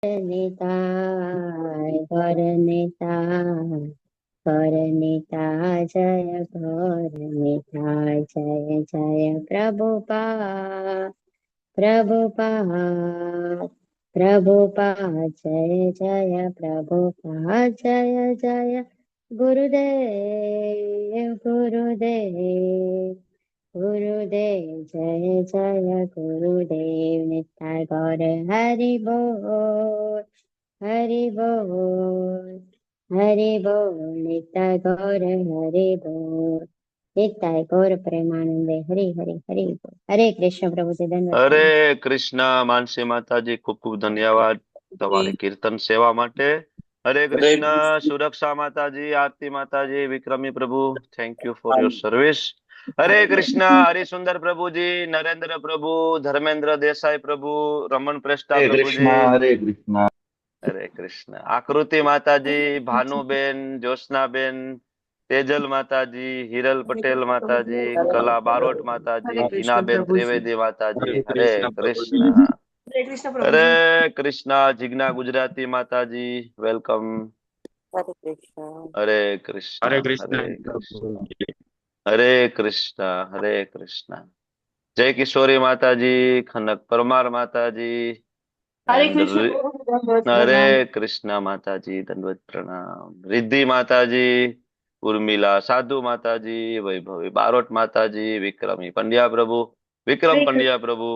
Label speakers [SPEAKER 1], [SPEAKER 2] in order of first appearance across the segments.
[SPEAKER 1] निताय गौर निताय गौर निताय जय गौर निताय जय जय प्रभुपाद प्रभुपाद प्रभुपाद जय जय प्रभुपाद जय जय गुरुदेव गुरुदेव गुरुदेव जय जय गुरुदेव निताय गौर हरि बोल हरि बोल हरि बोल निताय गौर हरि बोल निताय गौर प्रेमानंदे हरि हरि हरि बोल। हरे कृष्ण प्रभुजी धन्यवाद।
[SPEAKER 2] હરે કૃષ્ણ માનસી માતાજી, ખૂબ ખૂબ ધન્યવાદ તમારી કીર્તન સેવા માટે. હરે કૃષ્ણ સુરક્ષા માતાજી, આરતી માતાજી, વિક્રમી પ્રભુ, thank you for your service. હરે કૃષ્ણ હરિસુંદર પ્રભુજી, નરેન્દ્ર પ્રભુ, ધર્મેન્દ્ર દેસાઈ પ્રભુ, રમણ પ્રેષ્ઠા પ્રભુજી.
[SPEAKER 3] હરે કૃષ્ણ
[SPEAKER 2] હરે કૃષ્ણ આકૃતિ માતાજી, ભાનુબેન, જ્યોત્સનાબેન, તેજલ માતાજી, હિરલ પટેલ માતાજી, કલા બારોટ માતાજી, હિનાબેન ત્રિવેદી માતાજી. હરે કૃષ્ણ
[SPEAKER 4] હરે કૃષ્ણ પ્રભુજી.
[SPEAKER 2] હરે કૃષ્ણ જિજ્ઞા ગુજરાતી માતાજી, વેલકમ.
[SPEAKER 4] હરે કૃષ્ણ.
[SPEAKER 2] હરે કૃષ્ણ
[SPEAKER 3] હરે
[SPEAKER 2] હરે
[SPEAKER 3] કૃષ્ણ
[SPEAKER 2] કૃષ્ણ હરે કૃષ્ણ હરે કૃષ્ણ. જય કિશોરી માતાજી, ખનક પરમાર માતાજી,
[SPEAKER 4] હરે
[SPEAKER 2] and
[SPEAKER 4] કૃષ્ણ પ્રભુજી.
[SPEAKER 2] હરે કૃષ્ણ માતાજી, દંડવત પ્રણામ. રિદ્ધિ માતાજી, ઉર્મિલા સાધુ માતાજી, વૈભવી બારોટ માતાજી, વિક્રમી પંડ્યા પ્રભુ, વિક્રમ પંડ્યા પ્રભુ,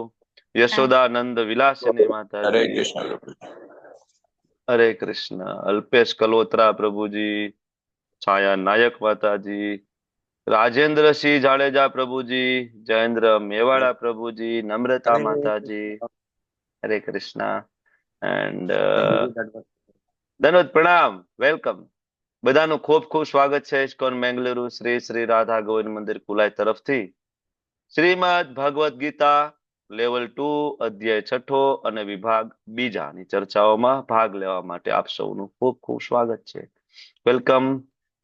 [SPEAKER 2] યશોદાનંદ વિલાસિની
[SPEAKER 3] હરે
[SPEAKER 2] માતાજી.
[SPEAKER 3] કૃષ્ણ
[SPEAKER 2] હરે કૃષ્ણ અલ્પેશ કલોત્રા પ્રભુજી, છાયા નાયક માતાજી, રાજેન્દ્રસિંહ જાડેજા પ્રભુજી, જયેન્દ્ર મેવાડા પ્રભુજી, નમ્રતા માતાજી. હરે કૃષ્ણ એન્ડ ધન્યવાદ પ્રણામ, વેલકમ. બધાનું ખૂબ ખૂબ સ્વાગત છે ઇસ્કોન બેંગલુરુ શ્રી શ્રી રાધા ગોવિંદ મંદિર કુલાઈ તરફથી શ્રીમદ ભગવદ ગીતા લેવલ 2 અધ્યાય 6 અને વિભાગ બીજાની ચર્ચાઓમાં ભાગ લેવા માટે આપ સૌનું ખૂબ ખૂબ સ્વાગત છે. વેલકમ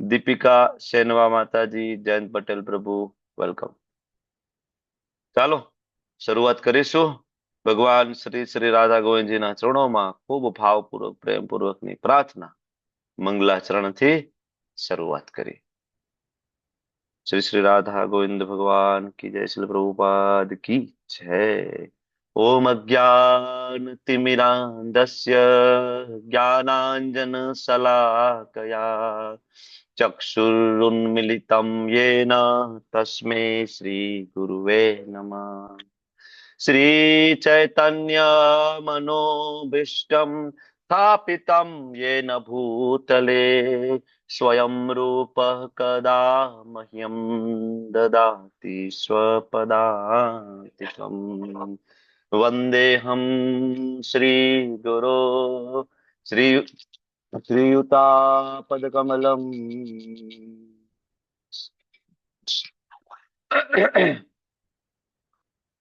[SPEAKER 2] દીપિકા સેનવા માતાજી, જયંત પટેલ પ્રભુ, વેલકમ. ચાલો શરૂઆત કરીશું. ભગવાન શ્રી શ્રી રાધા ગોવિંદજીના ચરણોમાં ખૂબ ભાવપૂર્વક પ્રેમપૂર્વકની પ્રાર્થના મંગલાચરણથી શરૂઆત કરી. શ્રી શ્રી રાધા ગોવિંદ ભગવાન કી જય, શ્રી પ્રભુપાદ કી જય. ઓમ અજ્ઞાન તિમિરાંધસ્ય જ્ઞાનાંજન શલાકયા ચક્ષુરુન્મિલિતમ યેન તસ્મૈ શ્રી ગુરુવે નમઃ. શ્રી ચૈતન્ય મનોભીષ્ટમ સ્થાપિતમ યેન ભૂતલે સ્વયં રૂપઃ કદા મહ્યં દદાતિ સ્વપદાન્તિકમ. વંદેહમ શ્રી ગુરો શ્રીયુતાપદકમલમ.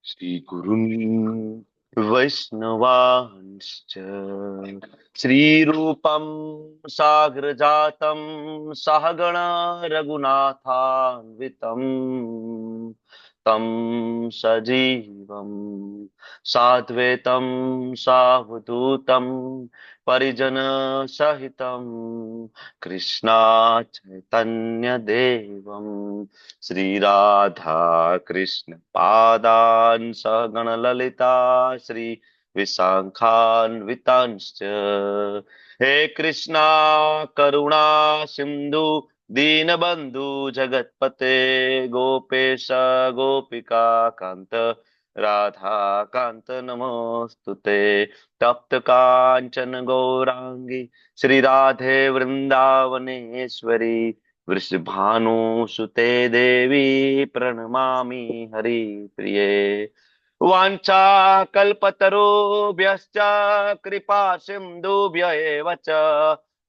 [SPEAKER 2] श्रीगुरुन् वैष्णवांश्च श्रीरूपं साग्रजातं सहगणा रघुनाथान्वितं तं सजीवं साद्वैतं सावधूतं परिजन सहितं कृष्णा चैतन्य देवं श्री राधा कृष्ण पादान् सहगण ललिता श्री विशाखान्वितांश्च. हे कृष्णा करुणा सिंधु दीनबंधु जगत्पते गोपेश गोपिका कांत राधा कांत नमोस्तुते. तप्त कांचन गौरांगी श्री राधे वृंदावनेश्वरी वृषभानुसुते देवी प्रणमामि हरिप्रिये. वाञ्छाकल्पतरुभ्यश्च कृपा सिन्धुभ्य एव च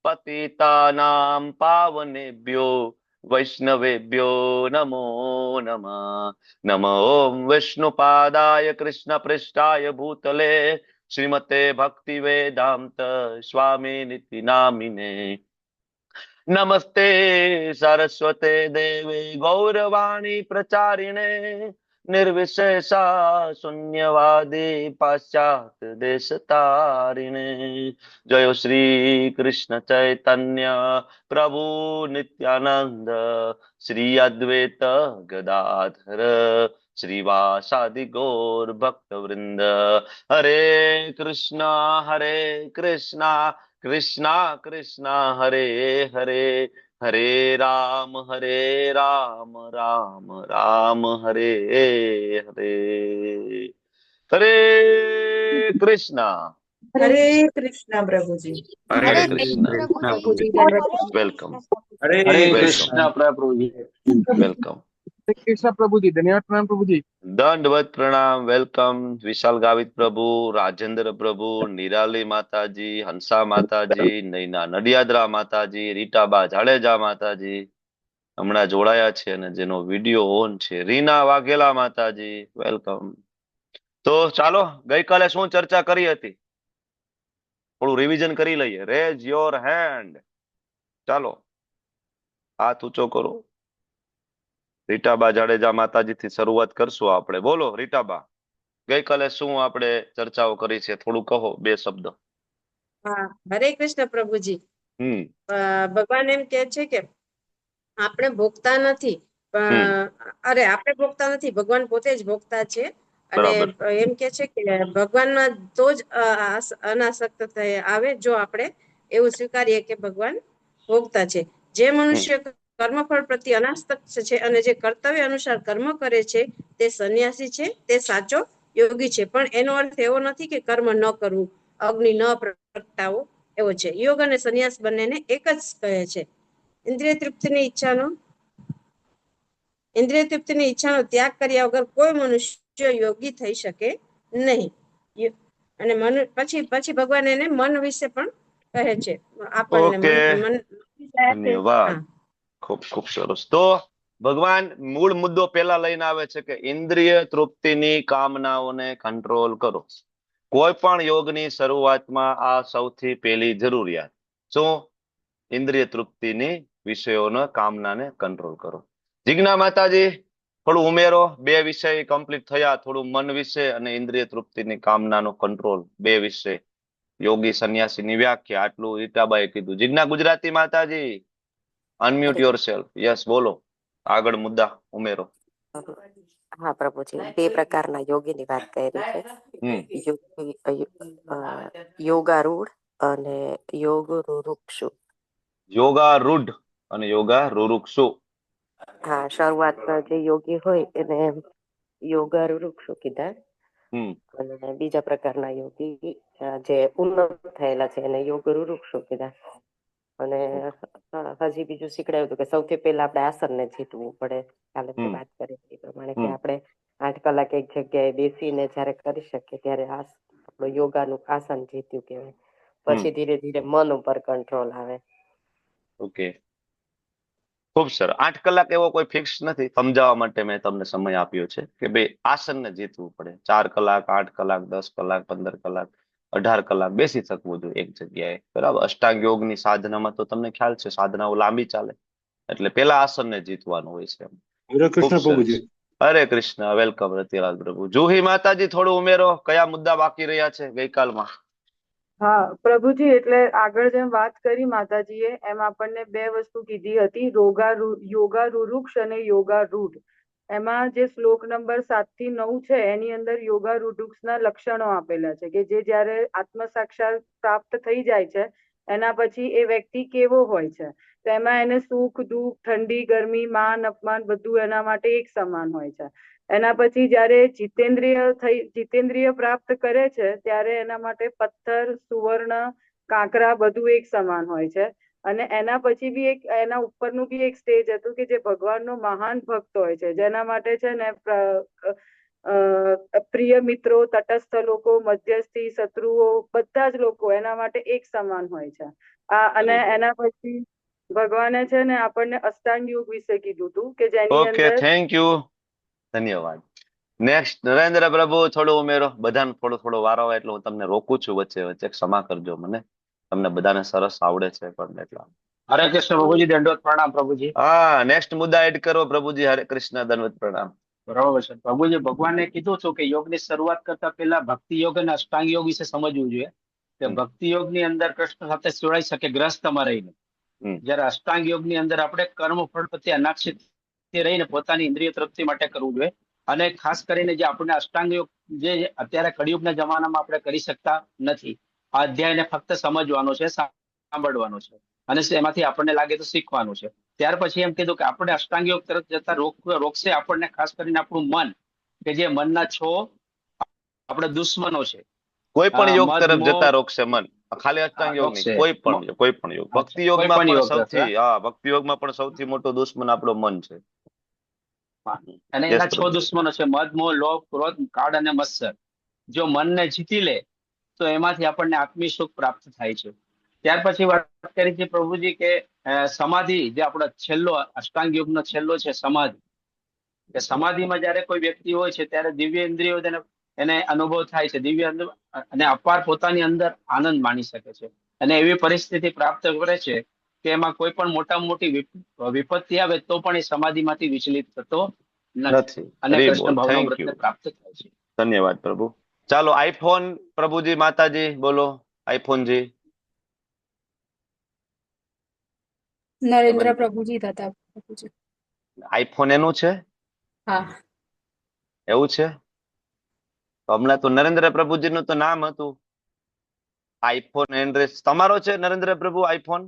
[SPEAKER 2] पतितानां पावनेभ्यो वैष्णवेभ्यो नमो नमः. नमो ॐ विष्णुपादाय कृष्णपृष्ठाय भूतले श्रीमते भक्तिवेदान्त स्वामिनिति नामिने. नमस्ते सरस्वते देवे गौरवाणी प्रचारिणे નિર્વિશેષા શૂન્યવાદી પાશ્ચાત દેશ તારીણે. જય શ્રી કૃષ્ણ ચૈતન્ય પ્રભુ નિત્યાનંદ શ્રી અદ્વૈત ગદાધર શ્રીવાસાદિ ગૌર ભક્ત વૃંદ. હરે કૃષ્ણ કૃષ્ણ કૃષ્ણ હરે હરે, હરે રામ રામ રામ હરે હરે. હરે કૃષ્ણ.
[SPEAKER 4] હરે કૃષ્ણ પ્રભુજી.
[SPEAKER 2] હરે કૃષ્ણ.
[SPEAKER 4] પ્રભુજી દંડવત
[SPEAKER 2] વેલકમ.
[SPEAKER 3] હરે
[SPEAKER 2] વેલકમ.
[SPEAKER 3] કૃષ્ણ પ્રભુજી.
[SPEAKER 2] વેલકમ.
[SPEAKER 5] હરે કૃષ્ણ પ્રભુજી, ધન્યવાદ પ્રણામ પ્રભુજી.
[SPEAKER 2] દંડવત પ્રણામ. વેલકમ. વિશાલ ગાવિત પ્રભુ, રાજેન્દ્ર પ્રભુ, નિરાલી માતાજી, હંસા માતાજી, નૈના નડિયાદરા માતાજી, રીટાબા જાડેજા માતાજી હમણાં જોડાયા છે અને જેનો વિડીયો ઓન છે, રીના વાઘેલા માતાજી, વેલકમ. તો ચાલો, ગઈકાલે શું ચર્ચા કરી હતી થોડું રિવિઝન કરી લઈએ. Rays your hand. ચાલો, હાથ ઊંચો કરો. રીટાબા જાડેજા માતાજી થી શરૂઆત કરશું આપણે. બોલો રીટાબા, ગઈકાલે શું આપણે ચર્ચાઓ કરી છે, થોડું કહો, 2 શબ્દ.
[SPEAKER 6] હા, હરે કૃષ્ણ પ્રભુજી.
[SPEAKER 2] હમ
[SPEAKER 6] ભગવાન એમ કે છે કે આપણે ભોગતા નથી, અરે આપણે ભોગતા નથી, ભગવાન પોતે જ ભોગતા છે. અને
[SPEAKER 2] બરાબર.
[SPEAKER 6] એમ કે છે કે ભગવાનમાં તો જ અનાસક્ત આવે જો આપણે એવું સ્વીકારીએ કે ભગવાન ભોગતા છે. જે મનુષ્ય કર્મફળ પ્રત્યે અનાસક્ત છે અને જે કર્તવ્ય અનુસાર કર્મ કરે છે તે સંન્યાસી છે, તે સાચો યોગી છે. પણ એનો અર્થ એવો નથી કે કર્મ ન કરવું, અગ્નિ ન પ્રગટાવો એવો છે. યોગ અને સંન્યાસ બંનેને એક જ કહે છે. ઇન્દ્રિય તૃપ્તિની ઈચ્છાનો ત્યાગ કર્યા વગર કોઈ મનુષ્ય યોગી થઈ શકે નહીં. અને પછી ભગવાન એને મન વિશે પણ કહે છે આપણને.
[SPEAKER 2] ઓકે, ધન્યવાદ. ખૂબ ખૂબ સરસ. તો ભગવાન મૂળ મુદ્દો પેલા લઈને આવે છે કે ઇન્દ્રિય તૃપ્તિની કામનાઓને કંટ્રોલ કરો. કોઈ પણ યોગની શરૂઆતમાં આ સૌથી પહેલી જરૂરિયાત શું? ઇન્દ્રિય તૃપ્તિની વિષયોના કામનાને કંટ્રોલ કરો. જીજ્ઞા માતાજી, થોડું ઉમેરો. 2 વિષય કમ્પ્લીટ થયા, થોડું મન વિશે અને ઇન્દ્રિય તૃપ્તિની કામનાનો કંટ્રોલ, 2 વિષય. યોગી સંન્યાસીની વ્યાખ્યા આટલું રીટાબાએ કીધું. જીજ્ઞા ગુજરાતી માતાજી, અનમ્યુટ યોરસેલ્ફ. યસ, બોલો, આગળ મુદ્દા ઉમેરો.
[SPEAKER 4] હા પ્રભુજી, 2 પ્રકારના યોગીની વાત કરી છે. યોગારૂઢ અને યોગ રુરુક્ષુ.
[SPEAKER 2] યોગારૂઢ અને યોગારુરુક્ષુ.
[SPEAKER 4] હા, શરૂઆતમાં જે યોગી હોય એને યોગારુરુક્ષુ કીધા. અને બીજા પ્રકારના યોગી જે ઉન્નત થયેલા છે એને યોગ રુરુક્ષુ કીધા. અને હજી બીજું શીખડાયું હતું કે સૌથી પહેલા આપણે આસનને જીતવું પડે. કાલે વાત કરી એ પ્રમાણે કે આપણે 8 કલાક એક જગ્યાએ બેસીને જયારે કરી શકીએ ત્યારે આપણો યોગાનું આસન જીત્યું કહેવાય. પછી ધીરે ધીરે મન ઉપર કંટ્રોલ આવે.
[SPEAKER 2] ઓકે, ખૂબ સરસ. 8 કલાક એવો કોઈ ફિક્સ નથી. સમજાવવા માટે મેં તમને સમય આપ્યો છે કે ભાઈ આસનને જીતવું પડે. 4 કલાક, 8 કલાક, 10 કલાક, 15 કલાક, 18 કલાક બેસી શકવું જોઈએ એક જગ્યાએ, બરાબર. અષ્ટાંગ યોગની સાધનામાં તો તમને ખ્યાલ છે સાધનાઓ લાંબી ચાલે, એટલે પેલા આસનને જીતવાનું હોય છે.
[SPEAKER 3] હરે કૃષ્ણ પ્રભુજી.
[SPEAKER 2] હરે કૃષ્ણ. વેલકમ રતિલાલ પ્રભુ. જુહી માતાજી, થોડું ઉમેરો. કયા મુદ્દા બાકી રહ્યા છે ગઈકાલમાં?
[SPEAKER 7] હા પ્રભુજી, એટલે આગળ જેમ વાત કરી માતાજીએ એમ આપણને 2 વસ્તુ કીધી હતી, યોગા રુરુક્ષ અને યોગા રૂઢ. એમાં જે શ્લોક નંબર 7 થી 9 છે એની અંદર યોગા રુરુક્ષના લક્ષણો આપેલા છે કે જે જયારે આત્મ સાક્ષાત પ્રાપ્ત થઈ જાય છે એના પછી એ વ્યક્તિ કેવો હોય છે. તો એમાં એને સુખ દુઃખ, ઠંડી ગરમી, માન અપમાન બધું એના માટે એક સમાન હોય છે. એના પછી જયારે જીતેન્દ્રિય પ્રાપ્ત કરે છે ત્યારે એના માટે પથ્થર, સુવર્ણ, કાંકરા બધું એક સમાન હોય છે. અને એના પછી બી એના ઉપરનું બી એક સ્ટેજ હતું કે જે ભગવાનનો મહાન ભક્ત હોય છે, જેના માટે છે ને પ્રિય મિત્રો, તટસ્થ લોકો, મધ્યસ્થી, શત્રુઓ બધા જ લોકો એના માટે એક સમાન હોય છે. અને એના પછી ભગવાને છે ને આપણને અષ્ટાંગ યોગ વિશે કીધું હતું કે જેની અંદર.
[SPEAKER 2] ઓકે, થેન્ક યુ, ધન્યવાદ. નેક્સ્ટ નરેન્દ્ર પ્રભુ, થોડું ઉમેરો. બધાને થોડો વારો આવે એટલે હું તમને રોકું છું વચ્ચે વચ્ચે, ક્ષમા કરજો મને. તમને બધાને સરસ આવડે છે પણ એટલા.
[SPEAKER 3] હરે કૃષ્ણ પ્રભુજી, દંડવત પ્રણામ પ્રભુજી.
[SPEAKER 2] હા, નેક્સ્ટ મુદ્દા એડ કરો પ્રભુજી. હરે કૃષ્ણ, દંડવત પ્રણામ.
[SPEAKER 8] બરાબર છે પ્રભુજી. ભગવાને કીધું હતું કે યોગની શરૂઆત કરતા પહેલા ભક્તિ યોગ અને અષ્ટાંગ યોગ વિશે સમજવું જોઈએ કે ભક્તિ યોગ ની અંદર કૃષ્ણ સાથે જોડાઈ શકે ગ્રહસ્થમાં રહીને, જયારે અષ્ટાંગ યોગ ની અંદર આપણે કર્મ ફળ પ્રત્યે અનાક્ષિત રહીને પોતાની ઇન્દ્રિય તૃપ્તિ માટે કરવું જોઈએ. અને ખાસ કરીને જે આપણે અષ્ટાંગ યોગ જે અત્યારે કળિયુગના જમાનામાં આપણે કરી શકતા નથી, આ અધ્યાયને ફક્ત સમજવાનો છે, સાંભળવાનો છે અને એમાંથી આપણને લાગે તો શીખવાનું છે. ત્યાર પછી એમ કીધું કે આપણે અષ્ટાંગ યોગ તરફ જતા રોકશે આપણને ખાસ કરીને આપણું મન, કે જે મનના 6 આપણે દુશ્મનો છે.
[SPEAKER 2] કોઈ પણ યોગ
[SPEAKER 8] મદ,
[SPEAKER 2] તરફ
[SPEAKER 8] મોહ,
[SPEAKER 2] જતા રોકશે મન. ખાલી અષ્ટાંગ યોગ નહીં, કોઈ પણ યોગ. ભક્તિ યોગમાં પણ સૌથી ભક્તિ યોગમાં પણ સૌથી મોટો દુશ્મન આપણો મન છે.
[SPEAKER 8] અને એના 6 દુશ્મનો છે મદ, મોહ, લોભ, ક્રોધ, કાળ અને મત્સર. જો મનને જીતી લે તો એમાંથી આપણને આત્મિક સુખ પ્રાપ્ત થાય છે. ત્યાર પછી વાત કરી છે પ્રભુજી કે સમાધિ, જે આપણો છેલ્લો અષ્ટાંગ યોગનો છેલ્લો છે સમાધિ, કે સમાધિમાં જયારે કોઈ વ્યક્તિ હોય છે ત્યારે દિવ્ય ઇન્દ્રિયો એને અનુભવ થાય છે, દિવ્ય અને અપાર પોતાની અંદર આનંદ માણી શકે છે. અને એવી પરિસ્થિતિ પ્રાપ્ત કરે છે કે એમાં કોઈ પણ મોટામાં મોટી વિપત્તિ આવે તો પણ એ સમાધિમાંથી વિચલિત થતો નથી અને કૃષ્ણ ભાવના પ્રાપ્ત થાય છે.
[SPEAKER 2] ધન્યવાદ પ્રભુ. ચાલો આઈફોન પ્રભુજી, માતાજી બોલો. આઈફોનજી.
[SPEAKER 9] નરેન્દ્ર પ્રભુજી હતા પ્રભુજી.
[SPEAKER 2] આઈફોન એનું છે?
[SPEAKER 9] હા.
[SPEAKER 2] એવું છે? હમણાં તો નરેન્દ્ર પ્રભુજી નું તો નામ હતું. આઈફોન એન્ડ્રેસ તમારો છે નરેન્દ્ર પ્રભુ આઈફોન?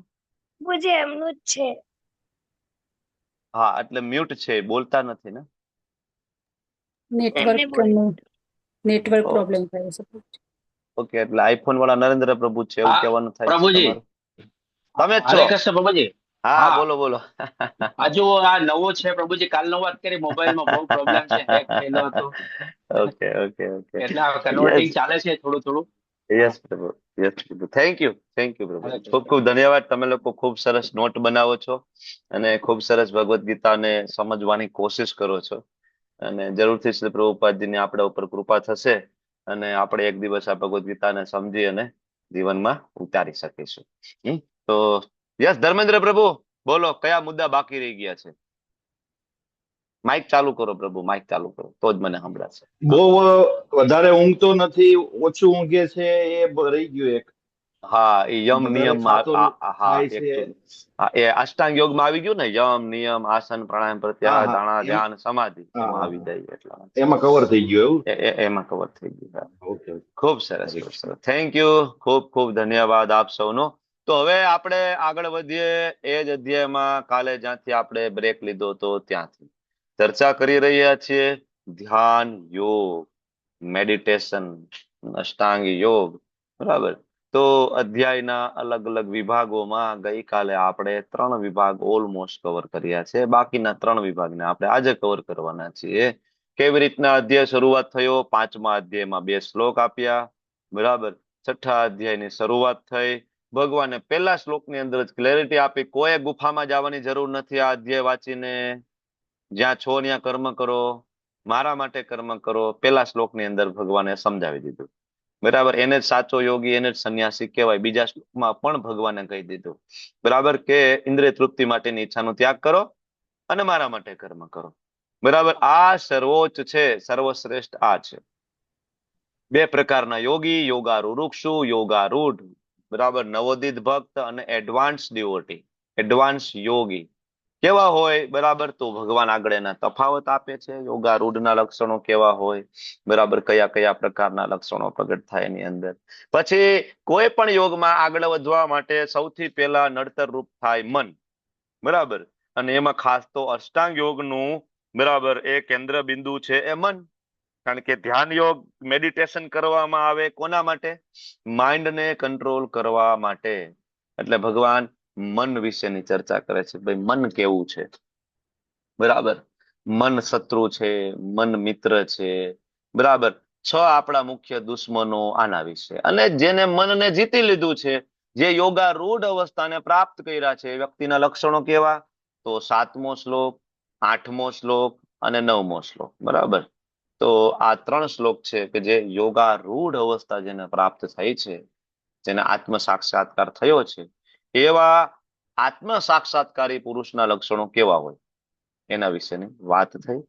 [SPEAKER 10] પ્રભુજી એમનું જ છે.
[SPEAKER 2] હા, એટલે મ્યુટ છે, બોલતા નથી ને?
[SPEAKER 9] નેટવર્ક પ્રોબ્લેમ થયો છે.
[SPEAKER 2] ઓકે, એટલે આઈફોન વાળા નરેન્દ્ર પ્રભુ છે એવું કહેવાનું થાય છે
[SPEAKER 8] પ્રભુજી.
[SPEAKER 2] તમે જ છો?
[SPEAKER 8] હરે કૃષ્ણ પ્રભુજી.
[SPEAKER 2] હા બોલો બોલો.
[SPEAKER 8] હજુ આ નવો છે પ્રભુજી, કાલનો વાત કરી, મોબાઈલમાં બહુ પ્રોબ્લેમ છે, હેક થયેલો હતો.
[SPEAKER 2] Okay okay okay.
[SPEAKER 8] એટલે આ કન્વર્ટિંગ ચાલે છે થોડું થોડું.
[SPEAKER 2] યસ પ્રભુ, યસ પ્રભુ. થેન્ક યુ પ્રભુ. ખૂબ ખૂબ ધન્યવાદ. તમે લોકો ખૂબ સરસ નોટ બનાવો છો અને ખૂબ સરસ ભગવદ ગીતાને સમજવાની કોશિશ કરો છો. અને જરૂરથી શ્રી પ્રભુપાદજીની આપણા ઉપર કૃપા થશે અને આપણે એક દિવસ આ ભગવદ ગીતાને સમજી અને જીવનમાં ઉતારી શકીશું. તો યસ ધર્મેન્દ્ર પ્રભુ બોલો, કયા મુદ્દા બાકી રહી ગયા છે? માઇક ચાલુ કરો પ્રભુ, માઇક ચાલુ કરો તો જ મને સંભળાશે.
[SPEAKER 3] બહુ વધારે ઊંઘતો નથી, ઓછું ઊંઘે છે, એ રહી ગયું એક.
[SPEAKER 2] હા, એ યમ નિયમ એ અષ્ટાંગ યોગમાં આવી ગયું ને, યમ નિયમ આસન પ્રાણાયામ પ્રત્યાહાર ધારણા ધ્યાન સમાધિ એમાં આવી જાય એટલા
[SPEAKER 3] એમાં કવર થઈ ગયું
[SPEAKER 2] એવું? એમાં કવર થઈ ગયું. ખૂબ સરસ, ખૂબ સરસ. થેન્ક યુ, ખૂબ ખૂબ ધન્યવાદ આપ સૌનો. તો હવે આપણે આગળ વધીએ એ જ અધ્યાયમાં. કાલે જ્યાંથી આપણે બ્રેક લીધો હતો ત્યાંથી ચર્ચા કરી રહ્યા છીએ ધ્યાન યોગ, મેડિટેશન, અષ્ટાંગ યોગ. બરાબર. તો અધ્યાયના અલગ અલગ વિભાગોમાં ગઈકાલે આપણે 3 વિભાગ ઓલમોસ્ટ કવર કર્યા છે. બાકીના 3 વિભાગને આપણે આજે કવર કરવાના છીએ. કેવી રીતના અધ્યાય શરૂઆત થયો? 5મા અધ્યાયમાં 2 શ્લોક આપ્યા. બરાબર. 6થા અધ્યાયની શરૂઆત થઈ. ભગવાને પહેલા શ્લોકની અંદર જ ક્લેરિટી આપી, કોઈ ગુફામાં જવાની જરૂર નથી આ અધ્યાય વાંચીને. જ્યાં છો ત્યાં કર્મ કરો, મારા માટે કર્મ કરો. પહેલા શ્લોકની અંદર ભગવાને સમજાવી દીધું. બરાબર. એને જ સાચો યોગી, એને જ સંન્યાસી કહેવાય. બીજા શ્લોકમાં પણ ભગવાને કહી દીધું બરાબર કે ઇન્દ્રિય તૃપ્તિ માટેની ઈચ્છાનો ત્યાગ કરો અને મારા માટે કર્મ કરો. બરાબર. આ સર્વોચ્ચ છે, સર્વશ્રેષ્ઠ આ છે. 2 પ્રકારના યોગી, યોગારુરુક્ષુ, યોગારૂઢ. બરાબર. નવોદિત ભક્ત અને એડવાન્સ ડિવોટી, એડવાન્સ યોગી કેવા હોય? બરાબર. તો ભગવાન આગળ એના તફાવત આપે છે. યોગારૂઢના લક્ષણો કેવા હોય? બરાબર. કયા કયા પ્રકારના લક્ષણો પ્રગટ થાય એની અંદર. પછી કોઈ પણ યોગમાં આગળ વધવા માટે સૌથી પહેલા નડતર રૂપ થાય મન. બરાબર. અને એમાં ખાસ તો અષ્ટાંગ યોગનું બરાબર એ કેન્દ્ર બિંદુ છે એ મન. કારણ કે ધ્યાન યોગ, મેડિટેશન કરવામાં આવે કોના માટે? માઇન્ડને કંટ્રોલ કરવા માટે. એટલે ભગવાન મન વિશેની ચર્ચા કરે છે. ભાઈ મન કેવું છે? બરાબર. મન શત્રુ છે, મન મિત્ર છે. બરાબર. 6 આપણા મુખ્ય દુશ્મનો આના વિશે. અને જેને મનને જીતી લીધું છે, જે યોગારૂઢ અવસ્થાને પ્રાપ્ત કર્યા છે, વ્યક્તિના લક્ષણો કેવા? તો 7મો શ્લોક, 8મો શ્લોક અને 9મો શ્લોક. બરાબર. તો આ 3 શ્લોક છે કે જે યોગારૂઢ અવસ્થા જેને પ્રાપ્ત થઈ છે, જેને આત્મ સાક્ષાત્કાર થયો છે, એવા આત્મ સાક્ષાત્કારી પુરુષના લક્ષણો કેવા હોય એના વિશેની વાત થઈ.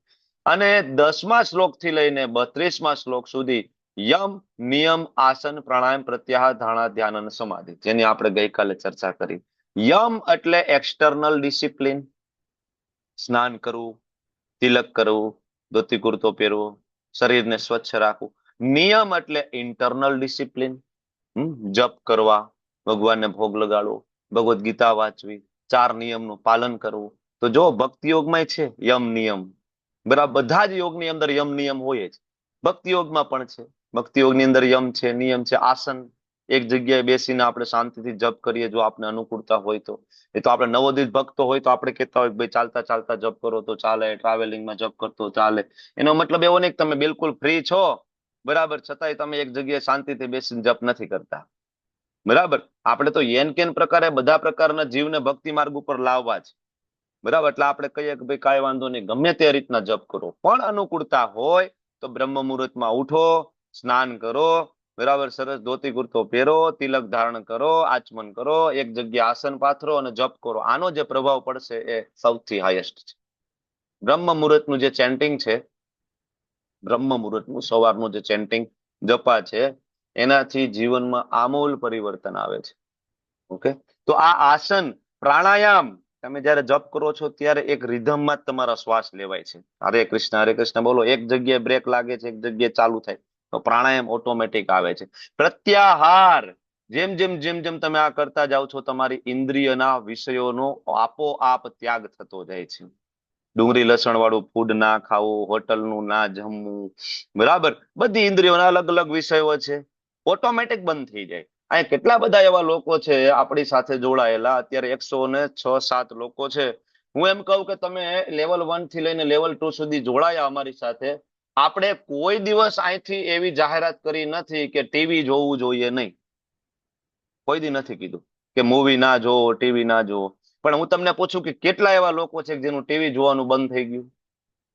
[SPEAKER 2] અને 10મા શ્લોક થી લઈને 32મા શ્લોક સુધી યમ, નિયમ, આસન, પ્રાણાયામ, પ્રત્યાહાર, ધારણા, ધ્યાન અને સમાધિ, જેની આપણે ગઈકાલે ચર્ચા કરી. યમ એટલે એક્સટર્નલ ડિસિપ્લિન, સ્નાન કરવું, તિલક કરવું, ધોતી કુર્તો પહેરવો, શરીરને સ્વચ્છ રાખવું. નિયમ એટલે ઇન્ટરનલ ડિસિપ્લિન, જપ કરવા, ભગવાનને ભોગ લગાડવો, ભગવદ્ ગીતા વાંચવી, 4 નિયમનું પાલન કરવું. તો જો ભક્તિ યોગમાં છે યમ નિયમ, બરાબર. બધા જ યોગની અંદર યમ નિયમ હોય જ, ભક્તિ યોગમાં પણ છે. ભક્તિ યોગની અંદર યમ છે, નિયમ છે. આસન, એક જગ્યાએ બેસીને આપણે શાંતિથી જપ કરીએ, જો આપણે અનુકૂળતા હોય તો. એ તો આપણે નવોદિત ભક્તો હોય તો આપણે કહેતા હોય ભાઈ ચાલતા ચાલતા જપ કરો તો ચાલે, ટ્રાવેલિંગમાં જપ કરતો ચાલે. એનો મતલબ એવો નહીં કે તમે બિલકુલ ફ્રી છો, બરાબર, છતાંય તમે એક જગ્યાએ શાંતિથી બેસીને જપ નથી કરતા, બરાબર. આપણે તો યેન કેન પ્રકારે બધા પ્રકારના જીવને ભક્તિ માર્ગ ઉપર લાવવા છે, બરાબર. એટલે આપણે કહીએ કે ભાઈ કાંઈ વાંધો નહીં, ગમે તે રીતના જપ કરો, પણ અનુકૂળતા હોય તો બ્રહ્મ મુહૂર્તમાં ઉઠો, સ્નાન કરો, બરાબર, સરસ ધોતી કુર્તો પહેરો, તિલક ધારણ કરો, આચમન કરો, એક જગ્યાએ આસન પાથરો અને જપ કરો. આનો જે પ્રભાવ પડશે એ સૌથી હાઈએસ્ટ છે. બ્રહ્મ મુહૂર્તનું જે ચેન્ટિંગ છે, બ્રહ્મ મુહૂર્તનું સવારનું જે ચેન્ટિંગ જપા છે, એનાથી જીવનમાં આમૂલ પરિવર્તન આવે છે. ઓકે, તો આ આસન, પ્રાણાયામ, તમે જયારે જપ કરો છો ત્યારે એક રિધમમાં જ તમારા શ્વાસ લેવાય છે. હરે કૃષ્ણ બોલો, એક જગ્યાએ બ્રેક લાગે છે, એક જગ્યાએ ચાલુ થાય, તો પ્રાણાયામ ઓટોમેટિક આવે છે. પ્રત્યાહાર, જેમ જેમ જેમ જેમ તમે આ કરતા જાઓ છો, તમારી ઇન્દ્રિયના વિષયોનો આપોઆપ ત્યાગ થતો જાય છે. ડુંગળી લસણ વાળું ફૂડ ના ખાવું, હોટલનું ના જમવું, બરાબર. બધી ઇન્દ્રિયોના અલગ અલગ વિષયો છે, ઓટોમેટિક બંધ થઈ જાય. અહીંયા કેટલા બધા એવા લોકો છે આપણી સાથે જોડાયેલા, અત્યારે 106-7 લોકો છે. હું એમ કહું કે તમે લેવલ 1 થી લઈને લેવલ 2 સુધી જોડાયા અમારી સાથે. આપણે કોઈ દિવસ અહીંથી એવી જાહેરાત કરી નથી કે ટીવી જોવું જોઈએ નહીં, કોઈ દી નથી કીધું કે મૂવી ના જોવો, ટીવી ના જોવો. પણ હું તમને પૂછું કે કેટલા એવા લોકો છે જેનું ટીવી જોવાનું બંધ થઈ ગયું?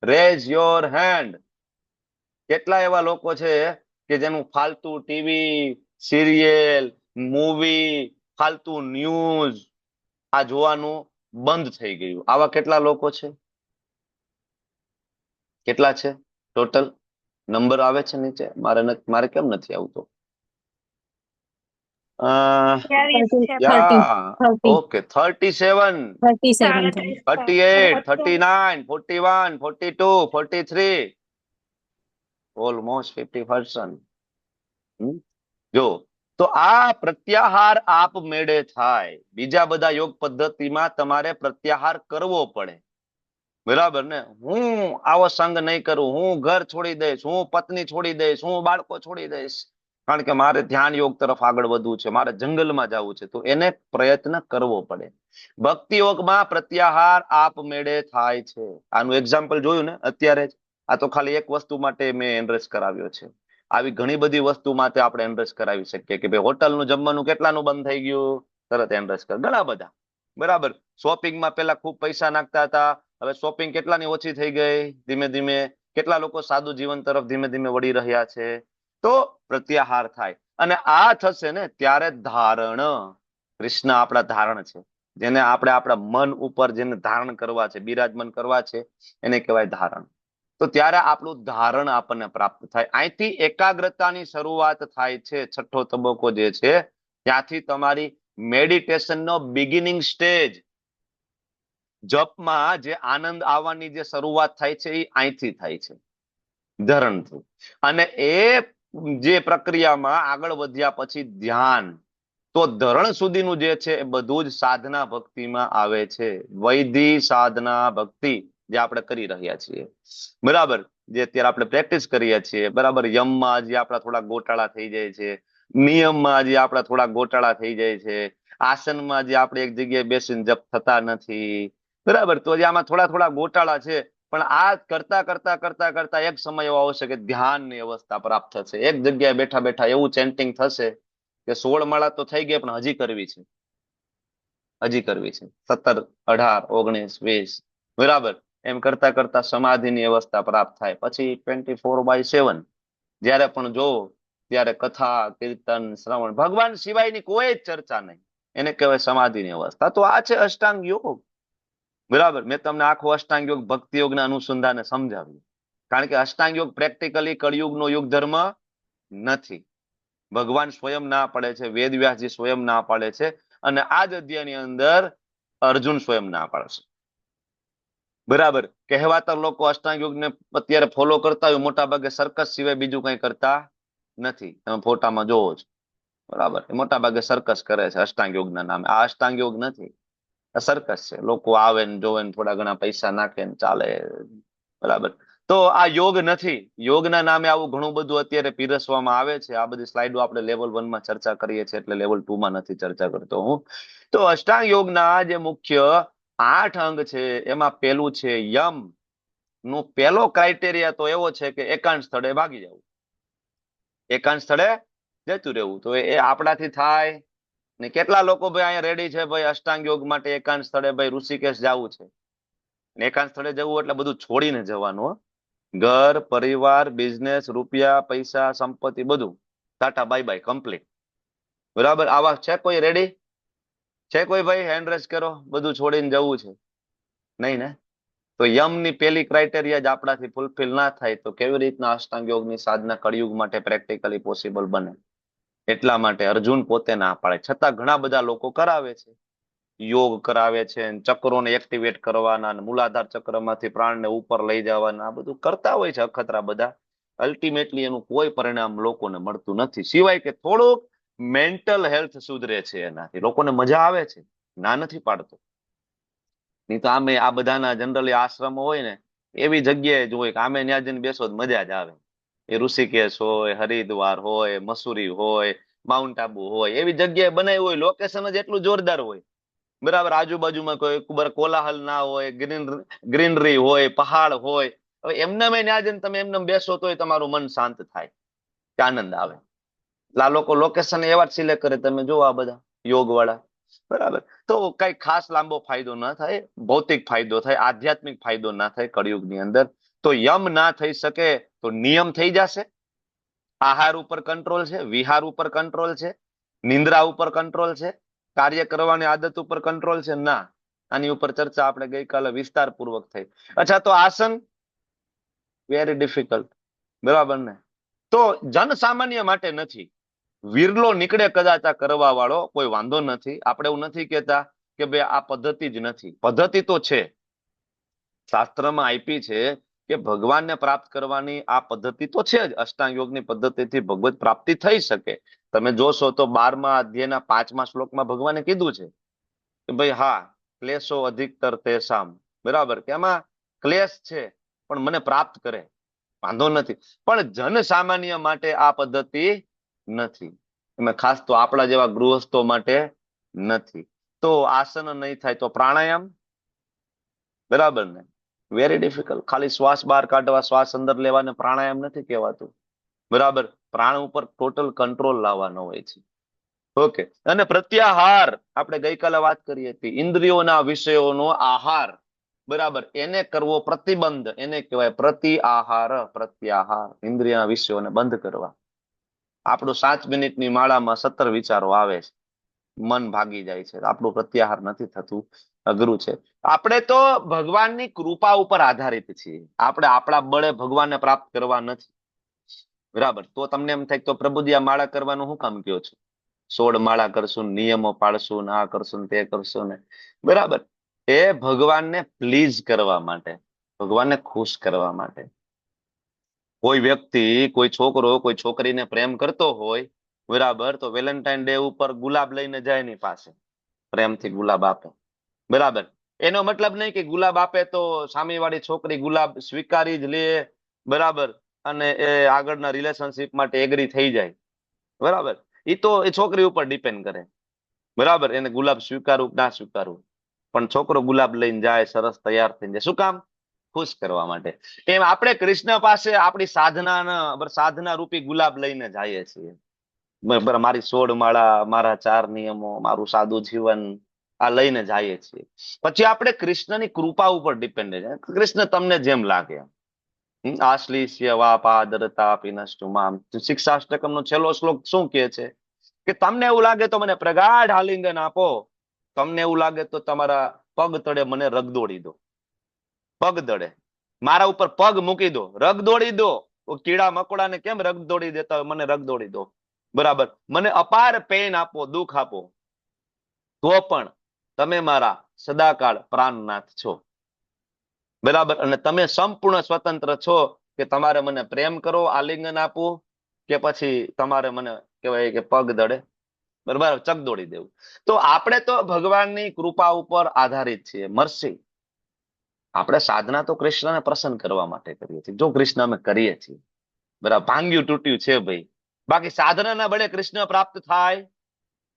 [SPEAKER 2] Rays your hand. કેટલા એવા લોકો છે કે જેનું ફાલતુ ટીવી, સિરિયલ, મૂવી, ફાલતુ ન્યૂઝ આ જોવાનું બંધ થઈ ગયું? આવા કેટલા લોકો છે? કેટલા છે ટોટલ? નંબર આવે છે નીચે? મારે કેમ નથી આવતો? Okay, 37, 38, 39, 41, 42, 43, almost 50%. જો તો આ પ્રત્યાહાર આપમેળે થાય. બીજા બધા યોગ પદ્ધતિમાં તમારે પ્રત્યાહાર કરવો પડે, બરાબર ને? હું આવો સંગ નહીં કરું, હું ઘર છોડી દઈશ, હું પત્ની છોડી દઈશ, હું બાળકો છોડી દઈશ, કારણ કે મારે ધ્યાન યોગ તરફ આગળ વધવું છે, મારે જંગલમાં જવું છે, તો એને પ્રયત્ન કરવો પડે. ભક્તિ યોગમાં પ્રત્યાહાર આપમેળે થાય છે. આનું એક્ઝામ્પલ જોયું ને અત્યારે જ. આ તો ખાલી એક વસ્તુ માટે મેં એનરેસ કરાવ્યો છે. આવી ઘણી બધી વસ્તુ માટે આપણે એનરેસ કરાવી શકીએ કે ભાઈ હોટલનું જમવાનું કેટલાનું બંધ થઈ ગયું, તરત એનરેસ કર. ઘણા બધા, બરાબર. શોપિંગમાં પેલા ખૂબ પૈસા નાખતા હતા, હવે શોપિંગ કેટલાની ઓછી થઈ ગઈ ધીમે ધીમે. કેટલા લોકો સાદું જીવન તરફ ધીમે ધીમે વળી રહ્યા છે. તો પ્રત્યાહાર થાય. અને આ થશે ને ત્યારે ધારણ, કૃષ્ણ આપણા ધારણ છે, જેને આપણે આપણા મન ઉપર જેને ધારણ કરવા છે, બિરાજમાન કરવા છે, એને કહેવાય ધારણ. તો ત્યારે આપણું ધારણ આપણને પ્રાપ્ત થાય. અહીંથી એકાગ્રતાની શરૂઆત થાય છે. 6થો તબક્કો જે છે ત્યાંથી તમારી મેડિટેશનનો બિગિનિંગ સ્ટેજ, જપમાં જે આનંદ આવવાની જે શરૂઆત થાય છે એ અહીંથી થાય છે, ધરણથી. અને એ જે પ્રક્રિયામાં આગળ વધ્યા પછી ધ્યાન, તો ધરણ સુધીનું જે છે એ બધું જ સાધના ભક્તિમાં આવે છે. વૈધિ સાધના ભક્તિ જે આપણે કરી રહ્યા છીએ, બરાબર, જે અત્યારે આપણે પ્રેક્ટિસ કરીએ છીએ, બરાબર. યમમાં જે આપણા થોડા ગોટાળા થઈ જાય છે, નિયમમાં જે આપણા થોડા ગોટાળા થઈ જાય છે, આસનમાં જે આપણે એક જગ્યાએ બેસીને જપ થતા નથી, બરાબર. તો જે આમાં થોડા થોડા ગોટાળા છે, પણ આ કરતા કરતા કરતા કરતા એક સમય એવો આવશે કે ધ્યાનની અવસ્થા પ્રાપ્ત થશે. એક જગ્યાએ બેઠા બેઠા એવું ચેન્ટિંગ થશે કે 16 માળા તો થઈ ગયા, પણ હજી કરવી છે, હજી કરવી છે. 17, 18, 19, 20, બરાબર. એમ કરતા કરતા સમાધિની અવસ્થા પ્રાપ્ત થાય. પછી 24/7 જયારે પણ જોવો ત્યારે કથા, કીર્તન, શ્રવણ, ભગવાન સિવાયની કોઈ જ ચર્ચા નહીં, એને કહેવાય સમાધિની અવસ્થા. તો આ છે અષ્ટાંગ યોગ, બરાબર. મેં તમને આખો અષ્ટાંગ યોગ ભક્તિ યોગના અનુસંધાને સમજાવ્યું. કારણ કે અષ્ટાંગ યોગ પ્રેક્ટિકલી કળિયુગનો યુગ ધર્મ નથી. ભગવાન સ્વયં ના પાડે છે, વેદ વ્યાસજી સ્વયં ના પાડે છે, અને આ જ અધ્યાયની અંદર અર્જુન સ્વયં ના પાડે છે. બરાબર. કહેવાતા લોકો અષ્ટાંગ યોગને અત્યારે ફોલો કરતા હોય મોટા ભાગે સર્કસ સિવાય બીજું કઈ કરતા નથી. તમે ફોટામાં જોવો છો. બરાબર. મોટા ભાગે સર્કસ કરે છે અષ્ટાંગ યોગના નામે. આ અષ્ટાંગ યોગ નથી, આ સર્કસ છે. લોકો આવે ને જોવે ને થોડા ઘણા પૈસા નાખે ને ચાલે. બરાબર. તો આ યોગ નથી. યોગના નામે આવું ઘણું બધું અત્યારે પીરસવામાં આવે છે. આ બધી સ્લાઇડો આપણે લેવલ 1 માં ચર્ચા કરીએ છીએ, એટલે લેવલ 2 માં નથી ચર્ચા કરતો હું. તો અષ્ટાંગ યોગના જે મુખ્ય 8 અંગ છે એમાં પેલું છે યમ નું પહેલો ક્રાઇટેરિયા તો એવો છે કે એકાંત સ્થળે ભાગી જવું, એકાંત સ્થળે જતું રહેવું. તો એ આપણાથી થાય ને? કેટલા લોકો ભાઈ અહીંયા રેડી છે ભાઈ અષ્ટાંગ યોગ માટે એકાંત સ્થળે ભાઈ ઋષિકેશ જવું છે? એકાંત સ્થળે જવું એટલે બધું છોડીને જવાનું. ઘર, પરિવાર, બિઝનેસ, રૂપિયા, પૈસા, સંપત્તિ, બધું ટાટા બાય બાય કમ્પ્લીટ. બરાબર. આવા છે કોઈ રેડી? છે કોઈ ભાઈ? હેન્ડ રેઝ કરો. બધું છોડીને જવું છે? નહીં ને? તો યમની પેલી ક્રાઇટેરિયા જ આપણાથી ફૂલફિલ ના થાય તો કેવી રીતના અષ્ટાંગ યોગની સાધના કળિયુગ માટે પ્રેક્ટિકલી પોસિબલ બને? એટલા માટે અર્જુન પોતે ના પાડે, છતાં ઘણા બધા લોકો કરાવે છે. યોગ કરાવે છે, ચક્રોને એક્ટિવેટ કરવાના, મૂલાધાર ચક્રમાંથી પ્રાણને ઉપર લઈ જવાના, આ બધું કરતા હોય છે અખતરા બધા. અલ્ટિમેટલી એનું કોઈ પરિણામ લોકોને મળતું નથી, સિવાય કે થોડુંક મેન્ટલ હેલ્થ સુધરે છે એનાથી. લોકોને મજા આવે છે, ના નથી પાડતો. નહીં તો આમે આ બધાના જનરલી આશ્રમો હોય ને એવી જગ્યાએ જ હોય કે આમે ત્યાં જઈને બેસો તો મજા જ આવે. એ ઋષિકેશ હોય, હરિદ્વાર હોય, મસૂરી હોય, માઉન્ટ આબુ હોય, એવી જગ્યાએ બનાવી હોય. લોકેશન જ એટલું જોરદાર હોય. બરાબર. આજુબાજુમાં કોઈ કોલાહલ ના હોય, ગ્રીનરી હોય, પહાડ હોય. હવે એમને ત્યાં જઈને તમે એમને બેસો તોય તમારું મન શાંત થાય, આનંદ આવે. આ લોકો લોકેશન એવા જ સિલેક્ટ કરે. તમે જો આ બધા યોગ વાળા. બરાબર. તો કઈ ખાસ લાંબો ફાયદો ના થાય, ભૌતિક ફાયદો થાય, આધ્યાત્મિક ફાયદો ના થાય કળિયુગની અંદર. તો યમ ના થઈ શકે તો નિયમ થઈ જશે. આહાર ઉપર કંટ્રોલ છે, વિહાર ઉપર કંટ્રોલ છે, નિંદ્રા ઉપર કંટ્રોલ છે, કાર્ય કરવાની આદત ઉપર કંટ્રોલ છે? ના. આની ઉપર ચર્ચા આપણે ગઈકાલે વિસ્તારપૂર્વક થઈ. અચ્છા, તો આસન વેરી ડિફિકલ્ટ. બરાબર ને? તો જન સામાન્ય માટે નથી. વિરલો નીકળે કદાચ આ કરવા વાળો, કોઈ વાંધો નથી. આપણે એવું નથી કેતા કે ભાઈ આ પદ્ધતિ જ નથી. પદ્ધતિ તો છે, શાસ્ત્રમાં આપી છે કે ભગવાનને પ્રાપ્ત કરવાની આ પદ્ધતિ તો છે જ. અષ્ટાંગ યોગની પદ્ધતિથી ભગવત પ્રાપ્તિ થઈ શકે. તમે જોશો તો 12મા અધ્યાયના 5મા શ્લોકમાં ભગવાને કીધું છે કે ભાઈ હા, ક્લેશો અધિકતર તેસામ. બરાબર. કે એમાં ક્લેશ છે પણ મને પ્રાપ્ત કરે, વાંધો નથી. પણ જન સામાન્ય માટે આ પદ્ધતિ નથી. એમાં ખાસ તો આપણા જેવા ગૃહસ્થો માટે નથી. તો આસન નહીં થાય તો પ્રાણાયામ. બરાબર ને? Very difficult. ખાલી શ્વાસ બહાર કાઢવા, શ્વાસ અંદર લેવાને પ્રાણાયામ નથી કહેવાતું. બરાબર. પ્રાણ ઉપર ટોટલ કંટ્રોલ લાવવાનો હોય છે. ઓકે. અને પ્રત્યાહાર આપણે ગઈકાલે વાત કરી હતી, ઇન્દ્રિયોના વિષયોનો આહાર. બરાબર. એને કરવો પ્રતિબંધ, એને કહેવાય પ્રતિ આહાર, પ્રત્યાહાર. ઇન્દ્રિયના વિષયોને બંધ કરવા. આપણું 7 મિનિટની માળામાં 17 વિચારો આવે છે, મન ભાગી જાય છે. આપણું પ્રત્યાહાર નથી થતું, અઘરું છે. આપણે તો ભગવાનની કૃપા ઉપર આધારિત છીએ. આપણે આપણા બળે ભગવાનને પ્રાપ્ત કરવા નથી. બરાબર. તો તમને એમ થાય તો પ્રભુજી આ માળા કરવાનું શું કામ કહો છો? 16 માળા કરશું, નિયમો પાડશું, ને આ કરશું, તે કરશું ને. બરાબર. એ ભગવાનને પ્લીઝ કરવા માટે, ભગવાનને ખુશ કરવા માટે. કોઈ વ્યક્તિ, કોઈ છોકરો કોઈ છોકરીને પ્રેમ કરતો હોય, બરાબર, તો વેલેન્ટાઇન ડે ઉપર ગુલાબ લઈને જાય એની પાસે, પ્રેમથી ગુલાબ આપે. બરાબર. એનો મતલબ નહીં કે ગુલાબ આપે તો સામેવાળી છોકરી ગુલાબ સ્વીકારી જ લે, બરાબર, અને એ આગળના રિલેશનશિપ માટે એગ્રી થઈ જાય. બરાબર. એ તો એ છોકરી ઉપર ડિપેન્ડ કરે. બરાબર. એને ગુલાબ સ્વીકારવું ના સ્વીકારવું. પણ છોકરો ગુલાબ લઈને જાય, સરસ તૈયાર થઈને જાય. શું કામ? ખુશ કરવા માટે. એમ આપણે કૃષ્ણ પાસે આપણી સાધના રૂપી ગુલાબ લઈને જઈએ છીએ. મારી 16 માળા, મારા 4 નિયમો, મારું સાદું જીવન, આ લઈને જઈએ છીએ. પછી આપણે કૃષ્ણની કૃપા ઉપર ડિપેન્ડ છે. કૃષ્ણ તમને જેમ લાગે. આશ્લિષ્ય વા પાદરતા પિનષ્ટુમામ. શિક્ષાષ્ટકમનો છેલ્લો શ્લોક શું કહે છે? કે તમને એવું લાગે તો મને પ્રગાઢ આલિંગન આપો, તમને એવું લાગે તો તમારા પગ તળે મને રગદોડી દો. પગ તળે. મારા ઉપર પગ મૂકી દો, રગ દોડી દો. કીડા મકોડાને કેમ રગ દોડી દેતા હોય, મને રગ દોડી દો. બરાબર, મને અપાર પેન આપો, દુઃખ આપો, તો પણ તમે મારા સદાકાળ પ્રાણનાથ છો. બરાબર, અને તમે સંપૂર્ણ સ્વતંત્ર છો કે તમારે મને પ્રેમ કરો, આલિંગન આપવું, કે પછી તમારે મને કહેવાય કે પગ દડે, બરાબર, ચક દોડી દેવું. તો આપણે તો ભગવાનની કૃપા ઉપર આધારિત છીએ, મરસી. આપણે સાધના તો કૃષ્ણને પ્રસન્ન કરવા માટે કરીએ છીએ, જો કૃષ્ણ અમે કરીએ છીએ. બરાબર, ભાંગ્યું તૂટ્યું છે ભાઈ. બાકી સાધનાના બળે કૃષ્ણ પ્રાપ્ત થાય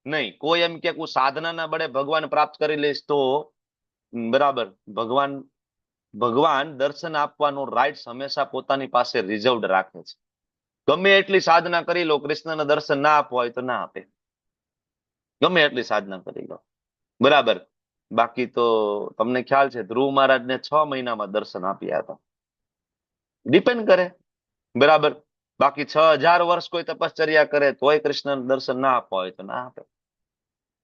[SPEAKER 2] નહીં. કોઈ એમ કે હું સાધનાના બળે ભગવાન પ્રાપ્ત કરી લઈશ તો, બરાબર, ભગવાન દર્શન આપવાનો રાઇટ્સ હંમેશા પોતાની પાસે રિઝર્વડ રાખે છે. ગમે એટલી સાધના કરી લો, કૃષ્ણને દર્શન ના આપવા હોય તો ના આપે. ગમે એટલી સાધના કરી લો, બરાબર. બાકી તો તમને ખ્યાલ છે, ધ્રુવ મહારાજને 6 મહિનામાં દર્શન આપ્યા હતા. ડિપેન્ડ કરે, બરાબર. બાકી 6000 વર્ષ કોઈ તપશ્ચર્યા કરે તોય કૃષ્ણ દર્શન ના આપવા હોય તો ના આપે.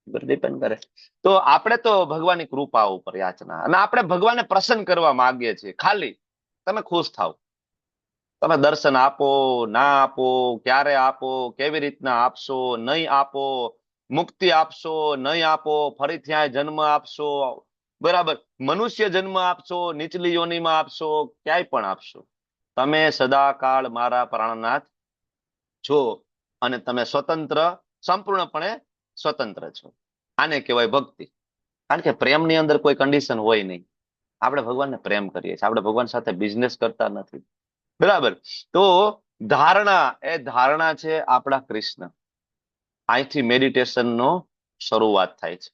[SPEAKER 2] ડિપેન્ડ કરે. તો આપણે તો ભગવાનની કૃપા ઉપર યાચના, અને આપણે ભગવાનને પ્રસન્ન કરવા માંગીએ છીએ. ખાલી તમે ખુશ થાવ. તમે દર્શન આપો, ના આપો, ક્યારે આપો, કેવી રીતના આપશો, નહીં આપો, મુક્તિ આપશો, નહીં આપો, ફરી ત્યાં જન્મ આપશો, બરાબર, મનુષ્ય જન્મ આપશો, નીચલી યોનિમાં આપશો, ક્યાંય પણ આપશો, તમે સદાકાળ મારા પ્રાણનાથ છો, અને તમે સ્વતંત્ર, સંપૂર્ણપણે સ્વતંત્ર છો. આને કહેવાય ભક્તિ. કારણ કે પ્રેમની અંદર કોઈ કન્ડિશન હોય નહીં. આપણે ભગવાનને પ્રેમ કરીએ છીએ, આપણે ભગવાન સાથે બિઝનેસ કરતા નથી. બરાબર. તો ધારણા છે આપણા કૃષ્ણ. અહીંથી મેડિટેશનનો શરૂઆત થાય છે.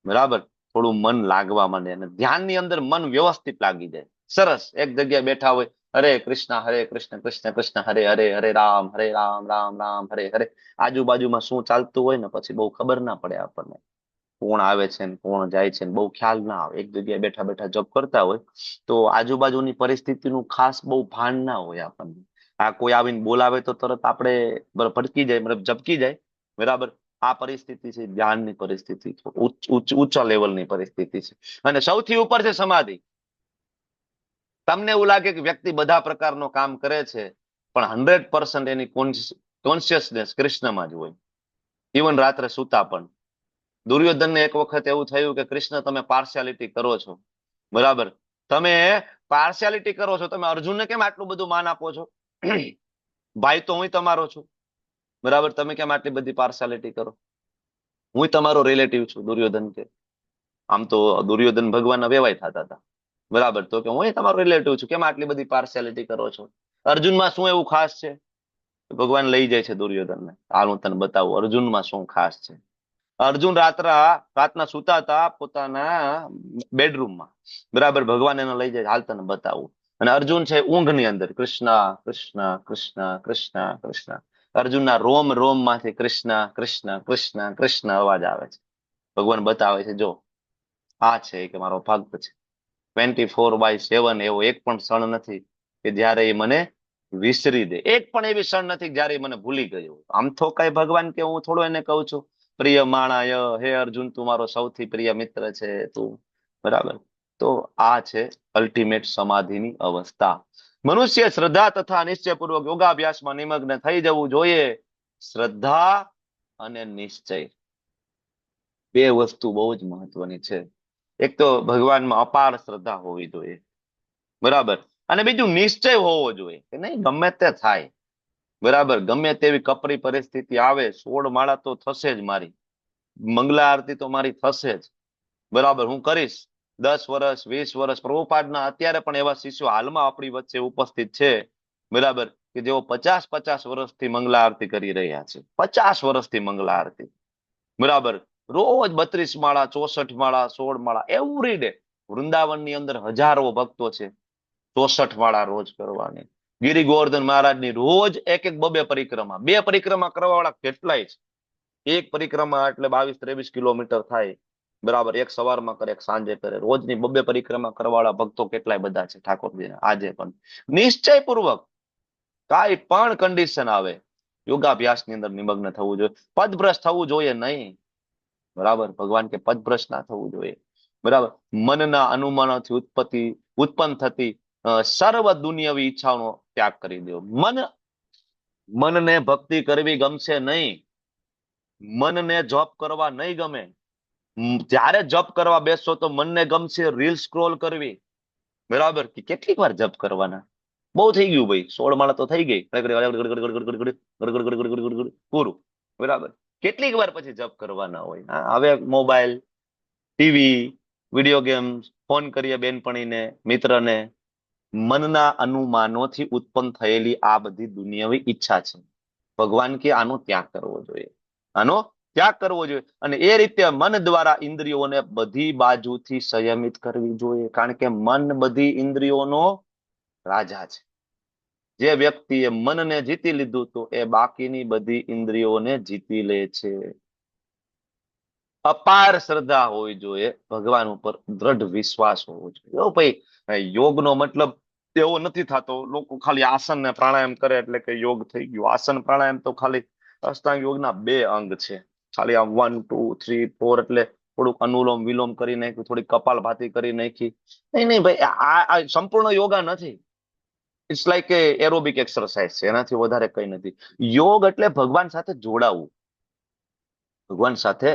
[SPEAKER 2] બરાબર, થોડું મન લાગવા માંડે, અને ધ્યાનની અંદર મન વ્યવસ્થિત લાગી જાય. સરસ, એક જગ્યાએ બેઠા હોય, હરે કૃષ્ણ કૃષ્ણ કૃષ્ણ હરે હરે, હરે રામ રામ રામ હરે હરે. આજુબાજુમાં શું ચાલતું હોય ને પછી બહુ ખબર ના પડે આપણને. કોણ આવે છે ને કોણ જાય છે ને બહુ ખ્યાલ ના આવે. એક જગ્યાએ બેઠા બેઠા જપ કરતા હોય તો આજુબાજુની પરિસ્થિતિનું ખાસ બહુ ભાન ના હોય આપણને. આ કોઈ આવીને બોલાવે તો તરત આપણે ભટકી જાય, મતલબ ઝબકી જાય. બરાબર, આ પરિસ્થિતિ છે ધ્યાનની પરિસ્થિતિ, ઊંચા લેવલની પરિસ્થિતિ છે. અને સૌથી ઉપર છે સમાધિ. તમને એવું લાગે કે વ્યક્તિ બધા પ્રકારનું કામ કરે છે, પણ 100% એની કોન્શિયસનેસ કૃષ્ણમાં જ હોય. ઇવન રાત્રે સુતા પણ. દુર્યોધનને એક વખત એવું થયું કે કૃષ્ણ તમે પાર્શિયાલિટી કરો છો, બરાબર, તમે પાર્શિયાલિટી કરો છો, તમે અર્જુનને કેમ આટલું બધું માન આપો છો? ભાઈ તો હું તમારો છું, બરાબર, તમે કેમ આટલી બધી પાર્શિયાલિટી કરો? હું તમારો રિલેટિવ છું, દુર્યોધન કે. આમ તો દુર્યોધન ભગવાનના વેવાય થતા હતા, બરાબર, તો કે હું તમારો રિલેટિવ છું, કેમ આટલી બધી પાર્શિયાલિટી કરો છો? અર્જુનમાં શું એવું ખાસ છે? ભગવાન લઈ જાય છે દુર્યોધનને. હાલ હું તને બતાવું અર્જુનમાં શું ખાસ છે. અર્જુન રાતના સુતા હતા પોતાના બેડરૂમમાં, બરાબર, ભગવાન એને લઈ જાય, હાલ તને બતાવું. અને અર્જુન છે ઊંઘની અંદર, કૃષ્ણ કૃષ્ણ કૃષ્ણ કૃષ્ણ કૃષ્ણ. અર્જુનના રોમ રોમ માંથી કૃષ્ણ કૃષ્ણ કૃષ્ણ કૃષ્ણ અવાજ આવે છે. ભગવાન બતાવે છે, જો આ છે કે મારો ભક્ત છે. 24/7 એવો એક પણ ક્ષણ નથી કે જયારે એ મને વિસરી દે. એક પણ એવી ક્ષણ નથી જયારે એ મને ભૂલી ગયો. આમ તો કઈ ભગવાન કે હું થોડું એને કહું છું પ્રિય માણાય, હે અર્જુન તું મારો સૌથી પ્રિય મિત્ર છે તું, બરાબર. તો આ છે અલ્ટિમેટ સમાધિની અવસ્થા. મનુષ્ય શ્રદ્ધા તથા નિશ્ચયપૂર્વક યોગાભ્યાસમાં નિમગ્ન થઈ જવું જોઈએ. શ્રદ્ધા અને નિશ્ચય બે વસ્તુ બહુ જ મહત્વની છે. એક તો ભગવાનમાં અપાર શ્રદ્ધા હોવી જોઈએ, બરાબર, અને બીજું નિશ્ચય હોવો જોઈએ કે નહીં ગમે તે થાય, બરાબર, ગમે તેવી કપરી પરિસ્થિતિ આવે, 16 માળા તો થશે જ મારી, મંગલા આરતી તો મારી થશે જ, બરાબર, હું કરીશ. 10 વર્ષ 20 વર્ષ પ્રભુપાદના અત્યારે પણ એવા શિષ્યો હાલમાં આપણી વચ્ચે ઉપસ્થિત છે, બરાબર, કે જેઓ 50 વર્ષથી મંગલા આરતી કરી રહ્યા છે. 50 વર્ષથી મંગલા આરતી, બરાબર, રોજ 32 માળા 64 માળા 16 માળા એવરી ડે. વૃંદાવનની અંદર હજારો ભક્તો છે, 64 માળા રોજ કરવાની. ગિરી ગોવર્ધન મહારાજની રોજ એક 2 પરિક્રમા, 2 પરિક્રમા કરવા વાળા કેટલાય છે. એક પરિક્રમા એટલે 22-23 કિલોમીટર થાય, બરાબર, એક સવારમાં કરે એક સાંજે કરે. રોજની 2 પરિક્રમા કરવા વાળા ભક્તો કેટલાય બધા છે ઠાકોરજીના આજે પણ. નિશ્ચયપૂર્વક કાંઈ પણ કન્ડિશન આવે યોગાભ્યાસની અંદર નિમગ્ન થવું જોઈએ. પદભ્રષ્ટ થવું જોઈએ નહીં, બરાબર, ભગવાન કે પદભ્રષ્ટ ના થવું જોઈએ, બરાબર. મનના અનુમાનોથી ઉત્પન્ન થતી સર્વ દુનિયાવી ઈચ્છાઓનો ત્યાગ કરી દો. મનને ભક્તિ કરવી ગમશે નહીં, મનને જોબ કરવા નહીં ગમે. જ્યારે જપ કરવા બેસો તો મનને ગમશે રીલ સ્ક્રોલ કરવી. બરાબર, કે કેટલીક વાર જપ કરવાના, બહુ થઈ ગયું ભાઈ, 16 માળા તો થઈ ગઈ, પૂરું. બરાબર, કેટલીક વાર પછી જપ કરવાના હોય. હવે mobile, TV, video games, phone કરીએ બેનપણીને, મિત્રને. મનના અનુમાનોથી ઉત્પન્ન થયેલી આ બધી દુનિયાવી ઈચ્છા છે. ભગવાન કે આનો ત્યાગ કરવો જોઈએ, આનો ત્યાગ કરવો જોઈએ. અને એ રીતે મન દ્વારા ઇન્દ્રિયોને બધી બાજુથી સંયમિત કરવી જોઈએ, કારણ કે મન બધી ઇન્દ્રિયોનો રાજા છે. જે વ્યક્તિએ મનને જીતી લીધું તો એ બાકીની બધી ઇન્દ્રિયોને જીતી લે છે. અપાર શ્રદ્ધા હોવી જોઈએ, ભગવાન ઉપર દ્રઢ વિશ્વાસ હોવો જોઈએ. ભાઈ, યોગનો મતલબ એવો નથી થતો લોકો ખાલી આસન ને પ્રાણાયામ કરે એટલે કે યોગ થઈ ગયો. આસન પ્રાણાયામ તો ખાલી અષ્ટાંગ યોગના 2 અંગ છે. ખાલી આમ 1 2 3 4 એટલે થોડુંક અનુલોમ વિલોમ કરી નાખ્યું, થોડી કપાલભાતિ કરી નાખી. નહીં ભાઈ, આ સંપૂર્ણ યોગા નથી. It's like a aerobic exercise છે, એનાથી વધારે કઈ નથી. યોગ એટલે ભગવાન સાથે જોડાવું, ભગવાન સાથે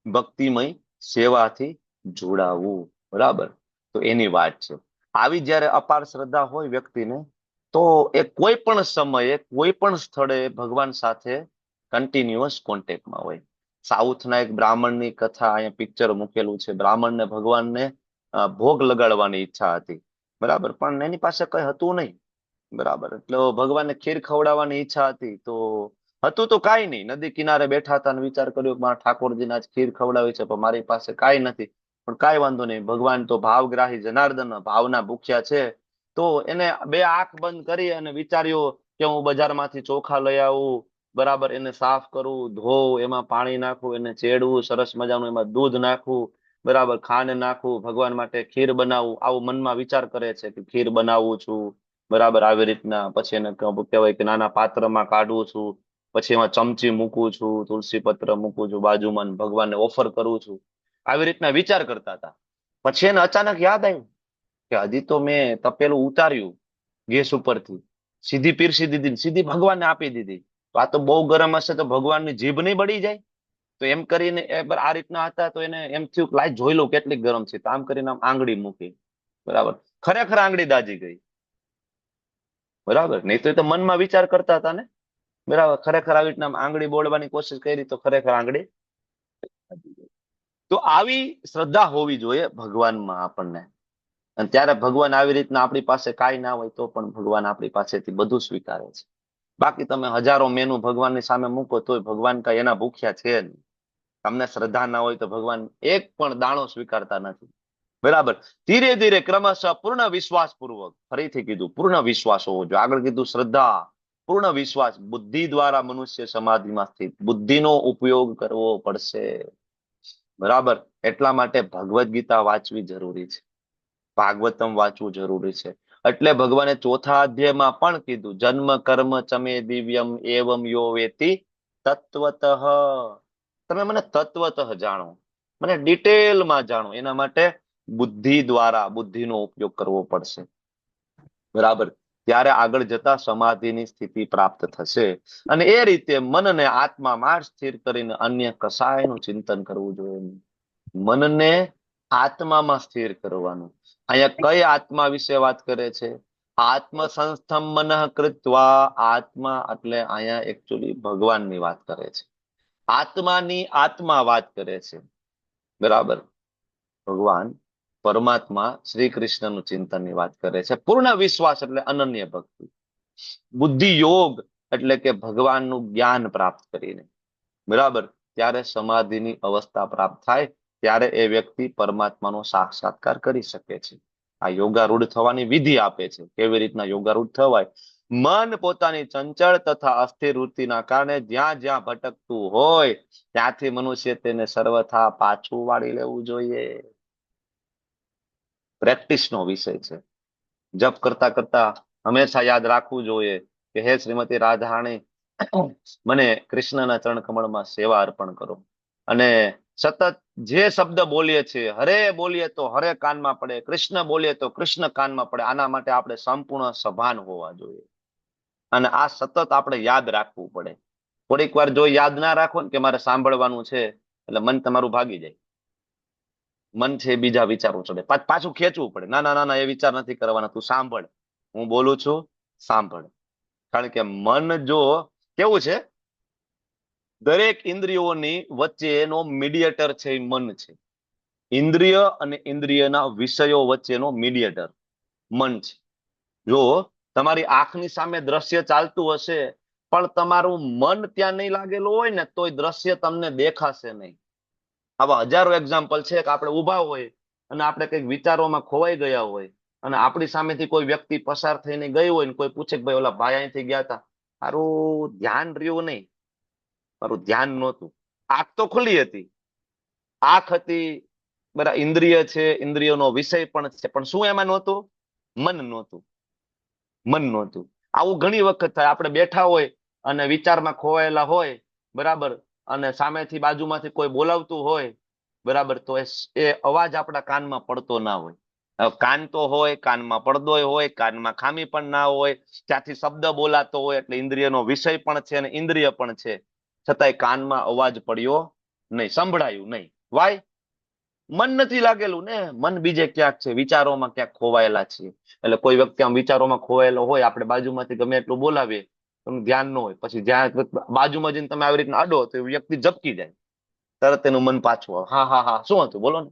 [SPEAKER 2] ભક્તિમય સેવાથી જોડાવું. બરાબર, તો એની વાત છે. આવી જ્યારે અપાર શ્રદ્ધા હોય વ્યક્તિને, તો એ કોઈ પણ સમયે કોઈ પણ સ્થળે ભગવાન સાથે કન્ટિન્યુઅસ કોન્ટેક્ટમાં હોય. સાઉથના એક બ્રાહ્મણની કથા અહીંયા પિક્ચર મૂકેલું છે. બ્રાહ્મણને ભગવાનને ભોગ લગાડવાની ઈચ્છા હતી. બરાબર, પણ એની પાસે કઈ હતું નહીં. બરાબર, એટલે ભગવાનને ખીર ખવડાવવાની ઈચ્છા હતી. તો હતું તો કાંઈ નહીં, નદી કિનારે બેઠા હતા અને વિચાર કર્યો કે મારા ઠાકોરજીને આજ ખીર ખવડાવી છે, પણ મારી પાસે કાંઈ નથી. પણ કાંઈ વાંધો નહીં, ભગવાન તો ભાવગ્રાહી જનાર્દન, ભાવના ભૂખ્યા છે. તો એને 2 આંખ બંધ કરી અને વિચાર્યું કે હું બજારમાંથી ચોખા લઈ આવું, બરાબર, એને સાફ કરું, ધોવું, એમાં પાણી નાખવું, એને ચેડવું, સરસ મજાનું એમાં દૂધ નાખવું, બરાબર, ખાંડ નાખવું, ભગવાન માટે ખીર બનાવવું. આવું મનમાં વિચાર કરે છે કે ખીર બનાવું છું, બરાબર, આવી રીતના. પછી એને કહેવાય કે નાના પાત્રમાં કાઢું છું, પછી એમાં ચમચી મૂકું છું, તુલસી પત્ર મૂકું છું બાજુમાં, ભગવાનને ઓફર કરું છું. આવી રીતના વિચાર કરતા હતા. પછી એને અચાનક યાદ આવ્યું કે હજી તો મેં તપેલું ઉતાર્યું ગેસ ઉપરથી, સીધી પીરસી દીધી, સીધી ભગવાનને આપી દીધી. તો આ તો બહુ ગરમ હશે, તો ભગવાનની જીભ નહીં બળી જાય? તો એમ કરીને આ રીતના હતા. તો એને એમ થયું લાઈ જોઈ લઉં કેટલી ગરમ છે. તો આમ કરીને આમ આંગળી મૂકી, બરાબર, ખરેખર આંગળી દાજી ગઈ. બરાબર, નહીં તો મનમાં વિચાર કરતા હતા ને. બરાબર, ખરેખર આવી રીતના આંગળી બોળવાની કોશિશ કરી તો ખરેખર આંગળી. તો આવી શ્રદ્ધા હોવી જોઈએ ભગવાનમાં આપણને. અને ત્યારે ભગવાન આવી રીતના આપણી પાસે કાંઈ ના હોય તો પણ ભગવાન આપણી પાસેથી બધું સ્વીકારે છે. બાકી તમે હજારો મેનુ ભગવાનની સામે મૂકો તોય ભગવાન કાંઈ એના ભૂખ્યા છે નહીં. તમને શ્રદ્ધા ના હોય તો ભગવાન એક પણ દાણો સ્વીકારતા નથી. બરાબર, ધીરે ધીરે ક્રમશઃ પૂર્ણ વિશ્વાસ પૂર્વક, ફરીથી કીધું પૂર્ણ વિશ્વાસ હોવો જોઈએ. આગળ કીધું શ્રદ્ધા, પૂર્ણ વિશ્વાસ. બુદ્ધિ દ્વારા મનુષ્ય સમાધિમાં સ્થિત, બુદ્ધિનો ઉપયોગ કરવો પડશે. બરાબર, એટલા માટે ભગવદ્ ગીતા વાંચવી જરૂરી છે, ભાગવતમ વાંચવું જરૂરી છે. એટલે ભગવાને 4થા અધ્યાયમાં પણ કીધું, જન્મ કર્મ ચમે દિવ્યમ એવમ યો વેતિ તત્વતઃ. તમે મને તત્વતઃ જાણો, મને ડિટેલમાં જાણો. એના માટે બુદ્ધિ દ્વારા, બુદ્ધિનો ઉપયોગ કરવો પડશે. બરાબર, ત્યારે આગળ જતા સમાધિની સ્થિતિ પ્રાપ્ત થશે. અને એ રીતે મનને આત્મામાં સ્થિર કરીને અન્ય કશાયનું ચિંતન કરવું જોઈએ. મનને આત્મામાં સ્થિર કરવાનું. અહીંયા કઈ આત્મા વિશે વાત કરે છે? આત્મ સંસ્થમ મનઃ કૃત્વા. આત્મા એટલે અહીંયા એકચ્યુઅલી ભગવાનની વાત કરે છે. આત્માની આત્મા વાત કરે છે. બરાબર, ભગવાન પરમાત્મા શ્રી કૃષ્ણનું ચિંતનની વાત કરે છે. પૂર્ણ વિશ્વાસ એટલે અનન્ય ભક્તિ. બુદ્ધિ યોગ એટલે કે ભગવાનનું જ્ઞાન પ્રાપ્ત કરીને, બરાબર, ત્યારે સમાધિની અવસ્થા પ્રાપ્ત થાય. ત્યારે એ વ્યક્તિ પરમાત્માનો સાક્ષાત્કાર કરી શકે છે. આ યોગારૂઢ થવાની વિધિ આપે છે, કેવી રીતના યોગારૂઢ થવાય. મન પોતાની ચંચળ તથા અસ્થિર વૃત્તિના કારણે જ્યાં જ્યાં ભટકતું હોય ત્યાંથી મનુષ્ય તેને સર્વથા પાછું વાળી લેવું જોઈએ. પ્રેક્ટિસનો વિષય છે. જપ કરતા કરતા હંમેશા યાદ રાખવું જોઈએ કે હે શ્રીમતી રાધારાણી, મને કૃષ્ણના ચરણ કમળમાં સેવા અર્પણ કરો. અને સતત જે શબ્દ બોલીએ છીએ, હરે બોલીએ તો હરે કાનમાં પડે, કૃષ્ણ બોલીએ તો કૃષ્ણ કાનમાં પડે. આના માટે આપણે સંપૂર્ણ સભાન હોવા જોઈએ અને આ સતત આપણે યાદ રાખવું પડે. થોડીક વાર જો યાદ ના રાખો ને કે મારે સાંભળવાનું છે, એટલે મન તમારું ભાગી જાય. મન છે બીજા વિચારો ચડે, પાછું ખેંચવું પડે. ના ના ના ના, એ વિચાર નથી કરવાના, તું સાંભળ, હું બોલું છું, સાંભળ. કારણ કે મન જો કેવું છે, દરેક ઇન્દ્રિયોની વચ્ચેનો મીડિયેટર છે એ મન છે. ઇન્દ્રિય અને ઇન્દ્રિયના વિષયો વચ્ચેનો મીડિયેટર મન છે. જો તમારી આંખની સામે દ્રશ્ય ચાલતું હશે પણ તમારું મન ત્યાં નહીં લાગેલું હોય ને, તો દ્રશ્ય તમને દેખાશે નહીં. આવા હજારો એક્ઝામ્પલ છે કે આપણે ઉભા હોય અને આપણે કંઈક વિચારોમાં ખોવાઈ ગયા હોય અને આપણી સામેથી કોઈ વ્યક્તિ પસાર થઈને ગઈ હોય ને કોઈ પૂછે કે ભાઈ ઓલા ભાઈ અહીંથી ગયા હતા, મારું ધ્યાન રહ્યું નહીં, મારું ધ્યાન નહોતું. આંખ તો ખુલ્લી હતી, આંખ હતી, બરાબર, ઇન્દ્રિય છે, ઇન્દ્રિયોનો વિષય પણ છે, પણ શું એમાં નહોતું? મન નહોતું. મન નહોતું. આવું ઘણી વખત થાય. આપણે બેઠા હોય અને વિચારમાં ખોવાયેલા હોય, બરાબર, અને સામેથી બાજુમાંથી કોઈ બોલાવતું હોય, બરાબર, તો એ અવાજ આપણા કાનમાં પડતો ના હોય. કાન તો હોય, કાનમાં પડદો હોય, કાનમાં ખામી પણ ના હોય, ત્યાંથી શબ્દ બોલાતો હોય, એટલે ઇન્દ્રિયનો વિષય પણ છે અને ઇન્દ્રિય પણ છે, છતાંય કાનમાં અવાજ પડ્યો નહીં, સંભળાયું નહીં. વાય? મન નથી લાગેલું ને, મન બીજે ક્યાંક છે, વિચારોમાં ક્યાંક ખોવાયેલા છે. એટલે કોઈ વ્યક્તિ આમ વિચારોમાં ખોવાયેલો હોય, આપણે બાજુમાંથી ગમે એટલું બોલાવીએ, એનું ધ્યાન ન હોય, પછી જ્યાં બાજુમાં જઈને તમે આવી રીતના અડો તો એ વ્યક્તિ ઝબકી જાય, તરત એનું મન પાછું આવે. હા હા હા, શું હતું બોલો ને,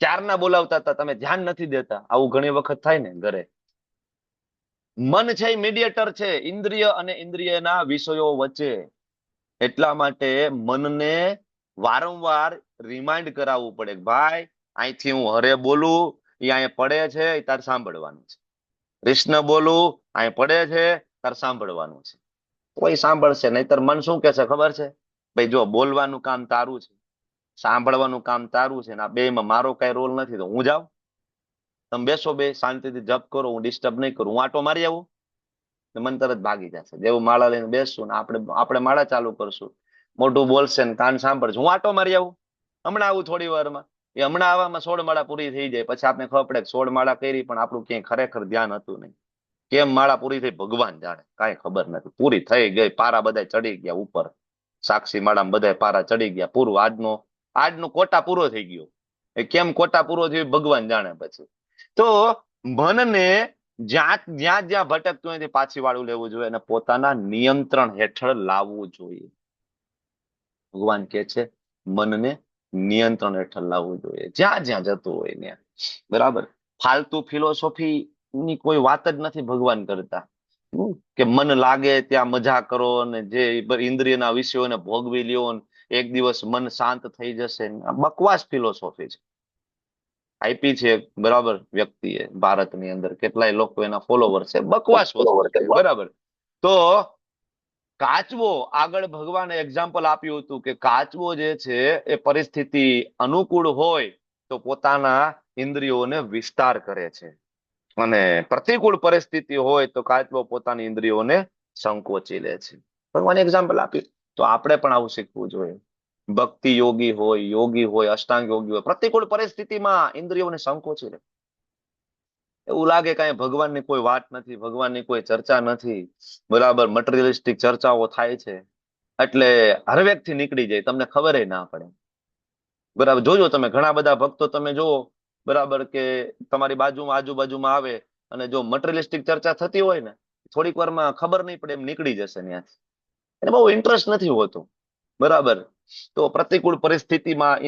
[SPEAKER 2] ક્યારના બોલાવતા હતા, તમે ધ્યાન નથી દેતા. આવું ઘણી વખત થાય ને ઘરે. મન છે એ મીડિયેટર છે ઇન્દ્રિય અને ઇન્દ્રિયના વિષયો વચ્ચે. એટલા માટે મનને વારંવાર રિમાઇન્ડ કરાવવું પડે, ભાઈ અહીંથી હું હરે બોલું, એ અહીંયા પડે છે, એ તાર સાંભળવાનું છે. કૃષ્ણ બોલું, અહીં પડે છે, તાર સાંભળવાનું છે. કોઈ સાંભળશે, નહીતર મન શું કે છે ખબર છે? ભાઈ જો, બોલવાનું કામ તારું છે, સાંભળવાનું કામ તારું છે, ને આ બેમાં મારો કઈ રોલ નથી, તો હું જાઉં, તમે બેસો, બે શાંતિથી જપ કરો, હું ડિસ્ટર્બ નહીં કરું, હું આટો મારી આવું. મન તરત ભાગી જશે. જેવું માળા લઈને બેસશું ને આપણે માળા ચાલુ કરશું, મોઢું બોલશે ને કાન સાંભળશે, હું આટો મારી આવું, હમણાં આવું થોડી વારમાં. એ હમણાં આવવામાં 16 માળા પૂરી થઈ જાય, પછી આપણે ખબર પડે કે 16 માળા કરી પણ આપણું ક્યાંય ખરેખર ધ્યાન હતું નહીં. કેમ માળા પૂરી થઈ ભગવાન જાણે, કાંઈ ખબર નથી. પૂરી થઈ ગઈ, પારા બધા ચડી ગયા ઉપર, સાક્ષી માળામાં બધા પારા ચડી ગયા, પૂરું. આજનો કોટા પૂરો થઈ ગયો. એ કેમ કોટા પૂરો થયો ભગવાન જાણે. પછી તો મનને જ્યાં જ્યાં ભટકતું હોય પાછી વાળું લેવું જોઈએ અને પોતાના નિયંત્રણ હેઠળ લાવવું જોઈએ. ભગવાન કે છે મનને નિયંત્રણ હેઠળ લાવવું જોઈએ, જ્યાં જ્યાં જતું હોય ત્યાં. બરાબર? ફાલતુ ફિલોસોફી ની કોઈ વાત જ નથી ભગવાન કરતા, કે મન લાગે ત્યાં મજા કરો અને જે ઇન્દ્રિયના વિષયોને ભોગવી લ્યો ને એક દિવસ મન શાંત થઈ જશે. બકવાસ ફિલોસોફી છે. આપી છે, બરાબર, વ્યક્તિએ ભારતની અંદર કેટલાય લોકો એના ફોલોવર છે. બકવાસ વસ્તુ છે, બરાબર. તો કાચબો, આગળ ભગવાને એક્ઝામ્પલ આપ્યું હતું કે કાચબો જે છે એ પરિસ્થિતિ અનુકૂળ હોય તો પોતાના ઇન્દ્રિયોને વિસ્તાર કરે છે, અને પ્રતિકૂળ પરિસ્થિતિ હોય તો કાચબો પોતાની ઇન્દ્રિયોને સંકોચી લે છે. ભગવાને એક્ઝામ્પલ આપ્યું. તો આપણે પણ આવું શીખવું જોઈએ. ભક્તિ યોગી હોય, અષ્ટાંગ યોગી હોય, પ્રતિકૂળ પરિસ્થિતિમાં ઇન્દ્રિયોને સંકોચી લે. એવું લાગે કઈ ભગવાનની કોઈ વાત નથી, ભગવાનની કોઈ ચર્ચા નથી, બરાબર, મટીરિયલિસ્ટિક ચર્ચાઓ થાય છે, એટલે હરવેકથી નીકળી જાય, તમને ખબર ના પડે. બરાબર, જોજો તમે ઘણા બધા ભક્તો તમે જુઓ, બરાબર, કે તમારી બાજુમાં આજુબાજુમાં આવે અને જો મટીરિયલિસ્ટિક ચર્ચા થતી હોય ને, થોડીક વારમાં ખબર નહીં પડે એમ નીકળી જશે ત્યાંથી. એને બહુ ઇન્ટરેસ્ટ નથી હોતો. બરાબર. તો પ્રતિકૂળ પરિસ્થિતિમાં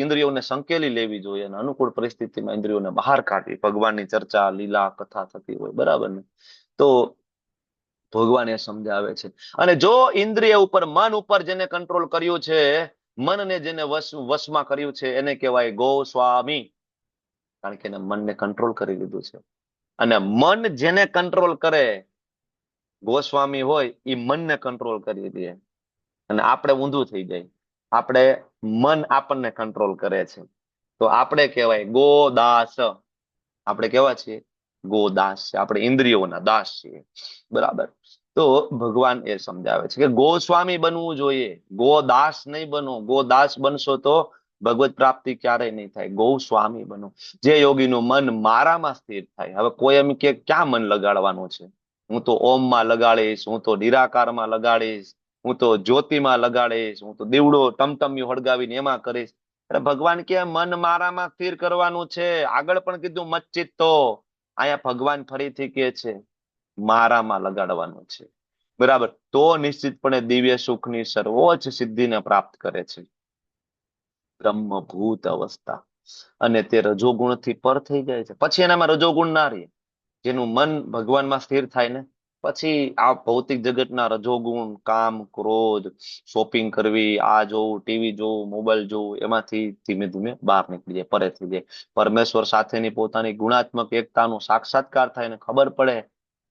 [SPEAKER 2] ઇન્દ્રિયોને સંકેલી લેવી જોઈએ અને અનુકૂળ પરિસ્થિતિમાં ઇન્દ્રિયોને બહાર કાઢવી. ભગવાનની ચર્ચા, લીલા, કથા થતી હોય, બરાબર ને, તો ભગવાન એ સમજાવે છે. અને જો ઇન્દ્રિય ઉપર, મન ઉપર જેને કંટ્રોલ કર્યું છે, મનને જેને વશમાં કર્યું છે, એને કહેવાય ગોસ્વામી, કારણ કે એને મનને કંટ્રોલ કરી લીધું છે. અને મન જેને કંટ્રોલ કરે, ગોસ્વામી હોય, એ મનને કંટ્રોલ કરી દે. અને આપણે ઊંધું થઈ જાય, આપણે મન આપણને કંટ્રોલ કરે છે, તો આપણે કહેવાય ગોદાસ. આપણે કેવા છીએ? ગોદાસ. આપણે ઇન્દ્રિયોના દાસ છીએ. બરાબર. તો તો ભગવાન એ સમજાવે છે કે ગોસ્વામી બનવું જોઈએ, ગોદાસ નહીં બનો. ગોદાસ બનશો તો ભગવત પ્રાપ્તિ ક્યારેય નહીં થાય. ગોસ્વામી બનો. જે યોગીનું મન મારામાં સ્થિર થાય. હવે કોઈ એમ કે ક્યાં મન લગાડવાનું છે? હું તો ઓમમાં લગાડીશ, હું તો નિરાકારમાં લગાડીશ, હું તો જ્યોતિમાં લગાડીશ, હું તો દીવડો ટમટમિયું હળગાવીને એમાં કરીશ. એટલે ભગવાન કે મન મારામાં સ્થિર કરવાનું છે. આગળ પણ કીધું મચ્ચિત. તો અહીંયા ભગવાન ફરીથી કે છે મારામાં લગાડવાનું છે. બરાબર. તો નિશ્ચિતપણે દિવ્ય સુખની સર્વોચ્ચ સિદ્ધિને પ્રાપ્ત કરે છે, બ્રહ્મભૂત અવસ્થા. અને તે રજોગુણથી પર થઈ જાય છે. પછી એનામાં રજોગુણ ના રહે. જેનું મન ભગવાનમાં સ્થિર થાય ને, પછી આ ભૌતિક જગતના રજોગુણ, કામ, ક્રોધ, શોપિંગ કરવી, આ જોવું, ટીવી જોવું, મોબાઈલ જોવું, એમાંથી ધીમે ધીમે બહાર નીકળી જાય, પરે થઈ જાય. પરમેશ્વર સાથેની પોતાની ગુણાત્મક એકતાનો સાક્ષાત્કાર થાય ને ખબર પડે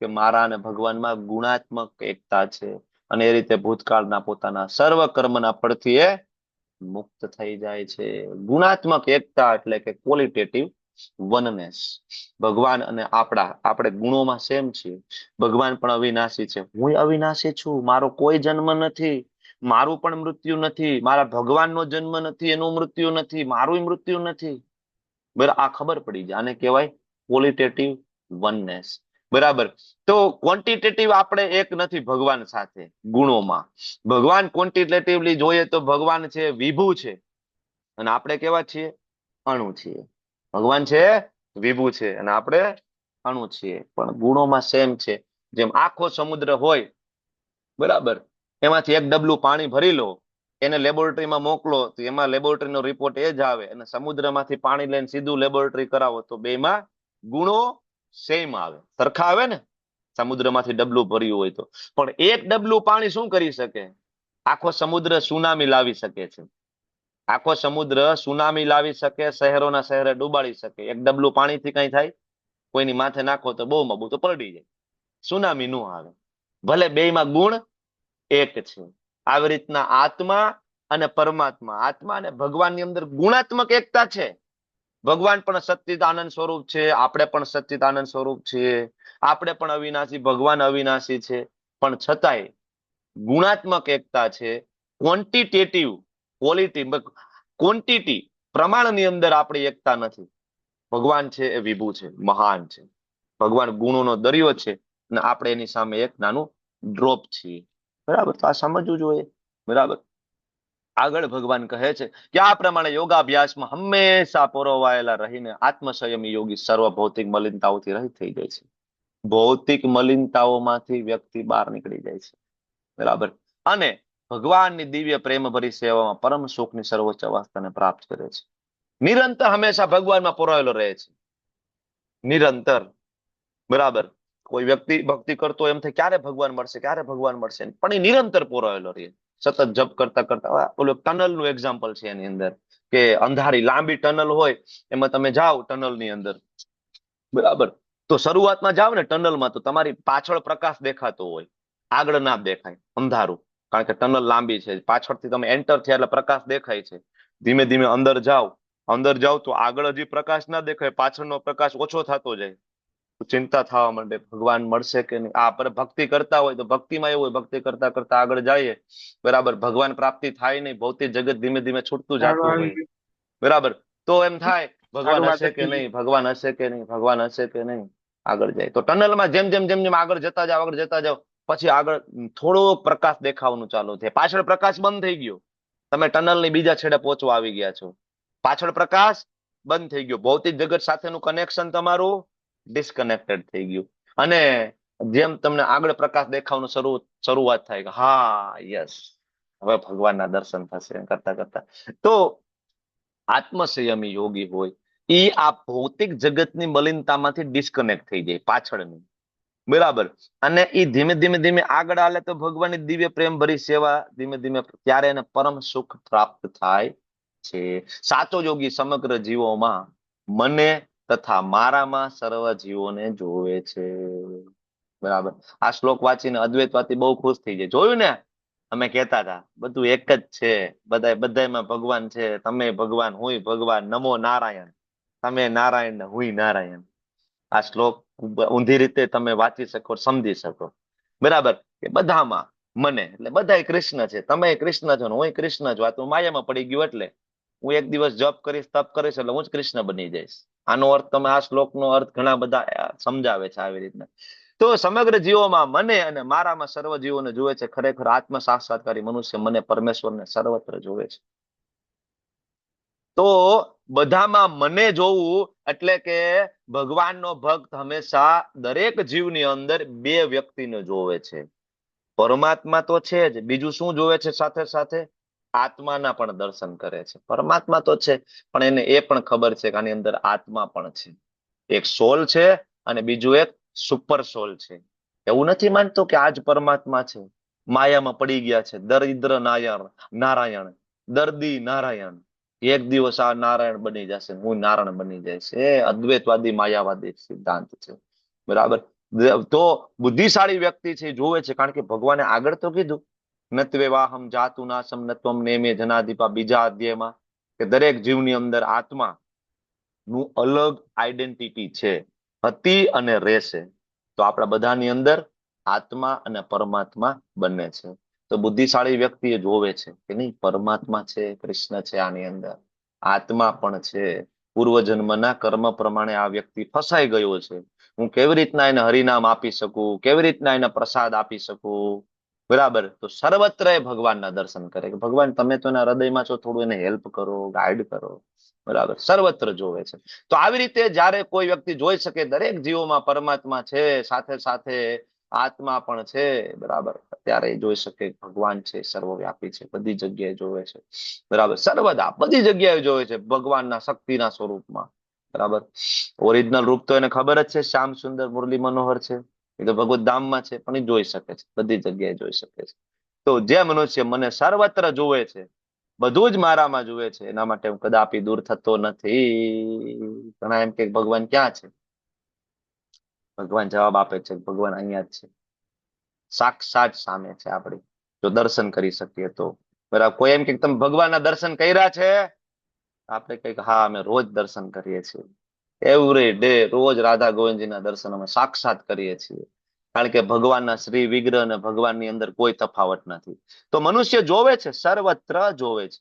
[SPEAKER 2] કે મારા અને ભગવાનમાં ગુણાત્મક એકતા છે. અને એ રીતે ભૂતકાળના પોતાના સર્વ કર્મના ફળથી એ મુક્ત થઈ જાય છે. ગુણાત્મક એકતા એટલે કે ક્વોલિટેટિવ વનનેસ. ભગવાન અને આપણે ગુણોમાં સેમ છીએ. ભગવાન પણ અવિનાશી છે, હું અવિનાશી છું. મારો કોઈ જન્મ નથી, મારું પણ મૃત્યુ નથી. મારા ભગવાનનો જન્મ નથી, એનું મૃત્યુ નથી, મારું મૃત્યુ નથી. બરાબર, આ ખબર પડી જાય. આને કહેવાય ક્વોલિટેટિવ વનનેસ. બરાબર. તો ક્વોન્ટિટેટિવ આપણે એક નથી ભગવાન સાથે ગુણોમાં. ભગવાન ક્વોન્ટિટેટિવલી જોઈએ તો ભગવાન છે વિભુ છે, અને આપણે કેવા છીએ? અણુ છીએ. ભગવાન છે વિભુ છે અને આપણે અણુ છીએ, પણ ગુણોમાં સેમ છે. જેમ આખો સમુદ્ર હોય, બરાબર, એમાંથી એક ડબલું પાણી ભરી લો, એને લેબોરેટરીમાં મોકલો તો એમાં લેબોરેટરીનો રિપોર્ટ એ જ આવે, અને સમુદ્રમાંથી પાણી લઈને સીધું લેબોરેટરી કરાવો તો બેમાં ગુણો સેમ આવે, સરખા આવે ને. સમુદ્રમાંથી ડબલું ભર્યું હોય તો. પણ એક ડબલું પાણી શું કરી શકે? આખો સમુદ્ર સુનામી લાવી શકે છે. આખો સમુદ્ર સુનામી લાવી શકે, શહેરોના શહેરે ડૂબાડી શકે. એક ડબલું પાણીથી કઈ થાય? કોઈની માથે નાખો તો બહુ મબુ તો પલટી જાય, સુનામી નો આવે. ભલે બેયમાં ગુણ એક છે. આવી રીતના આત્મા અને પરમાત્મા, આત્મા અને ભગવાનની અંદર ગુણાત્મક એકતા છે. ભગવાન પણ સચ્ચિદ આનંદ સ્વરૂપ છે, આપણે પણ સચ્ચિદ આનંદ સ્વરૂપ છીએ. આપણે પણ અવિનાશી, ભગવાન અવિનાશી છે, પણ છતાંય ગુણાત્મક એકતા છે. ક્વોન્ટિટેટિવ ક્વોન્ટિટી પ્રમાણની અંદર આપણી એકતા નથી. ભગવાન છે એ વિભુ છે, મહાન છે. ભગવાન ગુણોનો દરિયો છે અને આપણે એની સામે એક નાનું ડ્રોપ છીએ. બરાબર. તો આ સમજવું જોઈએ. બરાબર. આગળ ભગવાન કહે છે કે આ પ્રમાણે યોગાભ્યાસમાં હંમેશા પરોવાયેલા રહીને આત્મસંયમી યોગી સર્વ ભૌતિક મલિનતાઓથી રહિત થઈ જાય છે. ભૌતિક મલિનતાઓમાંથી વ્યક્તિ બહાર નીકળી જાય છે. બરાબર. અને ભગવાનની દિવ્ય પ્રેમભરી સેવામાં પરમ સુખની સર્વોચ્ચ અવસ્થાને પ્રાપ્ત કરે છે. નિરંતર હંમેશા ભગવાનમાં પરોવાયેલો રહે છે. નિરંતર. બરાબર. કોઈ વ્યક્તિ ભક્તિ કરતો એમ થાય ક્યારે ભગવાન મળશે, ક્યારે ભગવાન મળશે, પણ એ નિરંતર પરોવાયેલો રહે. સતત જપ કરતા કરતા. ઓલો ટનલ નું એક્ઝામ્પલ છે એની અંદર, કે અંધારી લાંબી ટનલ હોય, એમાં તમે જાઓ ટનલની અંદર, બરાબર, તો શરૂઆતમાં જાઓ ને ટનલમાં તો તમારી પાછળ પ્રકાશ દેખાતો હોય, આગળ ના દેખાય, અંધારું. કારણ કે ટનલ લાંબી છે. પાછળથી તમે એન્ટર થયા એટલે પ્રકાશ દેખાય છે. ધીમે ધીમે અંદર જાઓ તો આગળ હજી પ્રકાશ ના દેખાય, પાછળનો પ્રકાશ ઓછો થતો જાય. ચિંતા થવા માંડે, ભગવાન મળશે કે નહીં. આ પર ભક્તિ કરતા હોય તો ભક્તિમાં એવું હોય, ભક્તિ કરતા કરતા આગળ જઈએ, બરાબર, ભગવાન પ્રાપ્તિ થાય નહીં, ભૌતિક જગત ધીમે ધીમે છૂટતું જતું હોય, બરાબર, તો એમ થાય ભગવાન હશે કે નહીં, ભગવાન હશે કે નહીં, ભગવાન હશે કે નહીં. આગળ જાય તો ટનલમાં જેમ જેમ જેમ જેમ આગળ જતા જાઓ પછી આગળ થોડો પ્રકાશ દેખાવાનું ચાલુ થાય. પાછળ પ્રકાશ બંધ થઈ ગયો, તમે ટનલની બીજા છેડે પહોંચવા આવી ગયા છો, પાછળ પ્રકાશ બંધ થઈ ગયો, ભૌતિક જગત સાથેનું કનેક્શન તમારું ડિસ્કનેક્ટેડ થઈ ગયું. અને જેમ તમને આગળ પ્રકાશ દેખાવાનું શરૂઆત થાય કે હા યસ, હવે ભગવાનના દર્શન થશે કરતા કરતા. તો આત્મસંયમી યોગી હોય એ આ ભૌતિક જગતની મલિનતામાંથી ડિસ્કનેક્ટ થઈ જાય, પાછળની, બરાબર, અને એ ધીમે ધીમે ધીમે આગળ હાલે તો ભગવાનની દિવ્ય પ્રેમ ભરી સેવા ધીમે ધીમે, ત્યારે એને પરમ સુખ પ્રાપ્ત થાય છે. સાચો યોગી સમગ્ર જીવોમાં મને તથા મારામાં સર્વ જીવોને જોવે છે. બરાબર. આ શ્લોક વાંચીને અદ્વૈતવાદી બહુ ખુશ થઈ જાય. જોયું ને, અમે કહેતા હતા બધું એક જ છે, બધામાં ભગવાન છે, તમે ભગવાન, હુંય ભગવાન, નમો નારાયણ, તમે નારાયણ ને હુંય નારાયણ. આ શ્લોક ઊંધી રીતે તમે વાંચી શકો, સમજી શકો. બરાબર. કે બધામાં મને, એટલે બધા કૃષ્ણ છે, તમે કૃષ્ણ છો ને હું કૃષ્ણ છું. આ તો માયામાં પડી ગયું, એટલે હું એક દિવસ જપ કરીશ, તપ કરીશ, એટલે હું જ કૃષ્ણ બની જઈશ. આનો અર્થ તમે આ શ્લોકનો અર્થ ઘણા બધા સમજાવે છે આવી રીતના. તો સમગ્ર જીવોમાં મને અને મારામાં સર્વ જીવોને જુએ છે. ખરેખર આત્મ સાક્ષાત્કારી મનુષ્ય મને પરમેશ્વરને સર્વત્ર જુએ છે. તો બધામાં મને જોવું એટલે કે ભગવાનનો ભક્ત હંમેશા દરેક જીવની અંદર બે વ્યક્તિને જોવે છે. પરમાત્મા તો છે જ, બીજું શું જોવે છે સાથે સાથે? આત્માના પણ દર્શન કરે છે. પરમાત્મા તો છે, પણ એને એ પણ ખબર છે કે આની અંદર આત્મા પણ છે. એક સોલ છે અને બીજું એક સુપર સોલ છે. એવું નથી માનતો કે આજ પરમાત્મા છે, માયામાં પડી ગયા છે. દરિદ્ર નારાયણ, દર્દી નારાયણ, એક દિવસ આ નારાયણ બની જશે, હું નારાયણ બની જઈશ. એ અદ્વૈતવાદી માયાવાદી સિદ્ધાંત છે, બરાબર. તો બુદ્ધિશાળી વ્યક્તિ છે જોવે છે, કારણ કે ભગવાને આગળ તો કીધું નત્વેવાહમ જાતુ નાસમ નત્વમ નેમે જનાધિપા, બીજા અધ્યાયમાં, કે દરેક જીવની અંદર આત્મા નું અલગ આઈડેન્ટિટી છે, હતી અને રહેશે. તો આપણા બધાની અંદર આત્મા અને પરમાત્મા બંને છે. તો બુદ્ધિશાળી વ્યક્તિ એ જોવે છે કે નહીં, પરમાત્મા છે, કૃષ્ણ છે, આની અંદર આત્મા પણ છે. પૂર્વજન્મના કર્મ પ્રમાણે આ વ્યક્તિ ફસાઈ ગયો છે. હું કેવી રીતના એને હરિનામ આપી શકું, કેવી રીતના એને પ્રસાદ આપી શકું, બરાબર. તો સર્વત્ર એ ભગવાનના દર્શન કરે કે ભગવાન તમે તો એના હૃદયમાં છો, થોડું એને હેલ્પ કરો, ગાઈડ કરો, બરાબર. સર્વત્ર જોવે છે. તો આવી રીતે જયારે કોઈ વ્યક્તિ જોઈ શકે દરેક જીવોમાં પરમાત્મા છે, સાથે સાથે આત્મા પણ છે, બરાબર, ત્યારે જોઈ શકે ભગવાન છે, સર્વવ્યાપી છે, બધી જગ્યાએ જોવે છે, બરાબર. સર્વદા બધી જગ્યાએ જોવે છે ભગવાનના શક્તિના સ્વરૂપમાં, બરાબર. ઓરિજિનલ રૂપ તો એને ખબર જ છે, શ્યામ સુંદર મુરલી મનોહર છે, એ તો ભગવત ધામમાં છે, પણ એ જોઈ શકે છે, બધી જગ્યાએ જોઈ શકે છે. તો જે મનુષ્ય મને સર્વત્ર જોવે છે, બધું જ મારામાં જુએ છે, એના માટે હું કદાપી દૂર થતો નથી. ઘણા એમ કે ભગવાન ક્યાં છે? ભગવાન જવાબ આપે છે, ભગવાન અહીંયા જ છે, સાક્ષાત સામે છે આપણી, જો દર્શન કરી શકીએ તો, બરાબર. કોઈ એમ કે તમે ભગવાનના દર્શન કર્યા છે? આપણે કહીએ હા, અમે રોજ દર્શન કરીએ છીએ, એવરી ડે, રોજ રાધા ગોવિંદજીના દર્શન અમે સાક્ષાત કરીએ છીએ, કારણ કે ભગવાનના શ્રી વિગ્રહ અને ભગવાનની અંદર કોઈ તફાવત નથી. તો મનુષ્ય જોવે છે, સર્વત્ર જોવે છે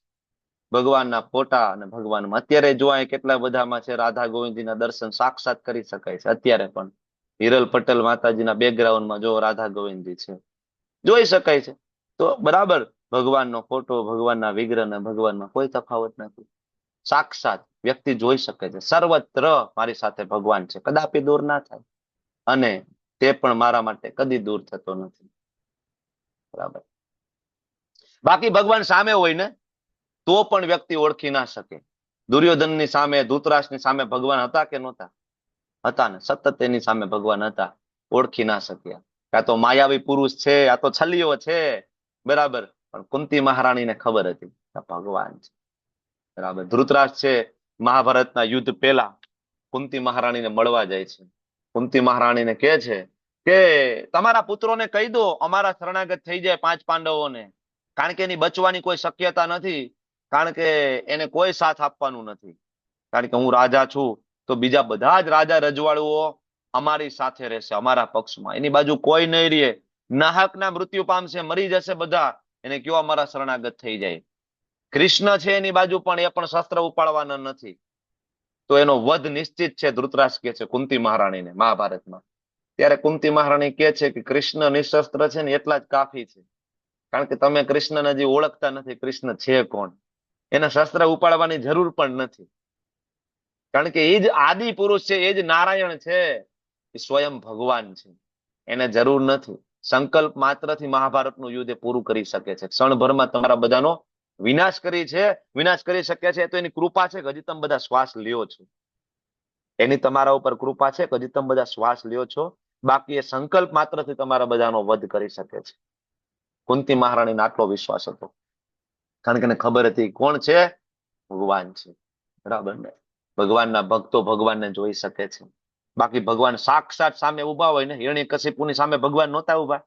[SPEAKER 2] ભગવાનના ફોટા અને ભગવાનમાં. અત્યારે જોવાય કેટલા બધામાં છે રાધા ગોવિંદજીના દર્શન સાક્ષાત કરી શકાય છે. અત્યારે પણ હિરલ પટેલ માતાજીના બેકગ્રાઉન્ડમાં જો રાધા ગોવિંદજી છે, જોઈ શકાય છે. તો બરાબર, ભગવાનનો ફોટો, ભગવાનના વિગ્રહ અને ભગવાનમાં કોઈ તફાવત નથી. સાક્ષાત વ્યક્તિ જોઈ શકે છે, સર્વત્ર મારી સાથે ભગવાન છે, કદાપી દૂર ના થાય, અને તે પણ મારા માટે કદી દૂર થતો નથી, બરાબર. બાકી ભગવાન સામે હોય ને તો પણ વ્યક્તિ ઓળખી ના શકે. દુર્યોધનની સામે, ધૃતરાષ્ટ્રની સામે ભગવાન હતા કે નહોતા? હતા ને, સતત એની સામે ભગવાન હતા, ઓળખી ના શક્યા. આ તો માયાવી પુરુષ છે, આ તો છલીઓ છે, બરાબર. પણ કુંતી મહારાણીને ખબર હતી કે ભગવાન છે, બરાબર. ધૃતરાષ્ટ્ર છે, મહાભારતના યુદ્ધ પહેલા કુંતી મહારાણીને મળવા જાય છે. કુંતી મહારાણીને કહે છે કે તમારા પુત્રોને કહી દો અમારા શરણાગત થઈ જાય 5 પાંડવોને, કારણ કે એની બચવાની કોઈ શક્યતા નથી, કારણ કે એને કોઈ સાથ આપવાનું નથી, કારણ કે હું રાજા છું, તો બીજા બધા જ રાજા રજવાડુઓ અમારી સાથે રહેશે, અમારા પક્ષમાં, એની બાજુ કોઈ નહીં રહે, નાહકના મૃત્યુ પામશે, મરી જશે બધા, એને કયો અમારા શરણાગત થઈ જાય. કૃષ્ણ છે એની બાજુ, પણ એ પણ શસ્ત્ર ઉપાડવાના નથી, તો એનો વધ નિશ્ચિત છે, ધૃતરાષ્ટ્ર કહે છે કુંતી મહારાણીને મહાભારતમાં. ત્યારે કુંતી મહારાણી કહે છે કે કૃષ્ણ નિશસ્ત્ર છે ને એટલા જ કાફી છે, કારણ કે તમે કૃષ્ણને હજી ઓળખતા નથી, કૃષ્ણ છે કોણ, એને શસ્ત્ર ઉપાડવાની જરૂર પણ નથી, કારણ કે એ જ આદિ પુરુષ છે, એ જ નારાયણ છે, એ સ્વયં ભગવાન છે, એને જરૂર નથી. સંકલ્પ માત્રથી મહાભારતનું યુદ્ધ પૂરું કરી શકે છે, ક્ષણભરમાં તમારા બધાનો વિનાશ કરી શકે છે. તો એની કૃપા છે કે હજી તમે બધા શ્વાસ લ્યો છો, એની તમારા ઉપર કૃપા છે કે હજી તમે બધા શ્વાસ લ્યો છો, બાકી એ સંકલ્પ માત્રથી તમારા બધાનો વધ કરી શકે છે. કુંતી મહારાણીને આટલો વિશ્વાસ હતો, કારણ કે એને ખબર હતી કોણ છે? ભગવાન છે, બરાબર ને. ભગવાનના ભક્તો ભગવાનને જોઈ શકે છે, બાકી ભગવાન સાક્ષાત સામે ઉભા હોય ને, હિરણ્યકશિપુની સામે ભગવાન નહોતા ઉભા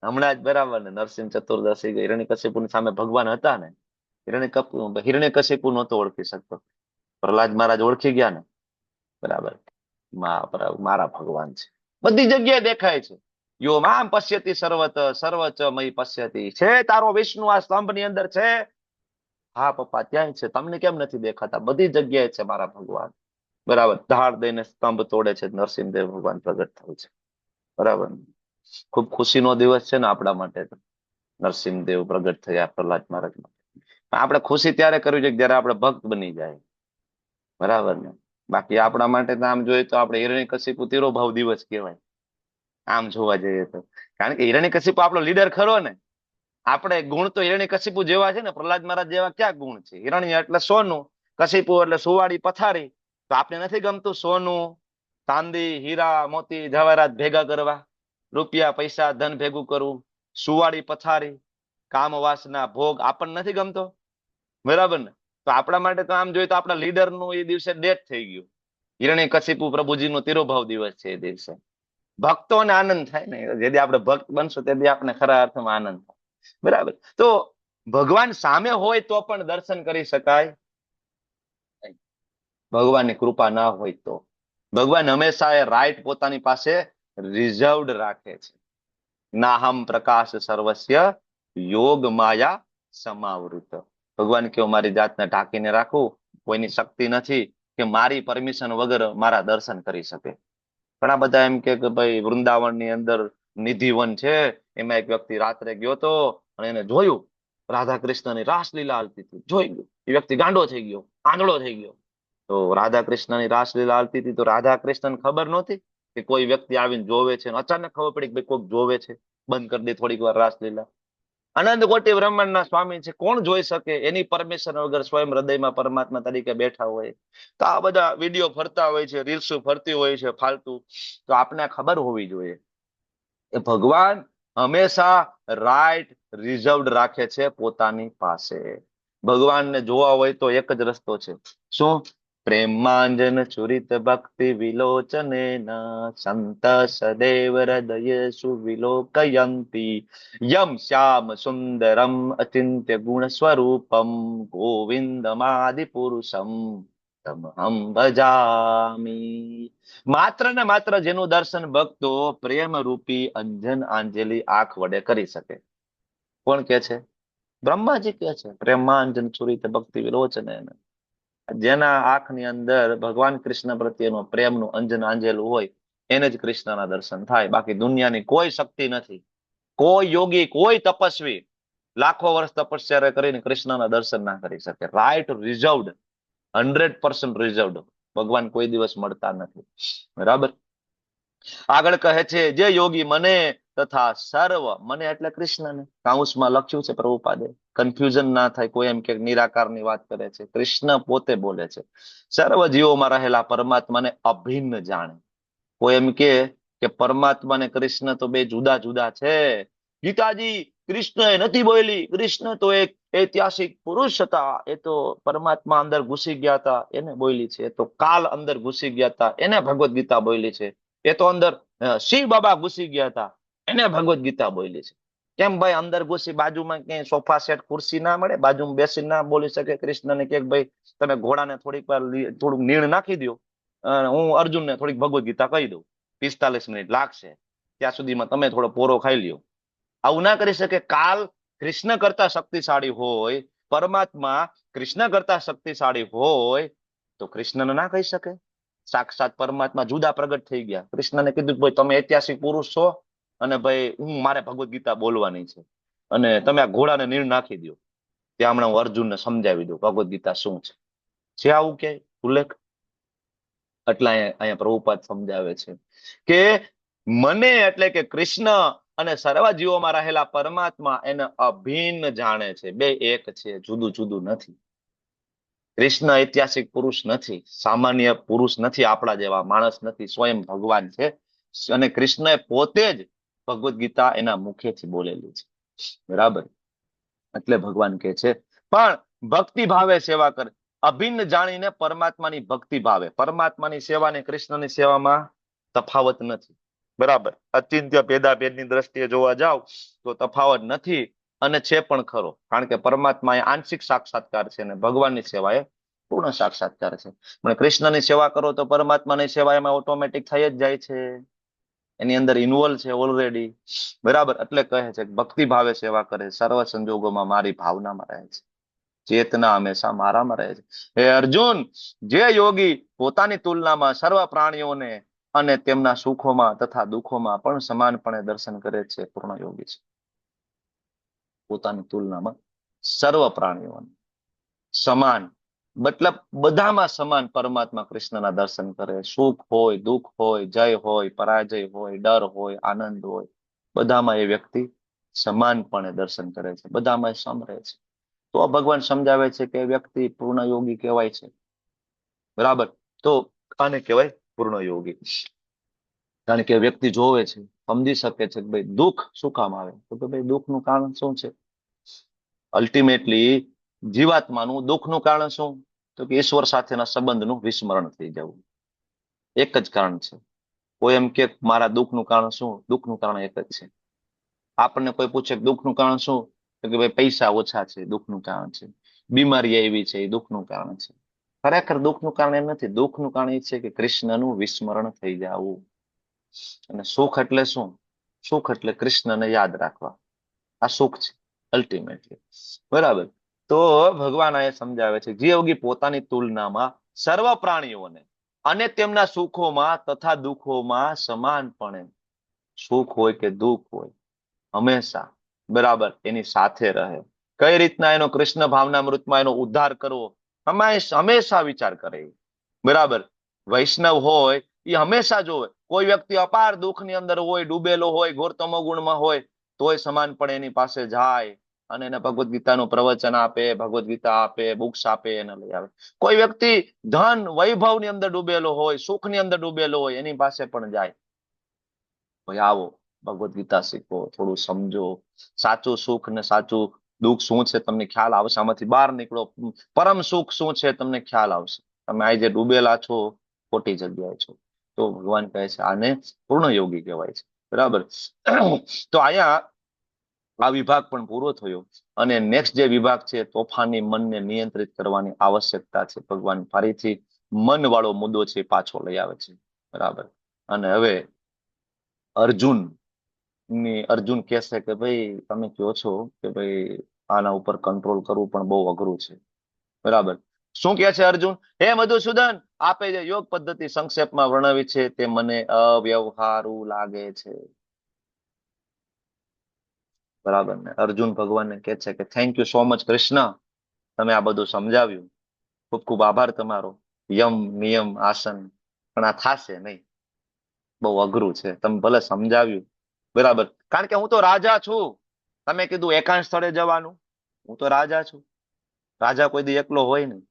[SPEAKER 2] હમણાં જ, બરાબર ને. નરસિંહ ચતુર્દશી હિરણ્યકશિપુની સામે ભગવાન હતા ને, હિરણ્યકશિપુ નહોતો ઓળખી શકતો, પ્રહલાદ મહારાજ ઓળખી ગયા ને, બરાબર. મારા ભગવાન છે, બધી જગ્યાએ દેખાય છે, યો મામ પશ્યતિ સર્વત સર્વચ મય પશ્યતિ. છે તારો વિષ્ણુ આ સ્તંભ ની અંદર છે? હા પપ્પા ત્યાં છે. તમને કેમ નથી દેખાતા? બધી જગ્યાએ છે મારા ભગવાન. બરાબર. ધાડ દઈને સ્તંભ તોડે છે, નરસિંહદેવ ભગવાન પ્રગટ થાય છે. બરાબર. ખૂબ ખુશીનો દિવસ છે ને આપણા માટે તો. નરસિંહદેવ પ્રગટ થયા પ્રહલાદ મહારાજ માટે. આપણે ખુશી ત્યારે કરવી જોઈએ જયારે આપણે ભક્ત બની જાય. બરાબર ને? બાકી આપણા માટે તો આમ જોઈએ તો આપણે હિરણ્યકશિપુ તિરોભાવ દિવસ કહેવાય આમ જોવા જઈએ તો. કારણ કે હિરણ્યકશિપુ આપણો લીડર ખરો ને. આપણે ગુણ તો હિરણ્યકશિપુ જેવા છે ને, પ્રહલાદ મહારાજ જેવા ક્યાં ગુણ છે? હિરણ્ય એટલે સોનું, કશિપુ એટલે સુવાળી પથારી. તો આપણે નથી ગમતું સોનું, ચાંદી, હીરા, મોતી, જવાહરાત ભેગા કરવા, રૂપિયા પૈસા ધન ભેગું કરવું, સુવાળી પથારી, કામ વાસના ભોગ આપણને નથી ગમતો? બરાબર ને? તો આપણા માટે તો આમ જોઈએ તો આપણા લીડર નું એ દિવસે ડેથ થઈ ગયું. હિરણ્યકશિપુ પ્રભુજીનો તિરોભાવ દિવસ છે એ દિવસે. ભક્તોને આનંદ થાય ને, જેથી આપણે ભક્ત બનશું તેથી આપણે ખરા અર્થમાં આનંદ થાય. બરાબર. તો ભગવાન સામે હોય તો પણ દર્શન કરી શકાય, ભગવાનની કૃપા ના હોય તો. ભગવાન હંમેશા એ રાઈટ પોતાની પાસે રિઝર્વડ રાખે છે. નાહમ પ્રકાશ સર્વસ્ય યોગ માયા સમાવૃત. ભગવાન કેવો મારી જાતને ઢાંકીને રાખવું, કોઈની શક્તિ નથી કે મારી પરમિશન વગર મારા દર્શન કરી શકે. ઘણા બધા એમ કે ભાઈ વૃંદાવનની અંદર નિધિવન છે, એમાં એક વ્યક્તિ રાત્રે ગયો તો અને એને જોયું રાધા કૃષ્ણની રાસલીલા હાલતી હતી. જોઈ ગયું, એ વ્યક્તિ ગાંડો થઈ ગયો, આંધળો થઈ ગયો. તો રાધા કૃષ્ણની રાસલીલા હાલતી હતી તો રાધા કૃષ્ણને ખબર નહોતી કે કોઈ વ્યક્તિ આવીને જોવે છે. અચાનક ખબર પડી કે ભાઈ કોઈક જોવે છે, બંધ કરી દે થોડીક વાર રાસલીલા. અનંત કોટી બ્રહ્માંડના સ્વામી છે, કોણ જોઈ શકે? એની પરમિશન વગર સ્વયં હૃદયમાં પરમાત્મા તરીકે બેઠા હોય. તો આ બધા વિડીયો ફરતા હોય છે, રીલ્સો ફરતી હોય છે ફાલતુ. તો આપણે ખબર હોવી જોઈએ કે ભગવાન હંમેશા રાઈટ રિઝર્વડ રાખે છે પોતાની પાસે. ભગવાનને જોવા હોય તો એક જ રસ્તો છે. શું? પ્રેમાંજન ચુરિત ભક્તિ વિલોચને સંત સદૈવ હૃદય સુવિલોકયંતી યમ શ્યામ સુંદરમ અચિંત્ય ગુણ સ્વરૂપમ ગોવિંદમાદિ પુરુષમ તમહમ ભજામી. માત્ર ને માત્ર જેનું દર્શન ભક્તો પ્રેમ રૂપી અંજન આંજલી આંખ વડે કરી શકે. કોણ કે છે? બ્રહ્માજી કે છે. પ્રેમાંજન ચુરિત ભક્તિ વિલોચને. જેના આંખની અંદર ભગવાન કૃષ્ણ પ્રત્યેનો પ્રેમનું અંજન આંજેલું હોય એને જ કૃષ્ણના દર્શન થાય. બાકી દુનિયાની કોઈ શક્તિ નથી, કોઈ યોગી, કોઈ તપસ્વી લાખો વર્ષ તપસ્યા કરીને કૃષ્ણના દર્શન ના કરી શકે. Right reserved, 100% reserved. ભગવાન કોઈ દિવસ મળતા નથી. બરાબર. આગળ કહે છે જે યોગી મને તથા સર્વ, મને એટલે કૃષ્ણને કાઉન્સમાં લખ્યું છે પ્રભુપાદે, કન્ફ્યુઝન ના થાય કોઈ એમ કે નિરાકારની વાત કરે છે. કૃષ્ણ પોતે બોલે છે સર્વ જીવોમાં રહેલા પરમાત્માને અભિન્ન જાણે. કોઈ એમ કે પરમાત્મા ને કૃષ્ણ તો બે જુદા જુદા છે. ગીતાજી કૃષ્ણ એ નથી બોલી, કૃષ્ણ તો એક ઐતિહાસિક પુરુષ હતા, એ તો પરમાત્મા અંદર ઘૂસી ગયા હતા એને બોલી છે. એ તો કાલ અંદર ઘૂસી ગયા હતા એને ભગવદ ગીતા બોલી છે. એ તો અંદર શિવ બાબા ઘૂસી ગયા હતા એને ભગવદ ગીતા બોલી છે. કેમ ભાઈ અંદર ઘૂસી બાજુમાં ક્યાંય સોફા સેટ ખુરશી ના મળે, બાજુમાં બેસી ના બોલી શકે? કૃષ્ણને કે ભાઈ તમે ઘોડાને થોડીક વાર થોડુંક નીણ નાખી દો, હું અર્જુનને થોડીક ભગવદ ગીતા કહી દઉં, 45 મિનિટ લાગશે, ત્યાં સુધીમાં તમે થોડો પોરો ખાઈ લ્યો. આવું ના કરી શકે. કાલ કૃષ્ણ કરતા શક્તિશાળી હોય, પરમાત્મા કૃષ્ણ કરતા શક્તિશાળી હોય તો કૃષ્ણને ના કહી શકે? સાક્ષાત પરમાત્મા જુદા પ્રગટ થઈ ગયા. કૃષ્ણને કીધું ભાઈ તમે ઐતિહાસિક પુરુષ છો અને ભાઈ મારે ભગવદ ગીતા બોલવાની છે અને તમે આ ઘોડાને નીણ નાખી દો. ત્યાં હમણાં હું અર્જુનને સમજાવી દઉં ભગવદ ગીતા શું છે. આવું કે ઉલ્લેખ? એટલે અહીંયા પ્રભુપાદ સમજાવે છે કે મને એટલે કે કૃષ્ણ અને સર્વ જીવોમાં રહેલા પરમાત્મા એને અભિન્ન જાણે છે. બે એક છે, જુદું જુદું નથી. કૃષ્ણ ઐતિહાસિક પુરુષ નથી, સામાન્ય પુરુષ નથી, આપણા જેવા માણસ નથી, સ્વયં ભગવાન છે. અને કૃષ્ણએ પોતે જ ભગવદ ગીતા એના મુખેથી બોલેલી છે. બરાબર. એટલે ભગવાન કે છે પણ ભક્તિ ભાવે સેવા કરે. અભિન્ન જાણીને પરમાત્માની ભક્તિ ભાવે. પરમાત્માની સેવા અને કૃષ્ણની સેવામાં તફાવત નથી. બરાબર. અચિંત્ય ભેદાભેદની દ્રષ્ટિએ જોવા જાવ તો તફાવત નથી અને છે પણ ખરો. કારણ કે પરમાત્મા એ આંશિક સાક્ષાત્કાર છે અને ભગવાનની સેવા એ પૂર્ણ સાક્ષાત્કાર છે. પણ કૃષ્ણની સેવા કરો તો પરમાત્માની સેવા એમાં ઓટોમેટિક થઈ જ જાય છે. એની અંદર ઇન્વોલ્વ છે ઓલરેડી, બરાબર. એટલે કહે છે કે ભક્તિ ભાવે સેવા કરે, સર્વ સંજોગોમાં મારી ભાવનામાં રહે છે, ચેતના હંમેશા મારામાં રહે છે. હે અર્જુન, જે યોગી પોતાની તુલનામાં સર્વ પ્રાણીઓને અને તેમના સુખોમાં તથા દુઃખોમાં પણ સમાનપણે દર્શન કરે છે, પૂર્ણ યોગી છે. પોતાની તુલનામાં સર્વ પ્રાણીઓને સમાન, મતલબ બધામાં સમાન પરમાત્મા કૃષ્ણના દર્શન કરે. સુખ હોય, દુઃખ હોય, જય હોય, પરાજય હોય, ડર હોય, આનંદ હોય, બધામાં એ વ્યક્તિ સમાનપણે દર્શન કરે છે, બધામાં સમ રહે છે. તો ભગવાન સમજાવે છે કે વ્યક્તિ પૂર્ણ યોગી કહેવાય છે, બરાબર. તો આને કહેવાય પૂર્ણ યોગી. કારણ કે વ્યક્તિ જોવે છે, સમજી શકે છે કે ભાઈ દુઃખ શું કામ આવે, તો કે ભાઈ દુઃખનું કારણ શું છે. અલ્ટિમેટલી જીવાત્માનું દુઃખનું કારણ શું, તો કે ઈશ્વર સાથેના સંબંધનું વિસ્મરણ થઈ જવું. એક જ કારણ છે. કોઈ એમ કે મારા દુઃખનું કારણ શું, દુઃખનું કારણ એક જ છે. આપણને કોઈ પૂછે કે દુઃખનું કારણ શું, તો કે ભાઈ પૈસા ઓછા છે, દુઃખનું કારણ છે. બીમારી એવી છે, એ દુઃખનું કારણ છે. ખરેખર દુઃખનું કારણ એમ નથી. દુઃખનું કારણ એ છે કે કૃષ્ણનું વિસ્મરણ થઈ જવું. અને સુખ એટલે શું? સુખ એટલે કૃષ્ણને યાદ રાખવા. આ સુખ છે અલ્ટિમેટલી, બરાબર. તો ભગવાન આ સમજાવે છે, જે યોગી પોતાની તુલનામાં સર્વ પ્રાણીઓને અને તેમના સુખોમાં તથા દુઃખોમાં સમાનપણે, સુખ હોય કે દુઃખ હોય, હંમેશા બરાબર એની સાથે રહે. કઈ રીતના એનો કૃષ્ણ ભાવનામૃતમાં એનો ઉદ્ધાર કરવો, હંમેશા વિચાર કરે, બરાબર. વૈષ્ણવ હોય એ હંમેશા જોવે. કોઈ વ્યક્તિ અપાર દુઃખની અંદર હોય, ડૂબેલો હોય, ઘોર તમોગુણમાં હોય, તોય સમાનપણે એની પાસે જાય અને એને ભગવદ્ ગીતાનું પ્રવચન આપે, ભગવદ્ ગીતા આપે, બુક્સ આપે, એને લઈ આવે. કોઈ વ્યક્તિ ધન વૈભવની અંદર ડૂબેલો હોય, સુખની અંદર ડૂબેલો હોય, એની પાસે પણ જાય, ભાઈ આવો ભગવદ્ ગીતા શીખો, થોડું સમજો, સાચું સુખ ને સાચું દુઃખ શું છે તમને ખ્યાલ આવશે. આમાંથી બહાર નીકળો, પરમ સુખ શું છે તમને ખ્યાલ આવશે. તમે આ જે ડૂબેલા છો, ખોટી જગ્યાએ છો. તો ભગવાન કહે છે આને પૂર્ણ યોગી કહેવાય છે, બરાબર. તો અહીંયા આ વિભાગ પણ પૂરો થયો અને નેક્સ્ટ જે વિભાગ છે, તોફાની મનને નિયંત્રિત કરવાની આવશ્યકતા છે. ભગવાન ફરીથી મન વાળો મુદ્દો છે પાછો લઈ આવે છે, બરાબર. અને હવે અર્જુન કહેશે કે ભાઈ તમે કહો છો કે ભાઈ આના ઉપર કંટ્રોલ કરવું પણ બહુ અઘરું છે, બરાબર. શું કહે છે અર્જુન? હે મધુસૂદન, આપે જે યોગ પદ્ધતિ સંક્ષેપમાં વર્ણવી છે તે મને અવ્યવહારુ લાગે છે, બરાબર ને. અર્જુન ભગવાનને કહે છે કે thank you so much Krishna, તમે આ બધું સમજાવ્યું, ખૂબ ખૂબ આભાર તમારો. યમ નિયમ આસન, પણ આ થાશે નહીં, બહુ અઘરું છે. તમે ભલે સમજાવ્યું, બરાબર. કારણ કે હું તો રાજા છું. તમે કીધું એકાંત સ્થળે જવાનું, હું તો રાજા છું. રાજા કોઈ દી એકલો હોય નહીં,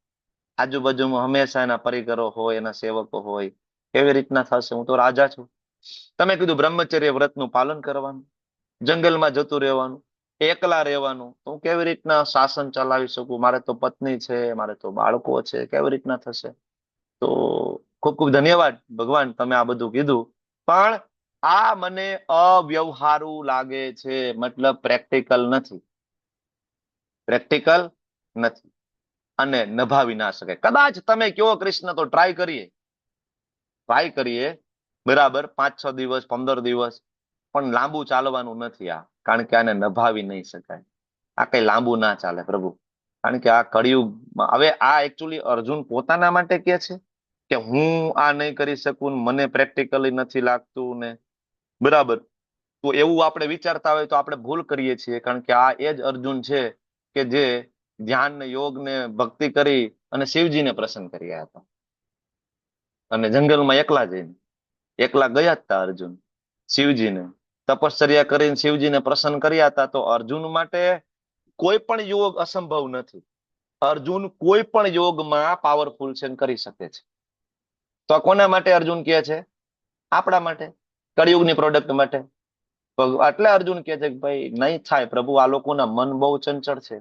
[SPEAKER 2] આજુબાજુમાં હંમેશા એના પરિકરો હોય, એના સેવકો હોય. કેવી રીતના થશે? હું તો રાજા છું. તમે કીધું બ્રહ્મચર્ય વ્રતનું પાલન કરવાનું, જંગલમાં જતું રહેવાનું, એકલા રહેવાનું, તો હું કેવી રીતના શાસન ચલાવી શકું? મારે તો પત્ની છે, મારે તો બાળકો છે, કેવી રીતના થશે? તો ખૂબ ખૂબ ધન્યવાદ ભગવાન, તમે આ બધું કીધું, પણ આ મને અવ્યવહારુ લાગે છે, મતલબ પ્રેક્ટિકલ નથી, પ્રેક્ટિકલ નથી અને નભાવી ના શકે. કદાચ તમે કહો કૃષ્ણ તો ટ્રાય કરીએ, બરાબર, 5-6 દિવસ 15 દિવસ, પણ લાંબુ ચાલવાનું નથી આ. કારણ કે આને નભાવી નહીં શકાય. આ કઈ લાંબુ ના ચાલે પ્રભુ. કારણ કે આ કળિયુગમાં હવે આ એકચ્યુઅલી અર્જુન પોતાના માટે કે છે કે હું આ નહીં કરી શકું, મને પ્રેક્ટિકલી નથી લાગતું ને, બરાબર. તો એવું આપણે વિચારતા હોય તો આપણે ભૂલ કરીએ છીએ. કારણ કે આ એ જ અર્જુન છે કે જે ધ્યાન ને યોગ ને ભક્તિ કરી અને શિવજીને પ્રસન્ન કર્યા હતા. અને જંગલમાં એકલા ગયા હતા અર્જુન શિવજીને તપશ્ચર્યા કરીને શિવજીને પ્રસન્ન કર્યા હતા. તો અર્જુન માટે કોઈ પણ યોગ અસંભવ નથી. અર્જુન કોઈ પણ યોગમાં પાવરફુલ છે, કરી શકે છે. તો કોના માટે અર્જુન કહે છે? આપણા માટે, કળિયુગની પ્રોડક્ટ માટે. એટલે અર્જુન કહે છે કે ભાઈ નહીં થાય પ્રભુ, આ લોકોના મન બહુ ચંચળ છે,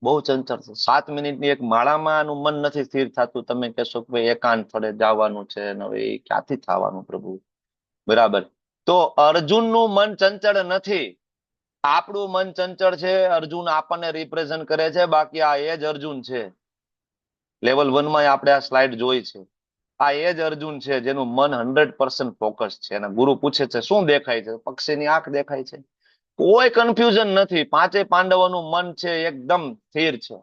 [SPEAKER 2] બહુ ચંચળ છે. 7 મિનિટની એક માળામાં આનું મન નથી સ્થિર થતું. તમે કહેશો કે ભાઈ એકાંત સ્થળે જવાનું છે, હવે એ ક્યાંથી થવાનું પ્રભુ, બરાબર. તો અર્જુનનું મન ચંચળ નથી, આપણું મન ચંચળ છે. અર્જુન આપણને રિપ્રેઝન્ટ કરે છે, બાકી આ એ જ અર્જુન છે. લેવલ 1 માં આપણે આ સ્લાઇડ જોઈ છે. આ એ જ અર્જુન છે જેનું મન 100% ફોકસ છે. અને ગુરુ પૂછે છે શું દેખાય છે? પક્ષીની આંખ દેખાય છે. કોઈ કન્ફ્યુઝન નથી. પાંચે પાંડવોનું મન છે એકદમ સ્થિર છે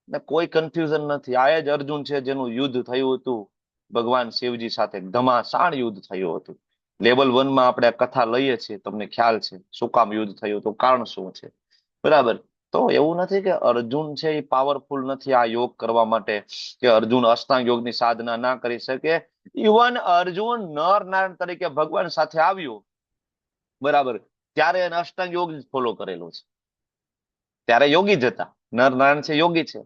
[SPEAKER 2] ને કોઈ કન્ફ્યુઝન નથી. આ એ જ અર્જુન છે જેનું યુદ્ધ થયું હતું ભગવાન શિવજી સાથે. ઘમાસાણ યુદ્ધ થયું હતું. લેવલ 1 માં આપણે કથા લઈએ છીએ, તમને ખ્યાલ છે શું કામ યુદ્ધ થયું હતું, કારણ શું છે, બરાબર. તો એવું નથી કે અર્જુન છે એ પાવરફુલ નથી આ યોગ કરવા માટે, કે અર્જુન અષ્ટાંગ યોગની સાધના ના કરી શકે. ઇવન અર્જુન નર નારાયણ તરીકે ભગવાન સાથે આવ્યું, બરાબર, ત્યારે એને અષ્ટાંગ યોગ ફોલો કરેલો છે. ત્યારે યોગી જ હતા. નર નારાયણ છે યોગી છે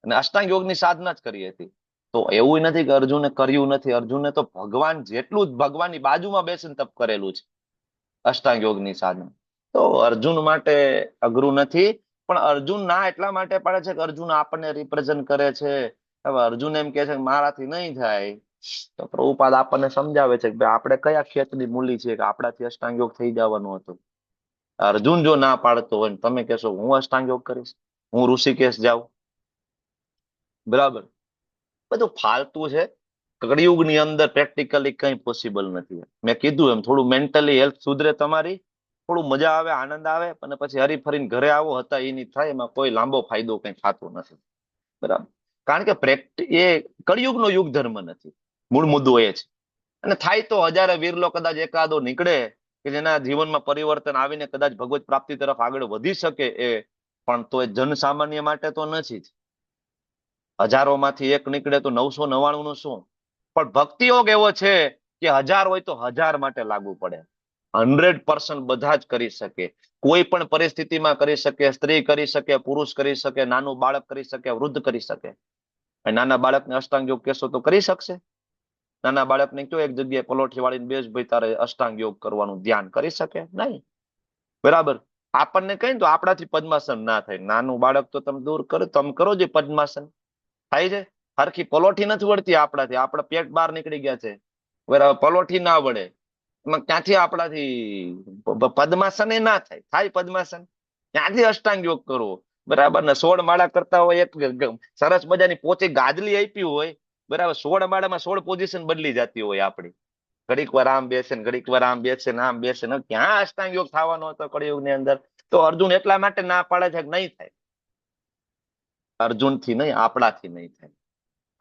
[SPEAKER 2] અને અષ્ટાંગ યોગની સાધના જ કરી હતી. તો એવું નથી કે અર્જુને કર્યું નથી. અર્જુને તો ભગવાન જેટલું જ ભગવાનની બાજુમાં બેસીને તપ કરેલું છે, અષ્ટાંગ યોગની સાધના. તો અર્જુન માટે અઘરું નથી. પણ અર્જુન ના એટલા માટે પાડે છે કે અર્જુન આપણને રિપ્રેઝન્ટ કરે છે. હવે અર્જુન એમ કે છે કે મારાથી નહીં થાય, તો પ્રભુપાદ આપણને સમજાવે છે કે આપણે કયા ખેતની મૂલી છે કે આપણાથી અષ્ટાંગ યોગ થઈ જવાનો હતો. અર્જુન જો ના પાડતો હોય ને તમે કહેશો હું અષ્ટાંગ યોગ કરીશ, હું ઋષિકેશ જાઉં, બરાબર, બધું ફાલતુ છે. કળિયુગની અંદર પ્રેક્ટિકલી કઈ પોસિબલ નથી. મેં કીધું એમ થોડું મેન્ટલી હેલ્થ સુધરે તમારી, થોડું મજા આવે, આનંદ આવે, અને પછી હરી ફરીને ઘરે આવો હતા એની થાય, એમાં કોઈ લાંબો ફાયદો કઈ થતો નથી, બરાબર. કારણ કે એ કળિયુગનો યુગ ધર્મ નથી, મૂળ મુદ્દો એ છે. અને થાય તો હજારે વીરલો કદાચ એકાદો નીકળે કે જેના જીવનમાં પરિવર્તન આવીને કદાચ ભગવત પ્રાપ્તિ તરફ આગળ વધી શકે, પણ તો એ જન સામાન્ય માટે તો નથી જ. હજારોમાંથી એક નીકળે તો 999 નું શું? પણ ભક્તિ યોગ એવો છે કે 1000 હોય તો 1000 માટે લાગુ પડે. 100% બધા જ કરી શકે, કોઈ પણ પરિસ્થિતિમાં કરી શકે. સ્ત્રી કરી શકે, પુરુષ કરી શકે, નાનું બાળક કરી શકે, વૃદ્ધ કરી શકે. નાના બાળકને અષ્ટાંગ યોગ કહેશો તો કરી શકશે? નાના બાળકને કયો એક જગ્યાએ પલોઠી વાળીને બેસ ભાઈ તારે અષ્ટાંગ યોગ કરવાનું, ધ્યાન કરી શકે નહીં, બરાબર. આપણને કઈ તો આપણાથી પદ્માસન ના થાય. નાનું બાળક તો તમે દૂર કરો, તમે કરો જે પદ્માસન થાય છે. હરખી પલોઠી નથી વળતી આપણાથી, આપણા પેટ બહાર નીકળી ગયા છે, બરાબર, પલોઠી ના વળે, એમાં ક્યાંથી આપણાથી પદ્માસન એ ના થાય. થાય પદ્માસન ક્યાંથી અષ્ટાંગ યોગ કરવો, બરાબર ને? 16 માળા કરતા હોય, એક સરસ મજાની પોચી ગાદલી આપી હોય, બરાબર, 16 માળામાં 16 પોઝિશન બદલી જતી હોય આપણી. ઘડીક વાર આમ બેસે ને ઘડીક વાર આમ બેસે ને આમ બેસે ને, ક્યાં અષ્ટાંગ યોગ થવાનો હતો કળિયુગની અંદર? તો અર્જુન એટલા માટે ના પાડે છે કે નહીં થાય. અર્જુનથી નહીં, આપણાથી નહીં થાય,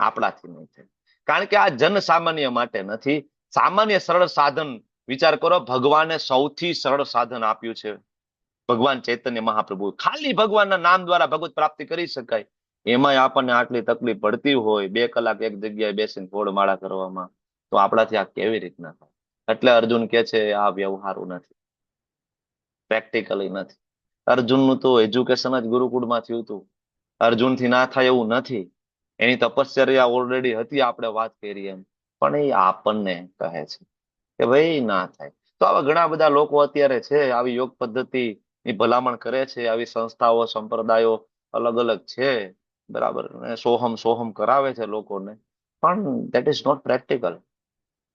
[SPEAKER 2] આપણાથી નહીં થાય. કારણ કે આ જન સામાન્ય માટે નથી. સામાન્ય સરળ સાધન વિચાર કરો, ભગવાને સૌથી સરળ સાધન આપ્યું છે. ભગવાન ચૈતન્ય મહાપ્રભુ, ખાલી ભગવાનના નામ દ્વારા ભગવત પ્રાપ્તિ કરી શકાય. એમાંય આપણને આટલી તકલીફ પડતી હોય 2 કલાક એક જગ્યાએ બેસીને ફોડ માળા કરવામાં, તો આપણાથી આ કેવી રીતના થાય? એટલે અર્જુન કે છે આ વ્યવહારું નથી, પ્રેક્ટિકલી નથી. અર્જુનનું તો એજ્યુકેશન જ ગુરુકુળમાં થયું હતું. અર્જુનથી ના થાય એવું નથી. એની તપશ્ચર્યા ઓલરેડી હતી, આપણે વાત કરી એમ. પણ એ આપણને કહે છે કે ભાઈ ના થાય. તો આવા ઘણા બધા લોકો અત્યારે છે, આવી યોગ પદ્ધતિ ની ભલામણ કરે છે. આવી સંસ્થાઓ, સંપ્રદાયો અલગ અલગ છે, બરાબર, સોહમ સોહમ કરાવે છે લોકોને, પણ દેટ ઇઝ નોટ પ્રેક્ટિકલ.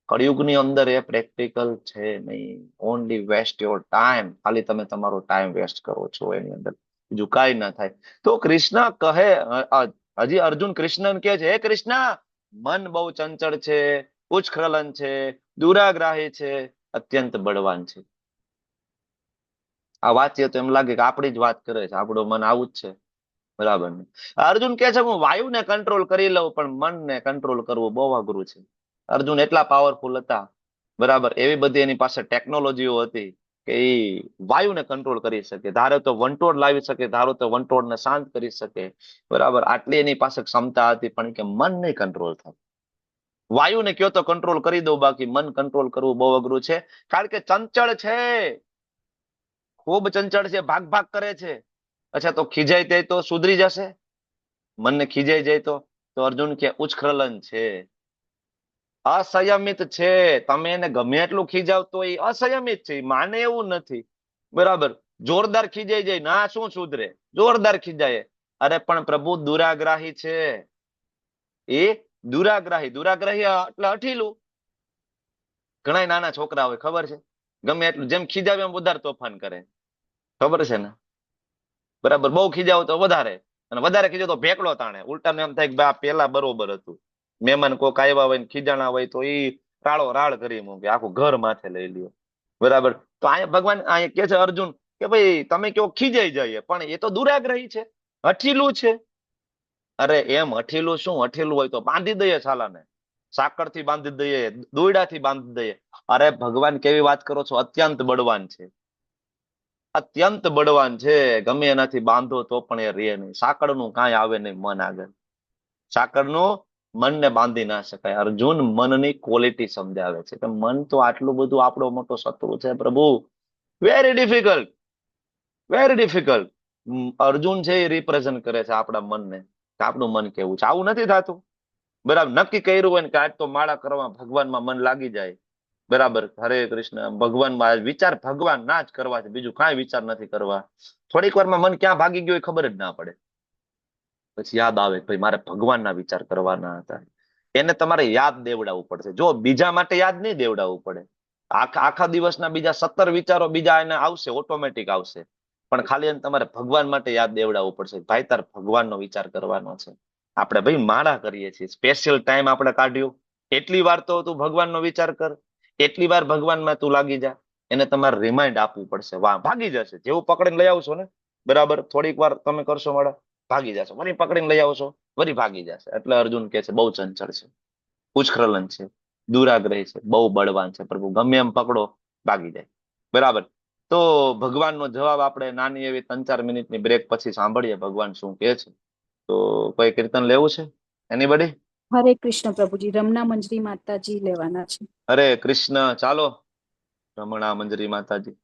[SPEAKER 2] કળિયુગની અંદર એ પ્રેક્ટિકલ છે નહીં. Only waste your time. ખાલી તમે તમારો ટાઈમ વેસ્ટ કરો છો એની અંદર, બીજું કાંઈ ના થાય. તો કૃષ્ણ કહે, હજી અર્જુન કૃષ્ણ કહે છે, હે કૃષ્ણ, મન બહુ ચંચળ છે, ઉચ્છ્રલન છે, દુરાગ્રાહી છે, અત્યંત બળવાન છે. આ વાંચીએ તો એમ લાગે કે આપણી જ વાત કરે છે, આપણું મન આવું જ છે, બરાબર ને? અર્જુન કહે છે હું વાયુને કંટ્રોલ કરી લઉં, પણ મનને કંટ્રોલ કરવું બહુ અઘરું છે. અર્જુન એટલા પાવરફુલ હતા, બરાબર, એવી બધી એની પાસે ટેકનોલોજીઓ હતી કે એ વાયુને કંટ્રોલ કરી શકે. ધારો તો વંટોળ લાવી શકે, ધારો તો વંટોળને શાંત કરી શકે, બરાબર, આટલી એની પાસે ક્ષમતા હતી. પણ કે મન નહીં કંટ્રોલ થાય. વાયુને કયો તો કંટ્રોલ કરી દો, બાકી મન કંટ્રોલ કરવું બહુ અઘરું છે. કારણ કે ચંચળ છે, ખૂબ ચંચળ છે, ભાગ ભાગ કરે છે. અચ્છા, તો ખીજાય જાય તો સુધરી જશે? મનને ખીજાઈ જાય તો અર્જુન કે ઉચ્છ્રલન છે, અસંયમિત છે. તમે એને ગમે એટલું ખીજાવ તો એ અસંયમિત છે, માને એવું નથી, બરાબર. જોરદાર ખીજાઈ જાય ના, શું સુધરે? જોરદાર ખીજાય. અરે પણ પ્રભુ દુરાગ્રાહી છે. એ દુરાગ્રાહી એટલે અઠીલું. ઘણા નાના છોકરા હોય, ખબર છે, ગમે એટલું જેમ ખીજાવે એમ વધારે તોફાન કરે, ખબર છે ને? બરાબર, બહુ ખીજાવ તો વધારે, અને વધારે ખીજાવ તો ભેકડો તાણે. ઉલટાનું એમ થાય કે પેલા બરોબર હતું, મહેમાન કોક આવ્યા હોય ને ખીજાણા હોય તો એ રાળો રાળ કરી મૂકે, આખું ઘર માથે લઈ લ્યો, બરાબર. તો અહીંયા ભગવાન અહીંયા કે છે અર્જુન કે ભાઈ તમે કયો ખીજાઈ જાય, પણ એ તો દુરાગ્રહી છે, હઠીલું છે. અરે એમ હઠીલું શું, હઠીલું હોય તો બાંધી દઈએ સાલાને, સાકરથી બાંધી દઈએ, દોયડાથી બાંધી દઈએ. અરે ભગવાન કેવી વાત કરો છો, અત્યંત બળવાન છે, અત્યંત બળવાન છે. ગમે એનાથી બાંધો તો પણ એ રે નહીં. સાકરનું કાંઈ આવે નહીં મન આગળ, સાકરનું મનને બાંધી ના શકાય. અર્જુન મનની ક્વોલિટી સમજાવે છે કે મન તો આટલું બધું આપણો મોટો શત્રુ છે પ્રભુ, very difficult, very difficult. Arjun છે એ રિપ્રેઝન્ટ કરે છે આપણા મનને, કે આપણું મન કેવું છે. આવું નથી થતું, બરાબર. નક્કી કર્યું હોય ને કે આજ તો માળા કરવા ભગવાનમાં મન લાગી જાય, બરાબર, હરે કૃષ્ણ ભગવાનમાં વિચાર ભગવાન ના જ કરવા છે, બીજું કાંઈ વિચાર નથી કરવા. થોડીક વારમાં મન ક્યાં ભાગી ગયો એ ખબર જ ના પડે. પછી યાદ આવે ભાઈ મારે ભગવાનના વિચાર કરવાના હતા. એને તમારે યાદ દેવડાવવું પડશે. જો બીજા માટે યાદ નહીં દેવડાવવું પડે, આખા દિવસના બીજા 17 વિચારો બીજા એને આવશે, ઓટોમેટિક આવશે, પણ ખાલી એને તમારે ભગવાન માટે યાદ દેવડાવવું પડશે. ભાઈ તાર ભગવાનનો વિચાર કરવાનો છે. આપણે ભાઈ માળા કરીએ છીએ, સ્પેશિયલ ટાઈમ આપણે કાઢ્યો, એટલી વાર તો તું ભગવાનનો વિચાર કર, એટલી વાર ભગવાનમાં તું લાગી જા. એને તમારે રિમાઇન્ડ આપવું પડશે. વાહ, ભાગી જશે. જેવું પકડીને લઈ આવશો ને, બરાબર, થોડીક વાર તમે કરશો માળા, ભાગી જશે. વળી પકડીને લઈ આવશો, વળી ભાગી જશે. એટલે અર્જુન કે છે બહુ ચંચળ છે, ઉચ્છ્રલન છે, દુરાગ્રહી છે, બહુ બળવાન છે પ્રભુ, ગમે એમ પકડો ભાગી જાય, બરાબર. તો ભગવાનનો જવાબ આપણે નાની એવી 3-4 મિનિટની બ્રેક પછી સાંભળીએ ભગવાન શું કહે છે. તો કોઈ કીર્તન લેવું છે એનીબડી?
[SPEAKER 9] હરે કૃષ્ણ પ્રભુજી, રમણા મંજરી માતાજી લેવાના છે.
[SPEAKER 2] હરે કૃષ્ણ. ચાલો રમણા મંજરી માતાજી,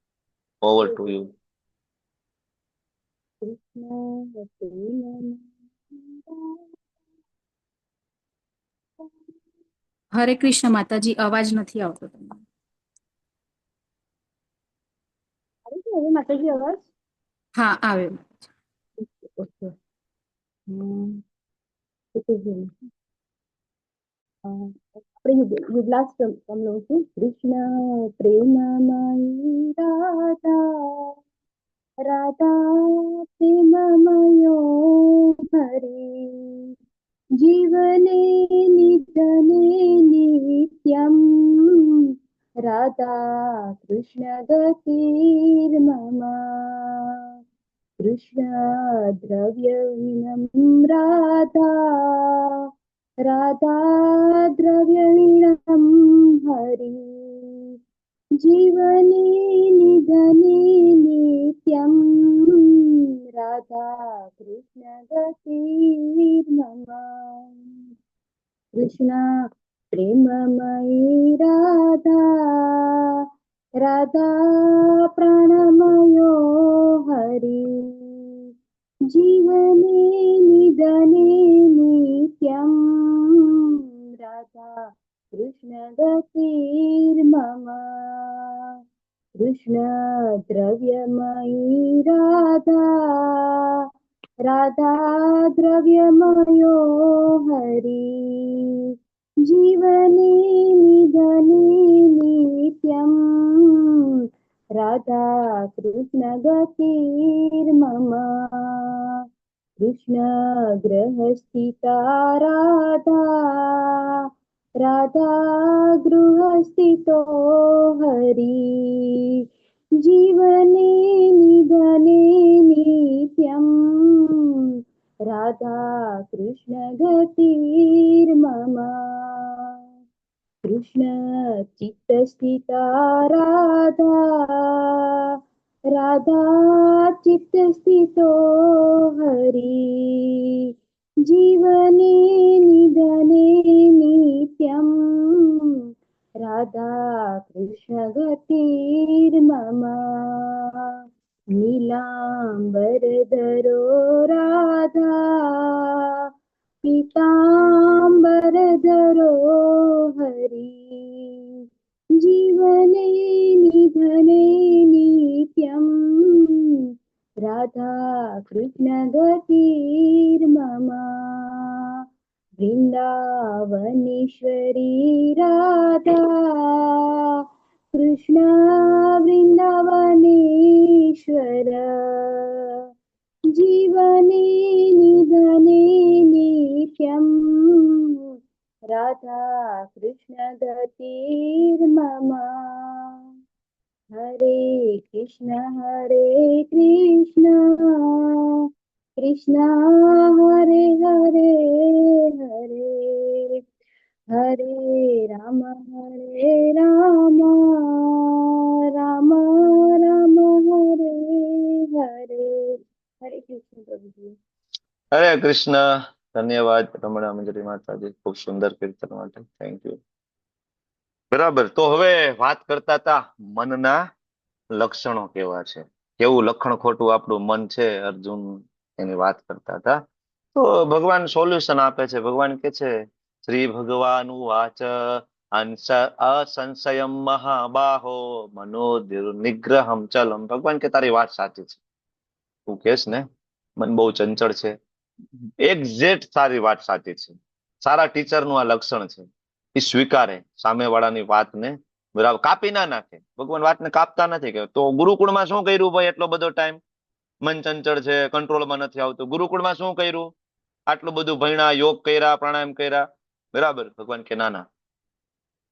[SPEAKER 2] ઓવર ટુ યુ.
[SPEAKER 9] હરે કૃષ્ણ માતાજી, અવાજ નથી આવતો તમારો.
[SPEAKER 7] માતાજી અવાજ?
[SPEAKER 9] હા, આવ્યો.
[SPEAKER 7] ઓકે. આપણે યુગલાસ લઉં છું. કૃષ્ણ પ્રેમમયી રાધા, રાધા પ્રેમમયો હરે, જીવને નિધને નિત્યમ, રાધા કૃષ્ણ ગતિર્મમ, કૃષ્ણ દ્રવ્ય વિનમ રાધા, રાધા દ્રવ્ય વિનમ હરી, જીવને નિધને નિત્યમ, રાધા કૃષ્ણ ગતિર્મમ. કૃષ્ણ પ્રેમમયી રાધા, રાધા પ્રાણમયો હરી, જીવને નિધને નિત્યમ, રાધા કૃષ્ણ ગતિર્મમ. કૃષ્ણ દ્રવ્યમયી રાધા, રાધા દ્રવ્યમયો હરી, જીવને નિધને નિત્યમ, રાધા કૃષ્ણ ગતિર્મમ. કૃષ્ણ ગૃહસ્થિતા રાધા, રાધા ગૃહસ્થિતો હરી, જીવને નિધને નિત્યમ, રાધા કૃષ્ણ ગતિર્મમ. કૃષ્ણ ચિત્તસ્થિતા રાધા, રાધા ચિત્તસ્થિતો હરી, જીવને નિધને નિત્યમ, રાધા કૃષ્ણ ગતિર્મમ. નીલાંબરધરો રાધા, પીતાંબરધરો હરી, જીવને નિધને નિત્યમ, રાધા કૃષ્ણ ગતિર્મમ. વૃંદાવનેશ્વરી રાધા, કૃષ્ણ વૃંદાવનેશ્વર, જીવને નિધને નિત્યમ, રાધા કૃષ્ણ ધતીર્મમ હરે કૃષ્ણ કૃષ્ણ હરે હરે હરે રામ રામ રામ હરે હરે. હરે કૃષ્ણ પ્રભુજી.
[SPEAKER 2] હરે કૃષ્ણ. ધન્યવાદ રમણા મંજરી માતાજી, ખૂબ સુંદર કીર્તન માટે. Thank you. બરાબર. તો હવે વાત કરતા હતા મનના લક્ષણો કેવા છે, કેવું લક્ષણ ખોટું આપણું મન છે. અર્જુન એની વાત કરતા હતા. તો ભગવાન સોલ્યુશન આપે છે. ભગવાન કે છે, શ્રી ભગવાન વાચ અસંશયમ મહાબાહો મનોનિગ્રહમ ચલમ. ભગવાન કે તારી વાત સાચી છે. તું કેસ ને મન બહુ ચંચળ છે, એક્ઝેક્ટ તારી વાત સાચી છે. સારા ટીચરનું આ લક્ષણ છે. એ સ્વીકારે સામેવાળાની વાતને, બરાબર, કાપી ના નાખે. ભગવાન વાતને કાપતા નથી. કે તો ગુરુકુળમાં શું કર્યું ભાઈ એટલો બધો ટાઈમ? મન ચંચળ છે, કંટ્રોલમાં નથી આવતું. ગુરુકુળમાં શું કર્યું? આટલું બધું ભણ્યા, યોગ કર્યા, પ્રાણાયામ કર્યા, બરાબર. ભગવાન કે ના,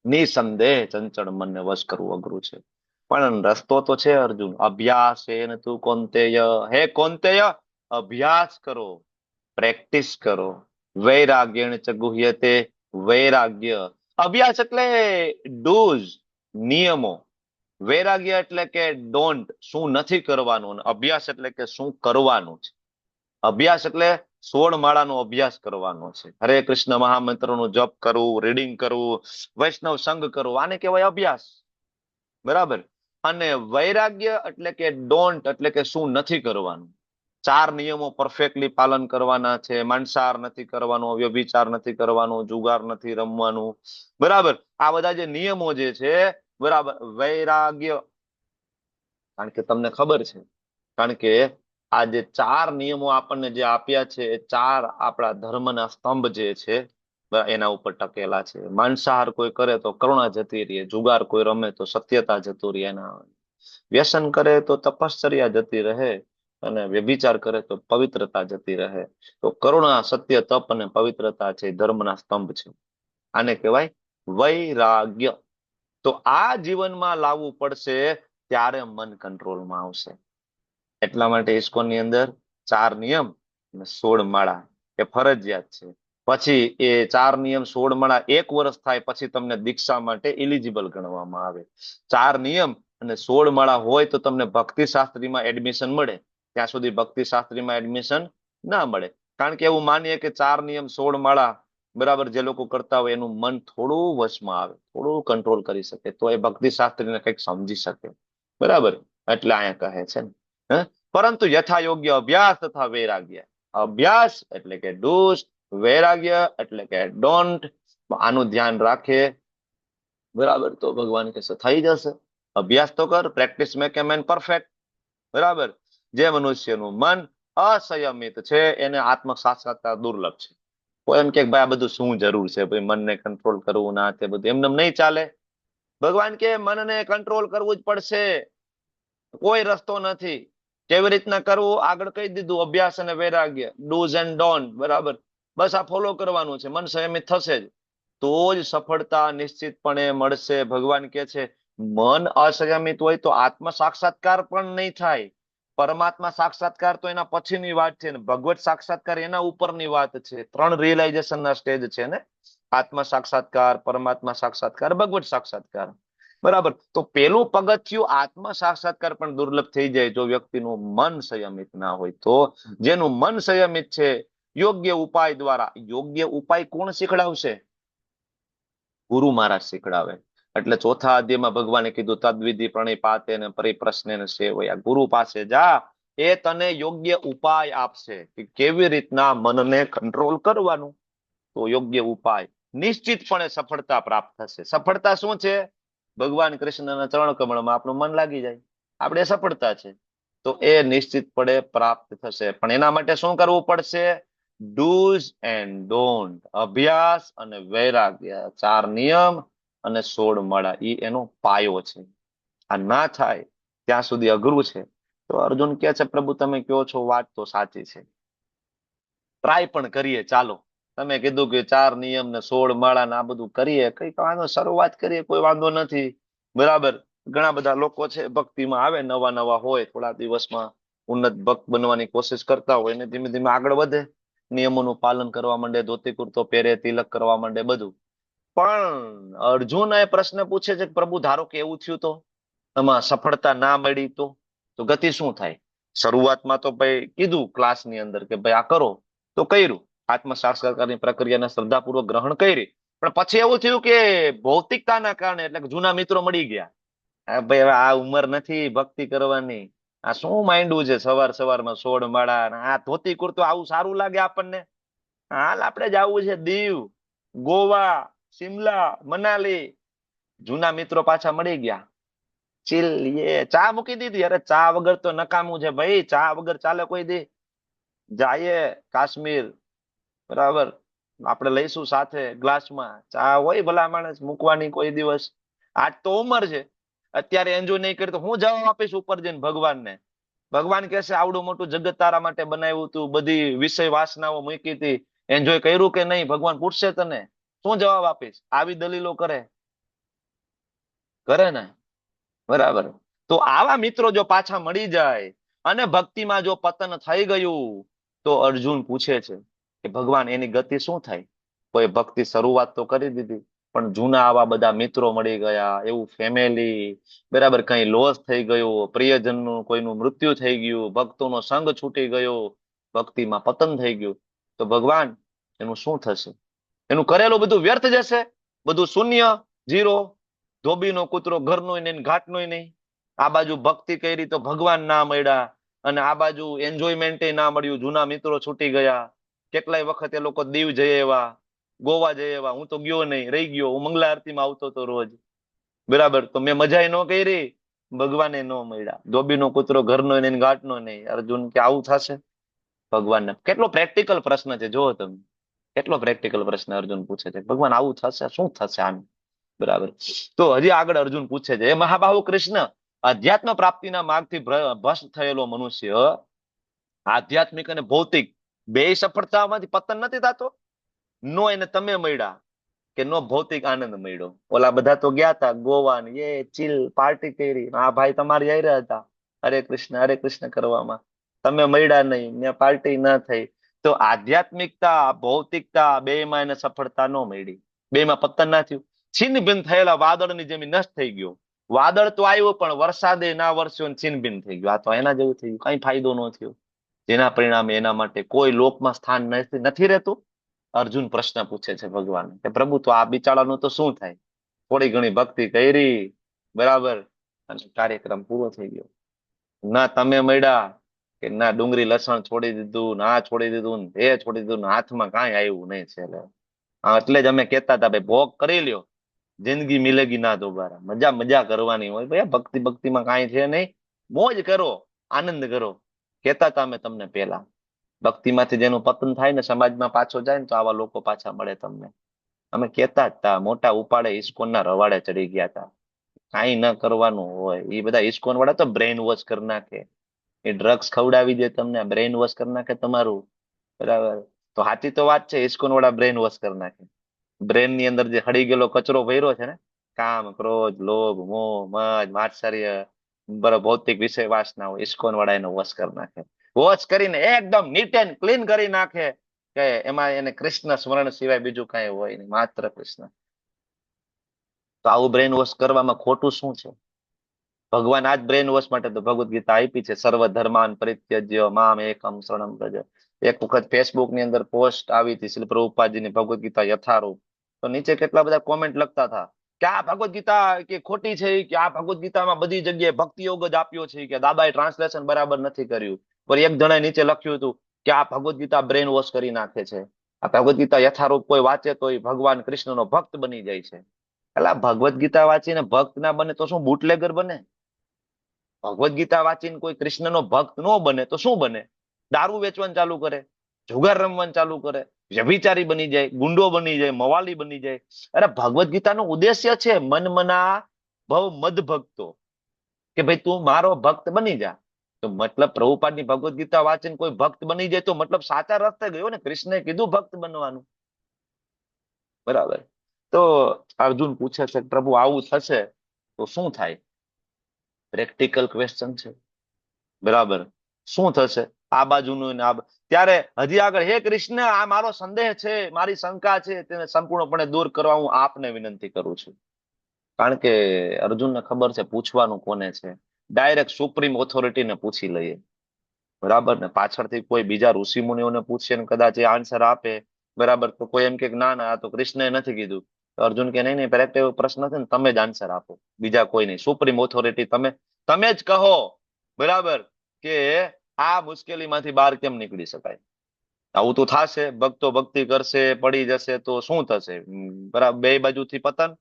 [SPEAKER 2] નિસંદેહ ચંચળ મનને વશ કરવું અઘરું છે, પણ રસ્તો તો છે અર્જુન. અભ્યાસ એ તું કૌંતેય, હે કૌંતેય, અભ્યાસ કરો, પ્રેક્ટિસ કરો. વૈરાગ્યેણ ચ ગુહ્યતે, વૈરાગ્ય. અભ્યાસ એટલે ડૂઝ, નિયમો. વૈરાગ્ય એટલે કે ડોન્ટ, શું નથી કરવાનું. અભ્યાસ એટલે કે શું કરવાનું છે. અભ્યાસ એટલે 16 માળાનો અભ્યાસ કરવાનો છે. હરે કૃષ્ણ મહામંત્રનો જપ કરવું, રીડિંગ કરવું, વૈષ્ણવ સંઘ કરવું, આને કહેવાય અભ્યાસ. બરાબર. અને વૈરાગ્ય એટલે કે ડોન્ટ, એટલે કે શું નથી કરવાનું. 4 નિયમો પરફેક્ટલી પાલન કરવાના છે. માંસાહાર નથી કરવાનો, વ્યભિચાર નથી કરવાનો, જુગાર નથી રમવાનું, બરાબર. આ બધા જે નિયમો જે છે, બરાબર, વૈરાગ્ય. કારણ કે તમને ખબર છે, કારણ કે આ જે 4 નિયમો આપણને જે આપ્યા છે, એ 4 આપણા ધર્મના સ્તંભ જે છે, એના ઉપર ટકેલા છે. માંસાહાર કોઈ કરે તો કરુણા જતી રહે, જુગાર કોઈ રમે તો સત્યતા જતું રહે, એના વ્યસન કરે તો તપશ્ચર્યા જતી રહે, અને વ્યભિચાર કરે તો પવિત્રતા જતી રહે. તો કરુણા, સત્ય, તપ અને પવિત્રતા છે, ધર્મના સ્તંભ છે. આને કહેવાય વૈરાગ્ય. તો આ જીવનમાં લાવવું પડશે, ત્યારે મન કંટ્રોલમાં આવશે. એટલા માટે ઇસ્કોનની અંદર 4 નિયમ અને 16 માળા એ ફરજિયાત છે. પછી એ 4 નિયમ 16 માળા 1 વર્ષ થાય પછી તમને દીક્ષા માટે એલિજિબલ ગણવામાં આવે. 4 નિયમ અને 16 માળા હોય તો તમને ભક્તિ શાસ્ત્રીમાં એડમિશન મળે. ત્યાં સુધી ભક્તિ શાસ્ત્રીમાં એડમિશન ના મળે. કારણ કે એવું માનીએ કે 4 નિયમ 16 માળા, બરાબર, જે લોકો કરતા હોય એનું મન થોડું વશમાં આવે, થોડું કંટ્રોલ કરી શકે, તો એ ભક્તિ શાસ્ત્રીને કંઈક સમજી શકે, બરાબર. એટલે અહીંયા કહે છે ને, પરંતુ યથા યોગ્ય અભ્યાસ તથા વૈરાગ્ય. અભ્યાસ એટલે કે ડૂઝ, વૈરાગ્ય એટલે કે ડોન્ટ. આનું ધ્યાન રાખે, બરાબર, તો ભગવાન કહેશે થઈ જશે. અભ્યાસ તો કર, પ્રેક્ટિસ મેક એ મેન પરફેક્ટ, બરાબર. જે મનુષ્યનું મન અસંયમિત છે એને આત્મ સાક્ષાત્કાર દુર્લભ છે. કોઈ એમ કે ભાઈ આ બધું શું જરૂર છે, ભાઈ મનને કંટ્રોલ કરવું, ના તે બધું એમને નહીં ચાલે. ભગવાન કે મનને કંટ્રોલ કરવું જ પડશે, કોઈ રસ્તો નથી. કેવી રીતના કરવું આગળ કહી દીધું, અભ્યાસ અને વૈરાગ્ય, ડૂઝ એન્ડ ડોન્ટ, બરાબર. બસ આ ફોલો કરવાનું છે, મન સંયમિત થશે જ તો જ સફળતા નિશ્ચિતપણે મળશે. ભગવાન કે છે મન અસંયમિત હોય તો આત્મ સાક્ષાત્કાર પણ નહીં થાય. પરમાત્મા સાક્ષાત્કાર તો એના પછીની વાત છે ને ભગવત સાક્ષાત્કાર એના ઉપરની વાત છે. 3 રિયલાઇઝેશનના સ્ટેજ છે ને, આત્મ સાક્ષાત્કાર, પરમાત્મા સાક્ષાત્કાર, ભગવત સાક્ષાત્કાર, બરાબર. તો પેલું પગથિયું આત્મ સાક્ષાત્કાર પણ દુર્લભ થઈ જાય જો વ્યક્તિનું મન સંયમિત ના હોય. તો જેનું મન સંયમિત છે, યોગ્ય ઉપાય દ્વારા. યોગ્ય ઉપાય કોણ શીખડાવશે? ગુરુ મહારાજ શીખડાવે. એટલે 4થા અધ્યાયમાં ભગવાને કીધું તદ્વિધિ પ્રણિપાતે ને પરિપ્રશ્ને સેવયા. ગુરુ પાસે જા, એ તને યોગ્ય ઉપાય આપશે કે કેવી રીતના મનને કંટ્રોલ કરવાનું. તો યોગ્ય ઉપાય, નિશ્ચિતપણે સફળતા પ્રાપ્ત થશે. સફળતા શું છે? ભગવાન કૃષ્ણના ચરણ કમળમાં આપણું મન લાગી જાય, આપણે સફળતા છે. તો એ નિશ્ચિતપણે પ્રાપ્ત થશે. પણ એના માટે શું કરવું પડશે? ડૂઝ એન્ડ ડોન્ટ, અભ્યાસ અને વૈરાગ્ય, 4 નિયમ અને 16 માળા, એ એનો પાયો છે. આ ના થાય ત્યાં સુધી અઘરું છે. તો અર્જુન કહે છે પ્રભુ તમે કહો છો વાત તો સાચી છે, ટ્રાય પણ કરીએ ચાલો. તમે કીધું કે 4 નિયમ ને 16 માળા ને આ બધું કરીએ, કઈ વાંધો, શરૂઆત કરીએ, કોઈ વાંધો નથી. બરાબર. ઘણા બધા લોકો છે ભક્તિમાં આવે, નવા નવા હોય, થોડા દિવસમાં ઉન્નત ભક્ત બનવાની કોશિશ કરતા હોય ને ધીમે ધીમે આગળ વધે, નિયમોનું પાલન કરવા માંડે, ધોતી કુર્તો પહેરે, તિલક કરવા માંડે, બધું. પણ અર્જુન એ પ્રશ્ન પૂછે છે કે પ્રભુ ધારો કે એવું થયું તો, એમાં સફળતા ના મળી તો ગતિ શું થાય? શરૂઆતમાં તો ભાઈ કીધું ક્લાસની અંદર કે ભાઈ આ કરો, તો કર્યું, આત્મ સાક્ષાત્કારની પ્રક્રિયાને શ્રદ્ધાપૂર્વક ગ્રહણ કરી. પણ પછી એવું થયું કે ભૌતિકતાના કારણે, એટલે કે જૂના મિત્રો મળી ગયા. હા ભાઈ, હવે આ ઉંમર નથી ભક્તિ કરવાની, આ શું માંડવું છે સવાર સવારમાં 16 માળા, આ ધોતી કુર્તો, આવું સારું લાગે આપણને? હાલ આપણે જવું છે દીવ, ગોવા, શિમલા, મનાલી. જૂના મિત્રો પાછા મળી ગયા. ચીલ, ચા મૂકી દીધી. અરે ચા વગર તો નકામું છે ભાઈ, ચા વગર ચાલે કોઈ દી? જાયે કાશ્મીર, બરાબર, આપણે લઈશું સાથે ગ્લાસમાં ચા, હોય ભલા માણસ મૂકવાની કોઈ દિવસ? આજ તો ઉંમર છે, અત્યારે એન્જોય નહીં કરી તો હું જવાબ આપીશ ઉપર જઈને ભગવાનને? ભગવાન કહેશે આવડું મોટું જગત તારા માટે બનાવ્યું તું, બધી વિષય વાસનાઓ મૂકી હતી, એન્જોય કર્યું કે નહીં? ભગવાન પૂછશે તને, શું જવાબ આપીશ? આવી દલીલો કરે ને? બરાબર. તો આવા મિત્રો જો પાછા મળી જાય અને ભક્તિમાં જો પતન થઈ ગયું, તો અર્જુન પૂછે છે કે ભગવાન એની ગતિ શું થાય? કોઈ ભક્તિ શરૂઆત તો કરી દીધી, પણ જૂના આવા બધા મિત્રો મળી ગયા, એવું ફેમિલી, બરાબર, કઈ લોસ થઈ ગયો, પ્રિયજનનું કોઈનું મૃત્યુ થઈ ગયું, ભક્તોનો સંગ છૂટી ગયો, ભક્તિમાં પતન થઈ ગયું, તો ભગવાન એનું શું થશે? એનું કરેલું બધું વ્યર્થ જશે, બધું શૂન્ય, ઝીરો, ધોબીનો કૂતરો ઘરનો નહીં, ઘાટનો નહીં. આ બાજુ ભક્તિ કરી તો ભગવાન ના મળ્યા, અને આ બાજુ એન્જોયમેન્ટ ના મળ્યું, જૂના મિત્રો છૂટી ગયા. કેટલાય વખત એ લોકો દીવ જઈ એવા, ગોવા જઈ એવા, હું તો ગયો નહીં, રહી ગયો. હું મંગલા આરતીમાં આવતો હતો રોજ, બરાબર, તો મેં મજા ન કરી, ભગવાને ન મળ્યા. ધોબીનો કૂતરો ઘરનો નહીં, ઘાટનો નહીં. અર્જુન કે આવું થશે? ભગવાનને કેટલો પ્રેક્ટિકલ પ્રશ્ન છે, જુઓ તમે, કેટલો પ્રેક્ટિકલ પ્રશ્ન અર્જુન પૂછે છે. ભગવાન આવું થશે, શું થશે આમ? બરાબર. તો હજી આગળ અર્જુન પૂછે છે, એ મહાબાહુ કૃષ્ણ, અધ્યાત્મ પ્રાપ્તિના માર્ગથી ભ્રષ્ટ થયેલો મનુષ્ય આધ્યાત્મિક અને ભૌતિક બે સફળતામાંથી પતન નથી થતો? નો એને તમે મળ્યા કે નો ભૌતિક આનંદ મળ્યો? ઓલા બધા તો ગયા હતા ગોવા ને એ ચીલ પાર્ટી કરી, આ ભાઈ તમારી આવી રહ્યા હતા હરે કૃષ્ણ કરવામાં, તમે મળ્યા નહીં ને પાર્ટી ના થઈ. તો આધ્યાત્મિકતા ભૌતિકતા બે માં એને સફળતા ન મળી, બે માં પતન ના થયું. છિન્ન ભિન્ન થયેલા વાદળની જેમ નષ્ટ થઈ ગયો. વાદળ તો આવ્યું પણ વરસાદે ના વરસ્યો, છિન્ન ભિન્ન થઈ ગયું. આ તો એના જેવું થયું, કઈ ફાયદો ન થયો, જેના પરિણામે એના માટે કોઈ લોકમાં સ્થાન નથી રહેતું. અર્જુન પ્રશ્ન પૂછે છે ભગવાન કે પ્રભુ તો આ બિચારાનું તો શું થાય? થોડી ઘણી ભક્તિ કરી, બરાબર, અને કાર્યક્રમ પૂરો થઈ ગયો. ના તમે મળ્યા કે ના ડુંગળી લસણ છોડી દીધું, ના છોડી દીધું, એ છોડી દીધું, હાથમાં કાંઈ આવ્યું નહીં છે. એટલે જ અમે કહેતા હતા ભાઈ ભોગ કરી લ્યો, જિંદગી મિલેગી ના દોબારા. મજા કરવાની હોય ભાઈ, ભક્તિમાં કાંઈ છે નહીં, મોજ કરો, આનંદ કરો. કહેતા હતા અમે તમને પેલા, ભક્તિમાંથી જેનું પતન થાય ને, સમાજમાં પાછો જાય ને, તો આવા લોકો પાછા મળે તમને. અમે કહેતા જ હતા, મોટા ઉપાડે ઇસ્કોનના રવાડે ચડી ગયા હતા. કાંઈ ન કરવાનું હોય, એ બધા ઇસ્કોન વાળા તો બ્રેઇન વોશ કરી નાખે, એ ડ્રગ્સ ખવડાવી દે તમને, બ્રેઇન વોશ કરી નાખે તમારું, બરાબર. તો સાચી તો વાત છે, ઇસ્કોન વાળા બ્રેઇન વોશ કરી નાખે. બ્રેન ની અંદર જે હળી ગયેલો કચરો ભર્યો છે ને, કામ, ક્રોધ, લોભ, મોહ, મદ, માત્સર્ય, બરાબર, ભૌતિક વિષય વાસનાઓ, ઇસ્કોન વાળા એનો વોશ કરી નાખે. વોશ કરીને એકદમ નીટ એન્ડ ક્લીન કરી નાખે, કે એમાં એને કૃષ્ણ સ્મરણ સિવાય બીજું કઈ હોય નહીં, માત્ર કૃષ્ણ. તો આવું બ્રેન વોશ કરવામાં ખોટું શું છે? ભગવાન આજ બ્રેન વોશ માટે તો ભગવદ ગીતા આપી છે, સર્વ ધર્માન પરિત્યજ્ય મામ એકમ શરણમ વ્રજ. એક વખત ફેસબુક ની અંદર પોસ્ટ આવી હતી, શ્રીલ પ્રભુપાદજીની ભગવદ ગીતા યથારૂપ. તો નીચે કેટલા બધા કોમેન્ટ લખતા હતા કે આ ભગવદ ગીતા કે ખોટી છે, કે આ ભગવદ ગીતામાં બધી જગ્યાએ ભક્તિ યોગ જ આપ્યો છે, કે દાદાએ ટ્રાન્સલેશન બરાબર નથી કર્યું. પર એક જણાએ નીચે લખ્યું હતું કે આ ભગવદ ગીતા બ્રેન વોશ કરી નાખે છે, આ ભગવદ ગીતા યથારૂપ કોઈ વાંચે તો એ ભગવાન કૃષ્ણનો ભક્ત બની જાય છે. એટલે ભગવદ ગીતા વાંચીને ભક્ત ના બને તો શું બુટલેગર બને? ભગવદ ગીતા વાંચીને કોઈ કૃષ્ણનો ભક્ત ન બને તો શું બને? દારૂ વેચવાનું ચાલુ કરે, જુગાર રમવાનું ચાલુ કરે, વ્યભિચારી બની જાય, ગુંડો બની જાય, મવાલી બની જાય. અરે ભગવદ ગીતાનો ઉદ્દેશ્ય છે મન મના ભવ મદ ભક્તો, કે ભાઈ તું મારો ભક્ત બની જા. તો મતલબ પ્રભુપાદની ભગવદ ગીતા વાંચીને કોઈ ભક્ત બની જાય તો મતલબ સાચા રસ્તે ગયો ને. કૃષ્ણએ કીધું ભક્ત બનવાનું, બરાબર. તો અર્જુન પૂછે છે કે પ્રભુ આવું થશે તો શું થાય? પ્રેક્ટિકલ ક્વેશ્ચન છે. બરાબર. શું થશે આ બાજુનું ને ત્યારે હજી આગળ, હે કૃષ્ણ, આ મારો સંદેહ છે, મારી શંકા છે, તેને સંપૂર્ણપણે દૂર કરવા હું આપને વિનંતી કરું છું. કારણ કે અર્જુનને ખબર છે પૂછવાનું કોને છે. ડાયરેક્ટ સુપ્રીમ ઓથોરિટીને પૂછી લઈએ. બરાબર ને, પાછળથી કોઈ બીજા ઋષિ મુનિઓને પૂછીએ ને કદાચ એ આન્સર આપે, બરાબર, તો કોઈ એમ કે ના ના આ તો કૃષ્ણએ નથી કીધું, તો અર્જુન કે નહીં નહીં, કરેક્ટ એવો પ્રશ્ન છે ને, તમે જ આન્સર આપો, બીજા કોઈ નહીં. સુપ્રીમ ઓથોરિટી તમે જ કહો, બરાબર, કે આ મુશ્કેલીમાંથી બહાર કેમ નીકળી શકાય. આવું તો થશે, ભક્તો ભક્તિ કરશે, પડી જશે તો શું થશે? બરાબર, બે બાજુથી પતન.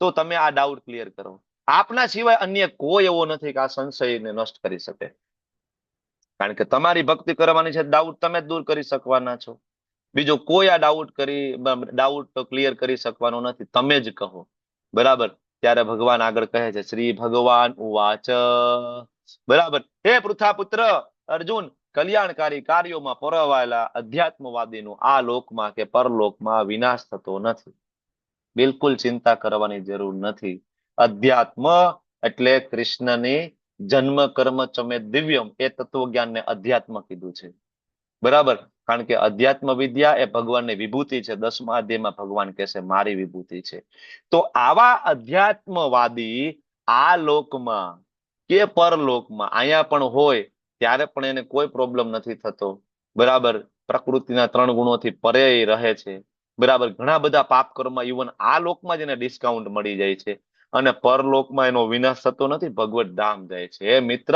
[SPEAKER 2] તો તમે આ ડાઉટ ક્લિયર કરો. આપના સિવાય અન્ય કોઈ એવો નથી કે આ સંશયને નષ્ટ કરી શકે. કારણ કે તમારી ભક્તિ કરવાની છે, ડાઉટ તમે જ દૂર કરી શકવાના છો. બીજો કોઈ આ ડાઉટ ક્લિયર કરી શકવાનો નથી, તમે જ કહો. બરાબર. ત્યારે ભગવાન આગળ કહે છે, શ્રી ભગવાન ઉવાચ, બરાબર, હે પૃથાપુત્ર અર્જુન, કલ્યાણકારી કાર્યોમાં પરોવાયેલા અધ્યાત્મવાદીનું આ લોકમાં કે પરલોકમાં વિનાશ થતો નથી. બિલકુલ ચિંતા કરવાની જરૂર નથી. અધ્યાત્મ એટલે કૃષ્ણની જન્મ કર્મ ચમે દિવ્યમ, એ તત્વજ્ઞાનને અધ્યાત્મ કીધું છે. બરાબર. કારણ કે અધ્યાત્મ વિદ્યા એ ભગવાનની વિભૂતિ છે. 10મા અધ્યાયમાં ભગવાન કહે છે મારી વિભૂતિ છે. તો આવા અધ્યાત્મવાદી આ લોકમાં કે પરલોકમાં અહીંયા પણ હોય ત્યારે પણ એને કોઈ પ્રોબ્લેમ નથી થતો. બરાબર. પ્રકૃતિના 3 ગુણોથી પરે રહે છે. બરાબર. ઘણા બધા પાપ કર્મ ઇવન આ લોકમાં જ એને ડિસ્કાઉન્ટ મળી જાય છે, અને પરલોકમાં એનો વિનાશ થતો નથી, ભગવત ધામ જાય છે. હે મિત્ર,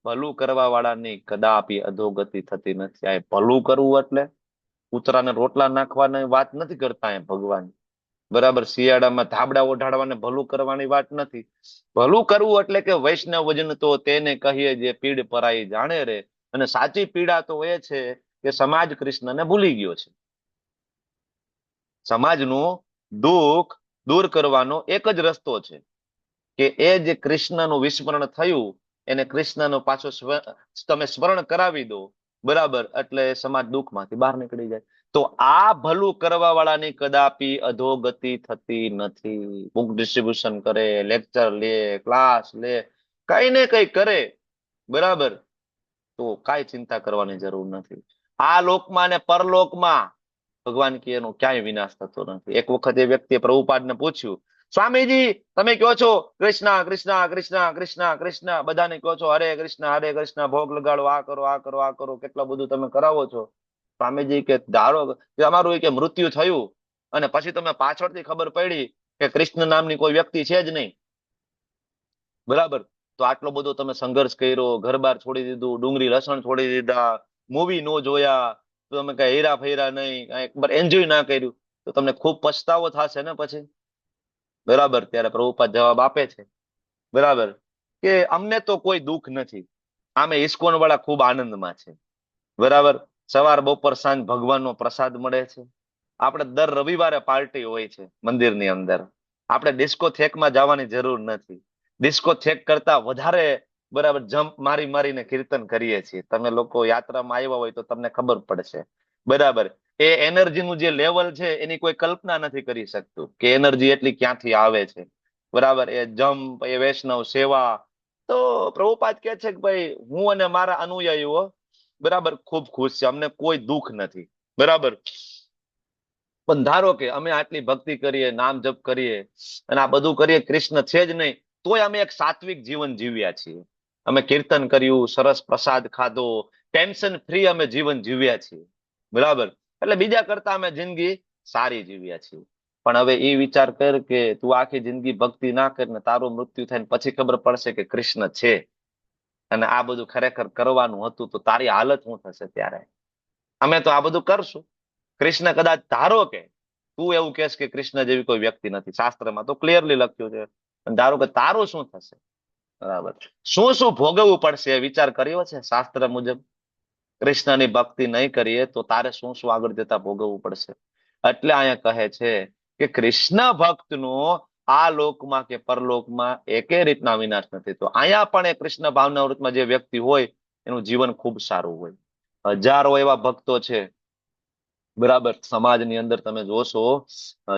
[SPEAKER 2] ભલું કરવા વાળાની કદાપી અધોગતિ થતી નથી. આ ભલું કરવું એટલે કૂતરાને રોટલા નાખવાની વાત નથી કરતા એ ભગવાન. બરાબર. શિયાળામાં ધાબળા ઓઢાડવાને ભલું કરવાની વાત નથી. ભલું કરવું એટલે કે વૈષ્ણવ વજન તો તેને કહીએ જે પીડ પરાઈ જાણે રે. અને સાચી પીડા તો એ છે કે સમાજ કૃષ્ણને ભૂલી ગયો છે. સમાજનું દુઃખ દૂર કરવાનો એક જ રસ્તો છે કે એ જે કૃષ્ણનું વિસ્મરણ થયું એને કૃષ્ણનો પાછો તમે સ્મરણ કરાવી દો. બરાબર. એટલે સમાજ દુઃખમાંથી બહાર નીકળી જાય. તો આ ભલું કરવા વાળાની કદાપી અધોગતિ થતી નથી. બુક ડિસ્ટ્રીબ્યુશન કરે, લેક્ચર લે, ક્લાસ લે, કઈ ને કઈ કરે, બરાબર, તો કાંઈ ચિંતા કરવાની જરૂર નથી. આ લોકમાં ને પરલોકમાં ભગવાન કે એનો ક્યાંય વિનાશ થતો નથી. એક વખત એ વ્યક્તિએ પ્રભુપાદને પૂછ્યું, સ્વામીજી તમે કહો છો કૃષ્ણ કૃષ્ણ કૃષ્ણ કૃષ્ણ કૃષ્ણ, બધાને કહો છો હરે કૃષ્ણ, ભોગ લગાડો, આ કરો આ કરો આ કરો, કેટલા બધું તમે કરાવો છો. સ્વામીજી કે ધારો કે અમારું કે મૃત્યુ થયું અને પછી તમે પાછળથી ખબર પડી કે કૃષ્ણ નામની કોઈ વ્યક્તિ છે જ નહીં. બરાબર. તો આટલો બધો તમે સંઘર્ષ કર્યો, ઘર-બાર છોડી દીધું, ડુંગળી લસણ છોડી દીધા, મૂવી નો જોયા, તો તમે કઈ હેરા ફેરા નહીં, એકવાર એન્જોય ના કર્યું, તો તમને ખૂબ પછતાવો થશે ને પછી. બરાબર. ત્યારે પ્રભુપાદ જવાબ આપે છે, બરાબર, કે અમને તો કોઈ દુઃખ નથી, આમે ઇસ્કોન વાળા ખૂબ આનંદમાં છે. બરાબર. સવાર બપોર સાંજ ભગવાનનો પ્રસાદ મળે છે. આપણે દર રવિવારે પાર્ટી હોય છે મંદિરની અંદર. આપણે ડિસ્કોથેકમાં જવાની જરૂર નથી. ડિસ્કોથેક કરતા વધારે, બરાબર, જમ્પ મારી મારીને કીર્તન કરીએ છીએ. તમે લોકો યાત્રામાં આવ્યા હોય તો તમને ખબર પડશે. બરાબર. એ એનર્જીનું જે લેવલ છે એની કોઈ કલ્પના નથી કરી શકતું કે એનર્જી એટલી ક્યાંથી આવે છે. બરાબર. એ જમ્પ, એ વૈષ્ણવ સેવા. તો પ્રભુપાદ કહે છે કે ભાઈ હું અને મારા અનુયાયીઓ, બરાબર, ખૂબ ખુશ છે, અમને કોઈ દુઃખ નથી. બરાબર. પણ ધારો કે અમે આટલી ભક્તિ કરીએ, નામ જપ કરીએ અને આ બધું કરીએ, કૃષ્ણ છે જ નહીં, તોય અમે એક સાત્વિક જીવન જીવ્યા છીએ. અમે કીર્તન કર્યું, સરસ પ્રસાદ ખાધો, ટેન્શન ફ્રી અમે જીવન જીવ્યા છીએ. બરાબર. એટલે બીજા કરતા અમે જિંદગી સારી જીવ્યા છીએ. પણ હવે એ વિચાર કર કે તું આખી જિંદગી ભક્તિ ના કર ને તારું મૃત્યુ થાય ને પછી ખબર પડશે કે કૃષ્ણ છે અને આ બધું ખરેખર કરવાનું હતું, તો તારી હાલત શું થશે ત્યારે? અમે તો આ બધું કરશું. કૃષ્ણ કદાચ ધારો કે તું એવું કહેશ કે કૃષ્ણ જેવી કોઈ વ્યક્તિ નથી, શાસ્ત્રમાં તો ક્લિયરલી લખ્યું છે, ધારો કે તારું શું થશે? બરાબર. શું શું ભોગવવું પડશે એ વિચાર કર્યો છે શાસ્ત્ર મુજબ? કૃષ્ણની ભક્તિ નહીં કરીએ તો તારે શું શું આગળ જતા ભોગવવું પડશે? એટલે અહીંયા કહે છે કે કૃષ્ણ ભક્તનો આ લોકમાં કે પરલોકમાં એકે રીતના વિનાશ નથી. તો અહીંયા પણ એ કૃષ્ણ ભાવના વૃત્તમાં જે વ્યક્તિ હોય એનું જીવન ખૂબ સારું હોય. હજારો એવા ભક્તો છે બરાબર. સમાજની અંદર તમે જોશો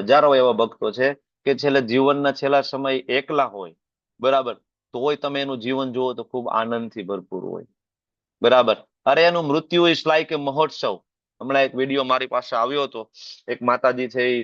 [SPEAKER 2] હજારો એવા ભક્તો છે કે છેલ્લે જીવનના છેલ્લા સમય એકલા હોય, બરાબર, તોય તમે એનું જીવન જુઓ તો ખૂબ આનંદથી ભરપૂર હોય, બરાબર. અરે એનું મૃત્યુ ઇઝ લાઈક એ મહોત્સવ. હમણાં એક વિડીયો મારી પાસે આવ્યો હતો, એક માતાજી છે એ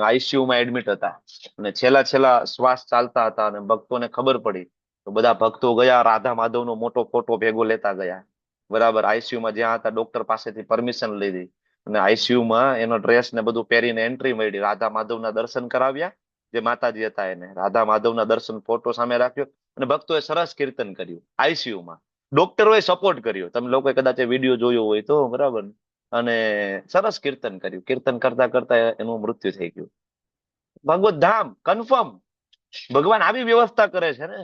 [SPEAKER 2] આઈસીયુ માં એડમિટ હતા અને છેલ્લા છેલ્લા શ્વાસ ચાલતા હતા અને ભક્તોને ખબર પડી તો બધા ભક્તો ગયા, રાધા માધવનો મોટો ફોટો ભેગો લેતા ગયા, બરાબર. આઈસીયુ માં જ્યાં હતા ડોક્ટર પાસેથી પરમિશન લીધી અને આઈસીયુ માં એનો ડ્રેસ ને બધું પહેરીને એન્ટ્રી મળી, રાધા માધવના દર્શન કરાવ્યા, જે માતાજી હતા એને રાધા માધવના દર્શન, ફોટો સામે રાખ્યો અને ભક્તોએ સરસ કીર્તન કર્યું આઈસીયુ માં. ડોક્ટરોએ સપોર્ટ કર્યો, તમે લોકોએ કદાચ એ વિડીયો જોયો હોય તો, બરાબર. અને સરસ કીર્તન કર્યું, કીર્તન કરતા કરતા એનું મૃત્યુ થઈ ગયું. ભગવત ધામ કન્ફર્મ. ભગવાન આવી વ્યવસ્થા કરે છે ને,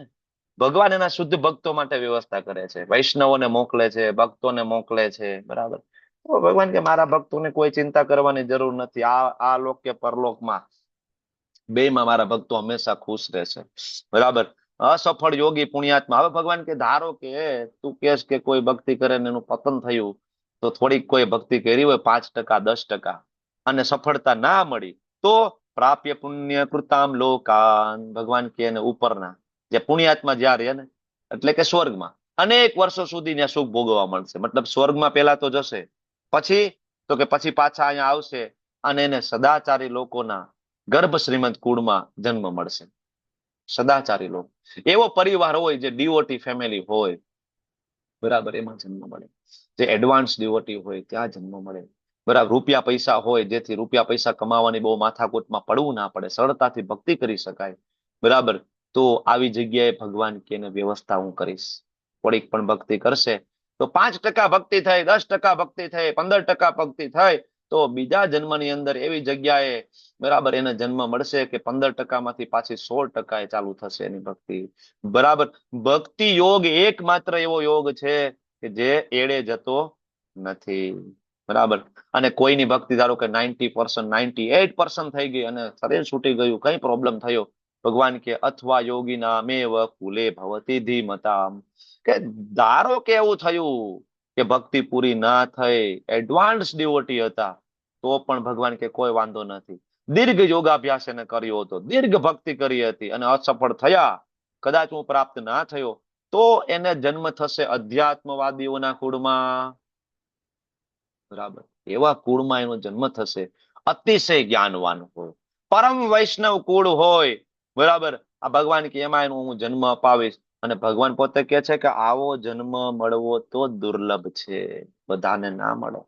[SPEAKER 2] ભગવાન એના શુદ્ધ ભક્તો માટે વ્યવસ્થા કરે છે, વૈષ્ણવોને મોકલે છે, ભક્તોને મોકલે છે, બરાબર. તો ભગવાન કે મારા ભક્તોને કોઈ ચિંતા કરવાની જરૂર નથી, આ લોક કે પરલોકમાં બેમાં મારા ભક્તો હંમેશા ખુશ રહેશે, બરાબર. અસફળ યોગી પુણ્યાત્મા. હવે ભગવાન કે ધારો કે તું કેસ કે કોઈ ભક્તિ કરે ને એનું પતન થયું, તો થોડીક કોઈ ભક્તિ કરી હોય 5%, 10%, અને સફળતા ના મળી તો પ્રાપ્ય પુણ્ય કૃતામ લોકાન. ભગવાન કે એને ઉપરના જે પુણ્યાત્મા જ્યાં રહે ને, એટલે કે સ્વર્ગમાં અનેક વર્ષો સુધી ત્યાં સુખ ભોગવવા મળશે. મતલબ સ્વર્ગમાં પેલા તો જશે, પછી તો કે પછી પાછા અહીંયા આવશે અને એને સદાચારી લોકોના ગર્ભ શ્રીમંત કુળમાં જન્મ મળશે. સદાચારી લોકો, એવો પરિવાર હોય જે ડીઓટી ફેમિલી હોય, બરાબર, એમાં જન્મ મળે. જે એડવાન્સ ડીઓટી હોય ત્યાં જન્મ મળે, બરાબર. રૂપિયા પૈસા હોય જેથી રૂપિયા પૈસા કમાવાની બહુ માથાકૂટમાં પડવું ના પડે, સરળતાથી ભક્તિ કરી શકાય, બરાબર. તો આવી જગ્યાએ ભગવાન કે વ્યવસ્થા હું કરીશ. થોડીક પણ ભક્તિ કરશે તો 5% ભક્તિ થઈ, 10% ભક્તિ થઈ, 15% ભક્તિ થઈ, તો બીજા જન્મની અંદર એવી જગ્યાએ, બરાબર, એને જન્મ મળશે કે 15% માંથી પાછી 16% એ ચાલુ થશે એની ભક્તિ, બરાબર. ભક્તિ યોગ એકમાત્ર એવો યોગ છે કે જે એડે જતો નથી, બરાબર. અને કોઈની ભક્તિ ધારો કે 90%, 98% થઈ ગઈ અને શરીર છૂટી ગયું, કઈ પ્રોબ્લેમ થયો, ભગવાન કે અથવા યોગીના મેવ કુલે ભવતી ધીમતામ. કે ધારો કે એવું થયું કે ભક્તિ પૂરી ના થઈ, એડવાન્સ ડિવોટી હતા, તો પણ ભગવાન કે કોઈ વાંધો નથી. દીર્ઘ યોગાભ્યાસ એને કર્યો હતો, દીર્ઘ ભક્તિ કરી હતી અને અસફળ થયા, કદાચ હું પ્રાપ્ત ના થયો, તો એને જન્મ થશે અધ્યાત્મવાદીઓના કુળમાં, બરાબર. એવા કુળમાં એનો જન્મ થશે, અતિશય જ્ઞાનવાન હોય, પરમ વૈષ્ણવ કુળ હોય, બરાબર. આ ભગવાન કે એમાં એનો હું જન્મ અપાવીશ. અને ભગવાન પોતે કે છે કે આવો જન્મ મળવો તો દુર્લભ છે, બધાને ના મળે.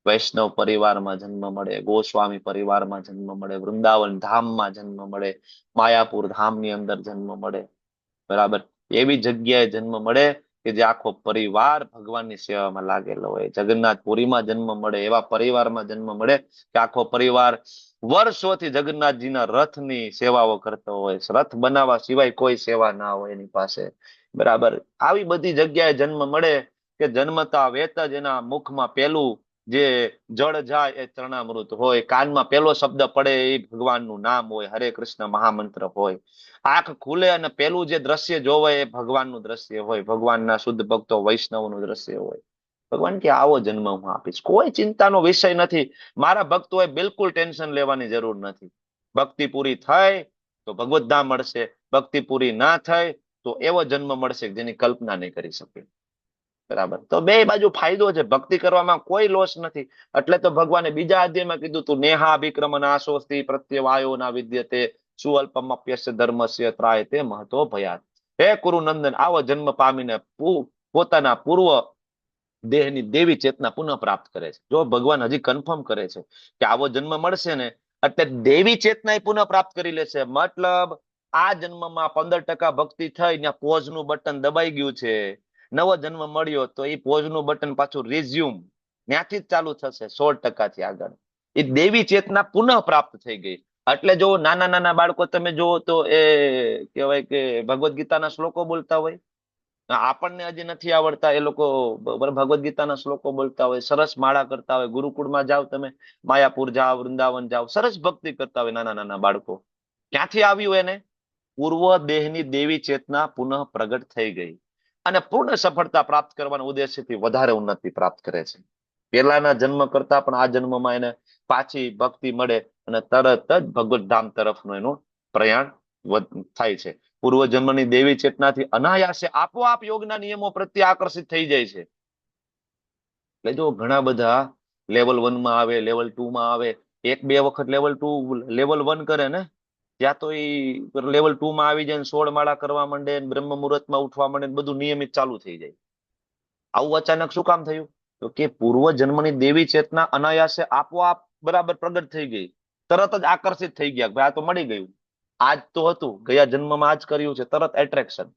[SPEAKER 2] વૈષ્ણવ પરિવારમાં જન્મ મળે, ગોસ્વામી પરિવારમાં જન્મ મળે, વૃંદાવન ધામમાં જન્મ મળે, માયાપુર ધામની અંદર જન્મ મળે, બરાબર. એવી જગ્યાએ જન્મ મળે કે જે આખો પરિવાર ભગવાનની સેવામાં લાગેલો હોય. જગન્નાથપુરીમાં જન્મ મળે, એવા પરિવારમાં જન્મ મળે કે આખો પરિવાર વર્ષોથી જગન્નાથજીના રથની સેવાઓ કરતો હોય, રથ બનાવવા સિવાય કોઈ સેવા ના હોય એની પાસે, બરાબર. આવી બધી જગ્યાએ જન્મ મળે કે જન્મતા વેત જ એના મુખમાં પેલું જે જળ જાય એ ચરણામૃત હોય, કાનમાં પેલો શબ્દ પડે એ ભગવાનનું નામ હોય, હરે કૃષ્ણ મહામંત્ર હોય, આંખ ખુલે અને પેલું જે દ્રશ્ય જોવે એ ભગવાનનું દ્રશ્ય હોય, ભગવાનના શુદ્ધ ભક્તો વૈષ્ણવનું દ્રશ્ય હોય. ભગવાન કે આવો જન્મ હું આપીશ, કોઈ ચિંતાનો વિષય નથી. મારા ભક્તોએ બિલકુલ ટેન્શન લેવાની જરૂર નથી. ભક્તિ પૂરી થાય તો ભગવત ધામ મળશે, ભક્તિ પૂરી ના થાય તો એવો જન્મ મળશે જેની કલ્પના નહીં કરી શકે, બરાબર. તો બે બાજુ ફાયદો છે, ભક્તિ કરવામાં કોઈ લોસ નથી. એટલે તો ભગવાને બીજા અધ્યાયમાં કીધું તું નેહા વિક્રમ નાશોસ્તિ પ્રત્યવાયો ના વિદ્યતે સુઅલ્પમપ્યસ્ય ધર્મસ્ય ત્રાયતે મહતો ભયાત. હે કુરુનંદન, આવો જન્મ પામીને પોતાના પૂર્વ દેહની દેવી ચેતના પુનઃ પ્રાપ્ત કરે છે. જો ભગવાન હજી કન્ફર્મ કરે છે કે આવો જન્મ મળશે ને, એટલે દેવી ચેતના એ પુનઃ પ્રાપ્ત કરી લેશે. મતલબ આ જન્મમાં 15% ભક્તિ થઈ, ત્યાં પોઝનું બટન દબાઈ ગયું છે, નવો જન્મ મળ્યો તો એ પોઝનું બટન પાછું રિઝ્યુમ ત્યાંથી જ ચાલુ થશે 16% થી આગળ. એ દેવી ચેતના પુનઃ પ્રાપ્ત થઈ ગઈ. એટલે જો નાના નાના બાળકો તમે જુઓ તો એ કહેવાય કે ભગવદ્ ગીતાના શ્લોકો બોલતા હોય, આપણને હજી નથી આવડતા, એ લોકો ભગવદ્ ગીતાના શ્લોકો બોલતા હોય, સરસ માળા કરતા હોય. ગુરુકુળમાં જાઓ તમે, માયાપુર જાઓ, વૃંદાવન જાઓ, સરસ ભક્તિ કરતા હોય નાના નાના બાળકો. ક્યાંથી આવ્યું એને? પૂર્વ દેહની દેવી ચેતના પુનઃ પ્રગટ થઈ ગઈ અને પૂર્ણ સફળતા પ્રાપ્ત કરવાના ઉદ્દેશ્યથી વધારે ઉન્નતિ પ્રાપ્ત કરે છે. પેલાના જન્મ કરતા પણ આ જન્મમાં એને પાછી ભક્તિ મળે અને તરત જ ભગવત ધામ તરફનું એનું પ્રયાણ થાય છે. પૂર્વ જન્મની દેવી ચેતનાથી અનાયાસે આપોઆપ યોગના નિયમો પ્રત્યે આકર્ષિત થઈ જાય છે. એટલે જો ઘણા બધા લેવલ 1 માં આવે, લેવલ 2 માં આવે, 1-2 વખત લેવલ 2 લેવલ 1 કરે ને ત્યાં તો એ લેવલ 2 માં આવી જાય, 16 માળા કરવા માંડે, બ્રહ્મ મુહૂર્તમાં ઉઠવા માંડે, બધું નિયમિત ચાલુ થઈ જાય. આવું અચાનક શું કામ થયું? તો કે પૂર્વ જન્મની દેવી ચેતના અનાયાસે આપોઆપ બરાબર પ્રગટ થઈ ગઈ, તરત જ આકર્ષિત થઈ ગયા, ભાઈ આ તો મળી ગયું, આજ તો હતું, ગયા જન્મમાં આજ કર્યું છે, તરત એટ્રેક્શન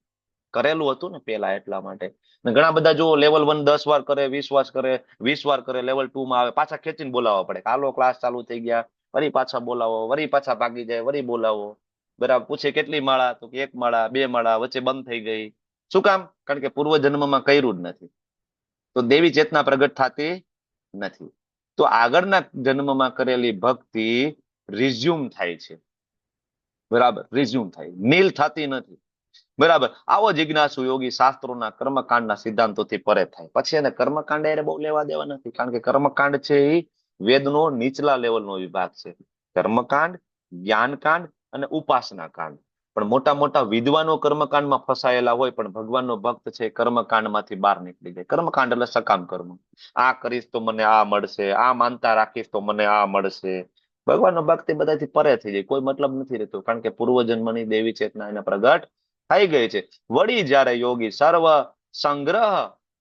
[SPEAKER 2] કરેલું હતું ને પેલા, એટલા માટે. ઘણા બધા જો લેવલ 1 10 વાર કરે, 20 વાર કરે, 20 વાર કરે, લેવલ 2 માં આવે, પાછા ખેંચીને બોલાવવા પડે, હાલો ક્લાસ ચાલુ થઈ ગયા, વળી પાછા બોલાવો, વળી પાછા ભાગી જાય, વળી બોલાવો. બરાબર, પૂછે કેટલી માળા, તો કે 1 માળા 2 માળા, વચ્ચે બંધ થઈ ગઈ. શું કામ? કારણ કે પૂર્વ જન્મમાં કર્યું જ નથી, તો દેવી ચેતના પ્રગટ થતી નથી. તો આગળના જન્મમાં કરેલી ભક્તિ રિઝ્યુમ થાય છે. બરાબર, રિઝ્યુમ થાય, નીલ થતી નથી. બરાબર, આવો જિજ્ઞાસુ યોગી શાસ્ત્રોના કર્મકાંડના સિદ્ધાંતોથી પરે થાય. પછી એને કર્મકાંડ એને બહુ લેવા દેવા નથી, કારણ કે કર્મકાંડ છે એ વેદનો નીચલા લેવલનો વિભાગ છે. કર્મકાંડ, જ્ઞાનકાંડ અને ઉપાસના કાંડ. પણ મોટા મોટા વિદ્વાનો કર્મકાંડમાં ફસાયેલા હોય, પણ ભગવાનનો ભક્ત છે કર્મકાંડમાંથી બહાર નીકળી જાય. કર્મકાંડ એટલે સકામ કર્મ. આ કરીશ તો મને આ મળશે, આ માનતા રાખીશ તો મને આ મળશે. ભગવાનનો ભક્તિ બધાથી પરે થઈ જાય, કોઈ મતલબ નથી રહેતો, કારણ કે પૂર્વજન્મની દેવી ચેતના એને પ્રગટ થઈ ગઈ છે. વળી જ્યારે યોગી સર્વ સંગ્રહ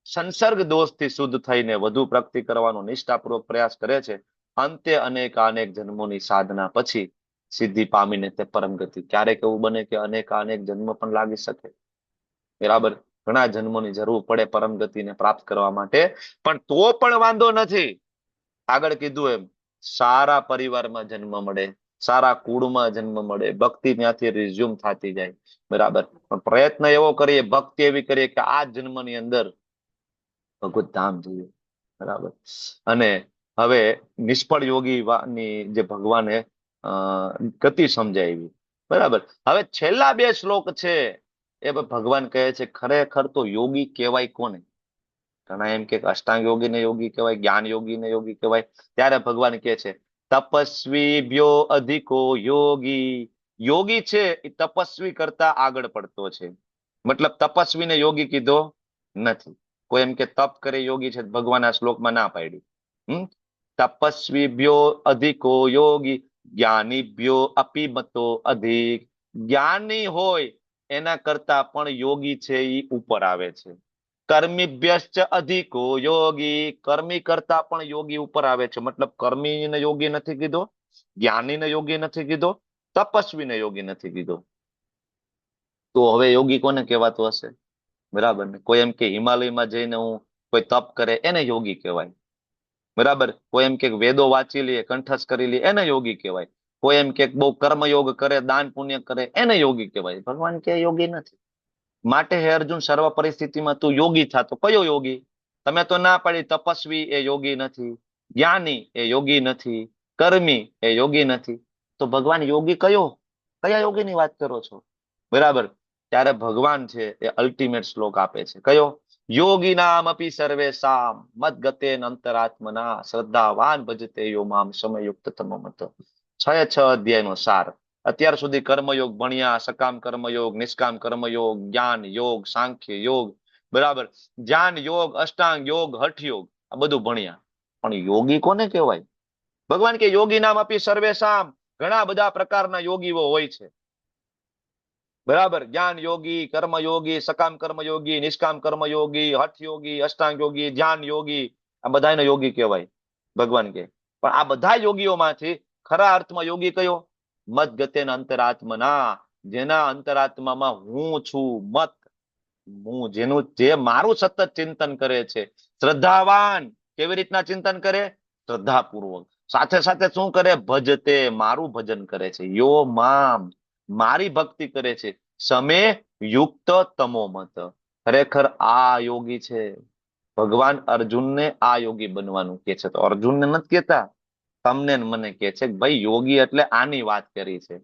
[SPEAKER 2] સંસર્ગ દોષથી શુદ્ધ થઈને વધુ પ્રગતિ કરવાનો નિષ્ઠાપૂર્વક પ્રયાસ કરે છે, અંતે અનેક જન્મોની સાધના પછી સિદ્ધિ પામીને તે પરમ ગતિ. ક્યારેક એવું બને કે અનેક જન્મ પણ લાગી શકે, બરાબર, ઘણા જન્મોની જરૂર પડે પરમ ગતિને પ્રાપ્ત કરવા માટે, પણ તો પણ વાંધો નથી. આગળ કીધું એમ સારા પરિવારમાં જન્મ મળે, સારા કુળમાં જન્મ મળે, ભક્તિ ત્યાંથી રિઝ્યુમ થતી જાય. બરાબર, પણ પ્રયત્ન એવો કરીએ, ભક્તિ એવી કરીએ કે આ જન્મની અંદર ભગવત ધામ જોઈએ. બરાબર, અને હવે નિષ્ફળ યોગીની જે ભગવાને ગતિ સમજાવી. બરાબર, હવે છેલ્લા 2 શ્લોક છે એ ભગવાન કહે છે ખરેખર તો યોગી કહેવાય કોને? ઘણા એમ કે અષ્ટાંગ યોગીને યોગી કહેવાય, જ્ઞાન યોગીને યોગી કહેવાય. ત્યારે ભગવાન કહે છે તપસ્વીભ્યો અધિકો યોગી. યોગી છે એ તપસ્વી કરતા આગળ પડતો છે. મતલબ તપસ્વીને યોગી કીધો નથી. કોઈ એમ કે તપ કરે યોગી છે, ભગવાન આ શ્લોકમાં ના પાડી. તપસ્વીભ્યો અધિકો યોગી જ્ઞાનીભ્યો અપી મતો અધિક. જ્ઞાની હોય એના કરતા પણ યોગી છે એ ઉપર આવે છે. કર્મીભ્યશ્ચ અધિકો યોગી, કર્મી કરતા પણ યોગી ઉપર આવે છે. મતલબ કર્મીને યોગી નથી કીધો, જ્ઞાનીને યોગી નથી કીધો, તપસ્વીને યોગી નથી કીધો. તો હવે યોગી કોને કહેવાતો હશે? બરાબર ને, કોઈ એમ કે હિમાલયમાં જઈને હું કોઈ તપ કરે એને યોગી કહેવાય. બરાબર, કોઈ એમ કે વેદો વાંચી લે, કંઠસ્થ કરી લે એને યોગી કહેવાય. કોઈ એમ કે બહુ કર્મયોગ કરે, દાન પુણ્ય કરે એને યોગી કહેવાય. ભગવાન કે યોગી નથી. માટે હે અર્જુન, સર્વ પરિસ્થિતિમાં તું યોગી થતો. કયો યોગી? તમે તો ના પાડી તપસ્વી એ યોગી નથી, જ્ઞાની એ યોગી નથી, કર્મી એ યોગી નથી. તો ભગવાન યોગી કયો? કયા યોગીની વાત કરો છો? બરાબર, ત્યારે ભગવાન છે એ અલ્ટિમેટ શ્લોક આપે છે. કયો? યોગી નામ અપી સર્વેશામ મદગતે અંતરાત્મના શ્રદ્ધાવાન ભજતે યો મામ સમયુક્ત તમોમત. 6 અધ્યાયનો સાર. અત્યાર સુધી કર્મયોગ ભણ્યા, સકામ કર્મયોગ, નિષ્કામ કર્મયોગ, જ્ઞાન યોગ, સાંખ્ય યોગ, બરાબર, જ્ઞાન યોગ, અષ્ટાંગ યોગ, હઠ યોગ, આ બધું ભણ્યા. પણ યોગી કોને કહેવાય? ભગવાન કે યોગી નામ આપી સર્વેશામ. ઘણા બધા પ્રકારના યોગીઓ હોય છે. બરાબર, જ્ઞાન યોગી, કર્મયોગી, સકામ કર્મયોગી, નિષ્કામ કર્મયોગી, હઠ યોગી, અષ્ટાંગ યોગી, ધ્યાન યોગી, આ બધાને યોગી કહેવાય. ભગવાન કે પણ આ બધા યોગીઓમાંથી ખરા અર્થમાં યોગી કયો? મત ગતે અંતરાત્મના, જેના અંતરાત્મામાં હું છું, મત, હું જેનું જે મારું સતત ચિંતન કરે છે. શ્રદ્ધાવાન, કેવી રીતના ચિંતન કરે? શ્રદ્ધાપૂર્વક. સાથે સાથે શું કરે? ભજતે, મારું ભજન કરે છે. યો મામ, મારી ભક્તિ કરે છે. સમે યુક્ત તમો મત. ખરેખર આ યોગી છે. ભગવાન અર્જુનને આ યોગી બનવાનું કે છે. તો અર્જુનને નથી કેતા, તમને મને કે છે કે ભાઈ યોગી એટલે આની વાત કરી છે.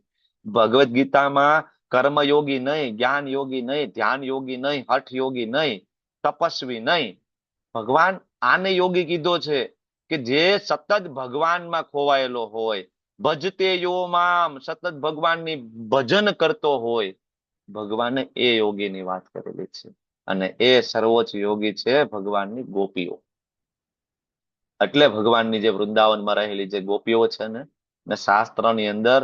[SPEAKER 2] ભગવદ ગીતામાં કર્મયોગી નહીં, જ્ઞાન યોગી નહીં, ધ્યાન યોગી નહીં, હઠ યોગી નહીં, તપસ્વી નહીં, ભગવાન આને યોગી કીધો છે. કે જે સતત ભગવાનમાં ખોવાયેલો હોય, ભજતે યો મામ, સતત ભગવાનની ભજન કરતો હોય, ભગવાને એ યોગીની વાત કરેલી છે. અને એ સર્વોચ્ચ યોગી છે ભગવાનની ગોપીઓ. એટલે ભગવાનની જે વૃંદાવનમાં રહેલી જે ગોપીઓ છે ને શાસ્ત્રની અંદર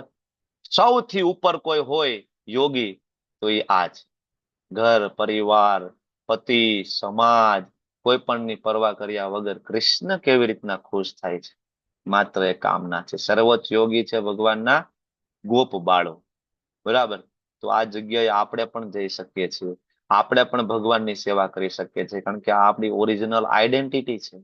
[SPEAKER 2] સૌથી ઉપર કોઈ હોય યોગી તો એ આ છે. ઘર પરિવાર પતિ સમાજ કોઈ પણની પરવા કર્યા વગર કૃષ્ણ કેવી રીતના ખુશ થાય છે, માત્ર એ કામના છે. સર્વોચ્ચ યોગી છે ભગવાનના ગોપ બાળો. બરાબર. તો આ જગ્યાએ આપણે પણ જઈ શકીએ છીએ, આપણે પણ ભગવાનની સેવા કરી શકીએ છીએ, કારણ કે આ આપણી ઓરિજિનલ આઈડેન્ટિટી છે.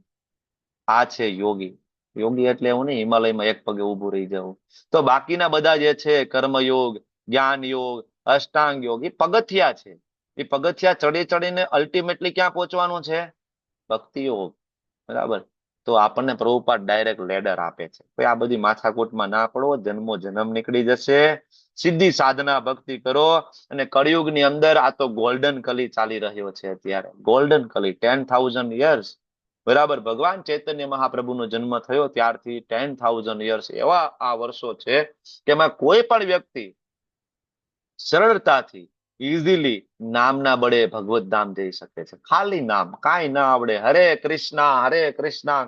[SPEAKER 2] આ છે યોગી. યોગી એટલે એવું નહીં હિમાલયમાં એક પગે ઉભું રહી જવું. તો બાકીના બધા જે છે કર્મયોગ, જ્ઞાન યોગ, અષ્ટાંગ યોગ એ પગથિયા છે. એ પગથિયા ચડી ચડીને અલ્ટિમેટલી ક્યાં પહોંચવાનું છે? ભક્તિ યોગ. બરાબર. તો આપણને પ્રભુપાદ ડાયરેક્ટ લેડર આપે છે. તો આ બધી માથાકૂટમાં ના પડો, જન્મો જન્મ નીકળી જશે. સીધી સાધના ભક્તિ કરો. અને કળિયુગની અંદર આ તો ગોલ્ડન કલી ચાલી રહ્યો છે અત્યારે. ગોલ્ડન કલી 10,000 years. બરાબર. ભગવાન ચૈતન્ય મહાપ્રભુનો જન્મ થયો ત્યારથી 10,000 years એવા આ વર્ષો છે કે એમાં કોઈ પણ વ્યક્તિ સરળતાથી ઇઝીલી નામના બળે ભગવત ધામ જઈ શકે છે. ખાલી નામ, કાંઈ ના આવડે. હરે કૃષ્ણ કૃષ્ણ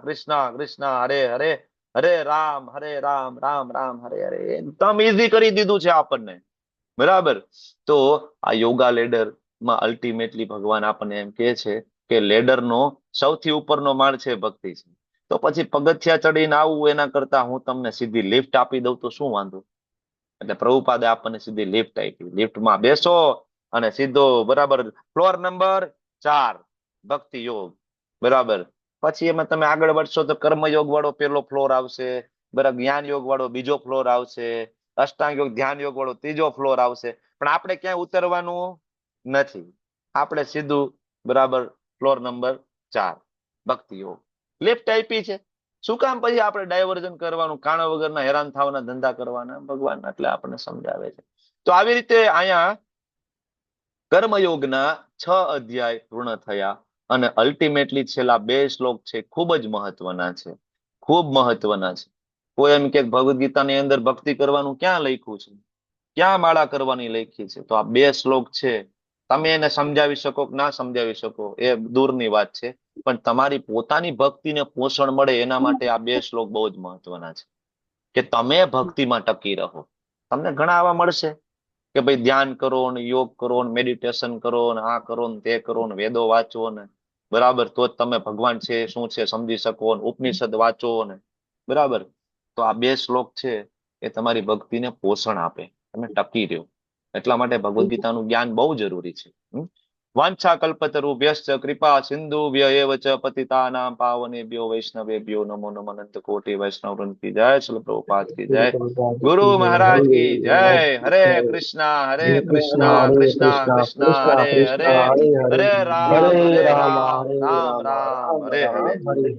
[SPEAKER 2] કૃષ્ણ હરે હરે, હરે રામ રામ રામ હરે હરે. એકદમ ઇઝી કરી દીધું છે આપણને. બરાબર. તો આ યોગા લેડર માં અલ્ટિમેટલી ભગવાન આપણને એમ કે છે કે લેડરનો સૌથી ઉપરનો માળ છે ભક્તિ છે. તો પછી પગથિયા ચડીને આવવું એના કરતા હું તમને સીધી લિફ્ટ આપી દઉં તો શું વાંધો? એટલે પ્રભુપાદે આપણને સીધી લિફ્ટ આપી. લિફ્ટમાં બેસો અને સીધો બરાબર ફ્લોર નંબર 4 ભક્તિ યોગ. બરાબર. પછી એમાં તમે આગળ વધશો તો કર્મયોગ વાળો પેલો ફ્લોર આવશે. બરાબર. જ્ઞાન યોગ વાળો બીજો ફ્લોર આવશે. અષ્ટાંગ યોગ ધ્યાન યોગ વાળો ત્રીજો ફ્લોર આવશે. પણ આપણે ક્યાંય ઉતરવાનું નથી. આપણે સીધું બરાબર ફ્લોર નંબર 4 ભક્તિ યોગ. લિફ્ટ આપી છે. શું કામ પછી આપણે ડાયવર્ઝન કરવાનું, કારણ વગરના હેરાન થવાના ધંધા કરવાના? ભગવાન એટલે આપણને સમજાવે છે. તો આવી રીતે અહીંયા કર્મયોગના 6 અધ્યાય પૂર્ણ થયા અને અલ્ટિમેટલી છેલ્લા 2 શ્લોક છે ખૂબ જ મહત્વના છે. ખૂબ મહત્વના છે. કોઈ એમ કે ભગવદ ગીતાની અંદર ભક્તિ કરવાનું ક્યાં લખ્યું છે, ક્યાં માળા કરવાની લખી છે? તો આ 2 શ્લોક છે. તમે એને સમજાવી શકો કે ના સમજાવી શકો એ દૂરની વાત છે, પણ તમારી પોતાની ભક્તિને પોષણ મળે એના માટે આ 2 શ્લોક બહુ જ મહત્વના છે કે તમે ભક્તિમાં ટકી રહો. તમને ઘણા આવા મળશે કે ભાઈ ધ્યાન કરો ને, યોગ કરો ને, મેડિટેશન કરો ને, આ કરો ને, તે કરો ને, વેદો વાંચો ને, બરાબર, તો જ તમે ભગવાન છે શું છે સમજી શકો ને, ઉપનિષદ વાંચો ને, બરાબર. તો આ 2 શ્લોક છે એ તમારી ભક્તિને પોષણ આપે, તમે ટકી રહ્યો. એટલા માટે ભગવદ ગીતાનું જ્ઞાન બહુ જરૂરી છે. વાંછા કલ્પતરુભ્યશ્ચ કૃપા સિંધુભ્ય એવ ચ પતિતાનાં પાવનેભ્યો વૈષ્ણવેભ્યો નમો નમઃ. અનંત કોટિ વૈષ્ણવ વૃંદ કી જય. શ્રીલ પ્રભુપાદ કી જય. ગુરુ મહારાજ કી જય. હરે કૃષ્ણ કૃષ્ણ કૃષ્ણ હરે હરે, હરે રામ રામ રામ હરે હરે.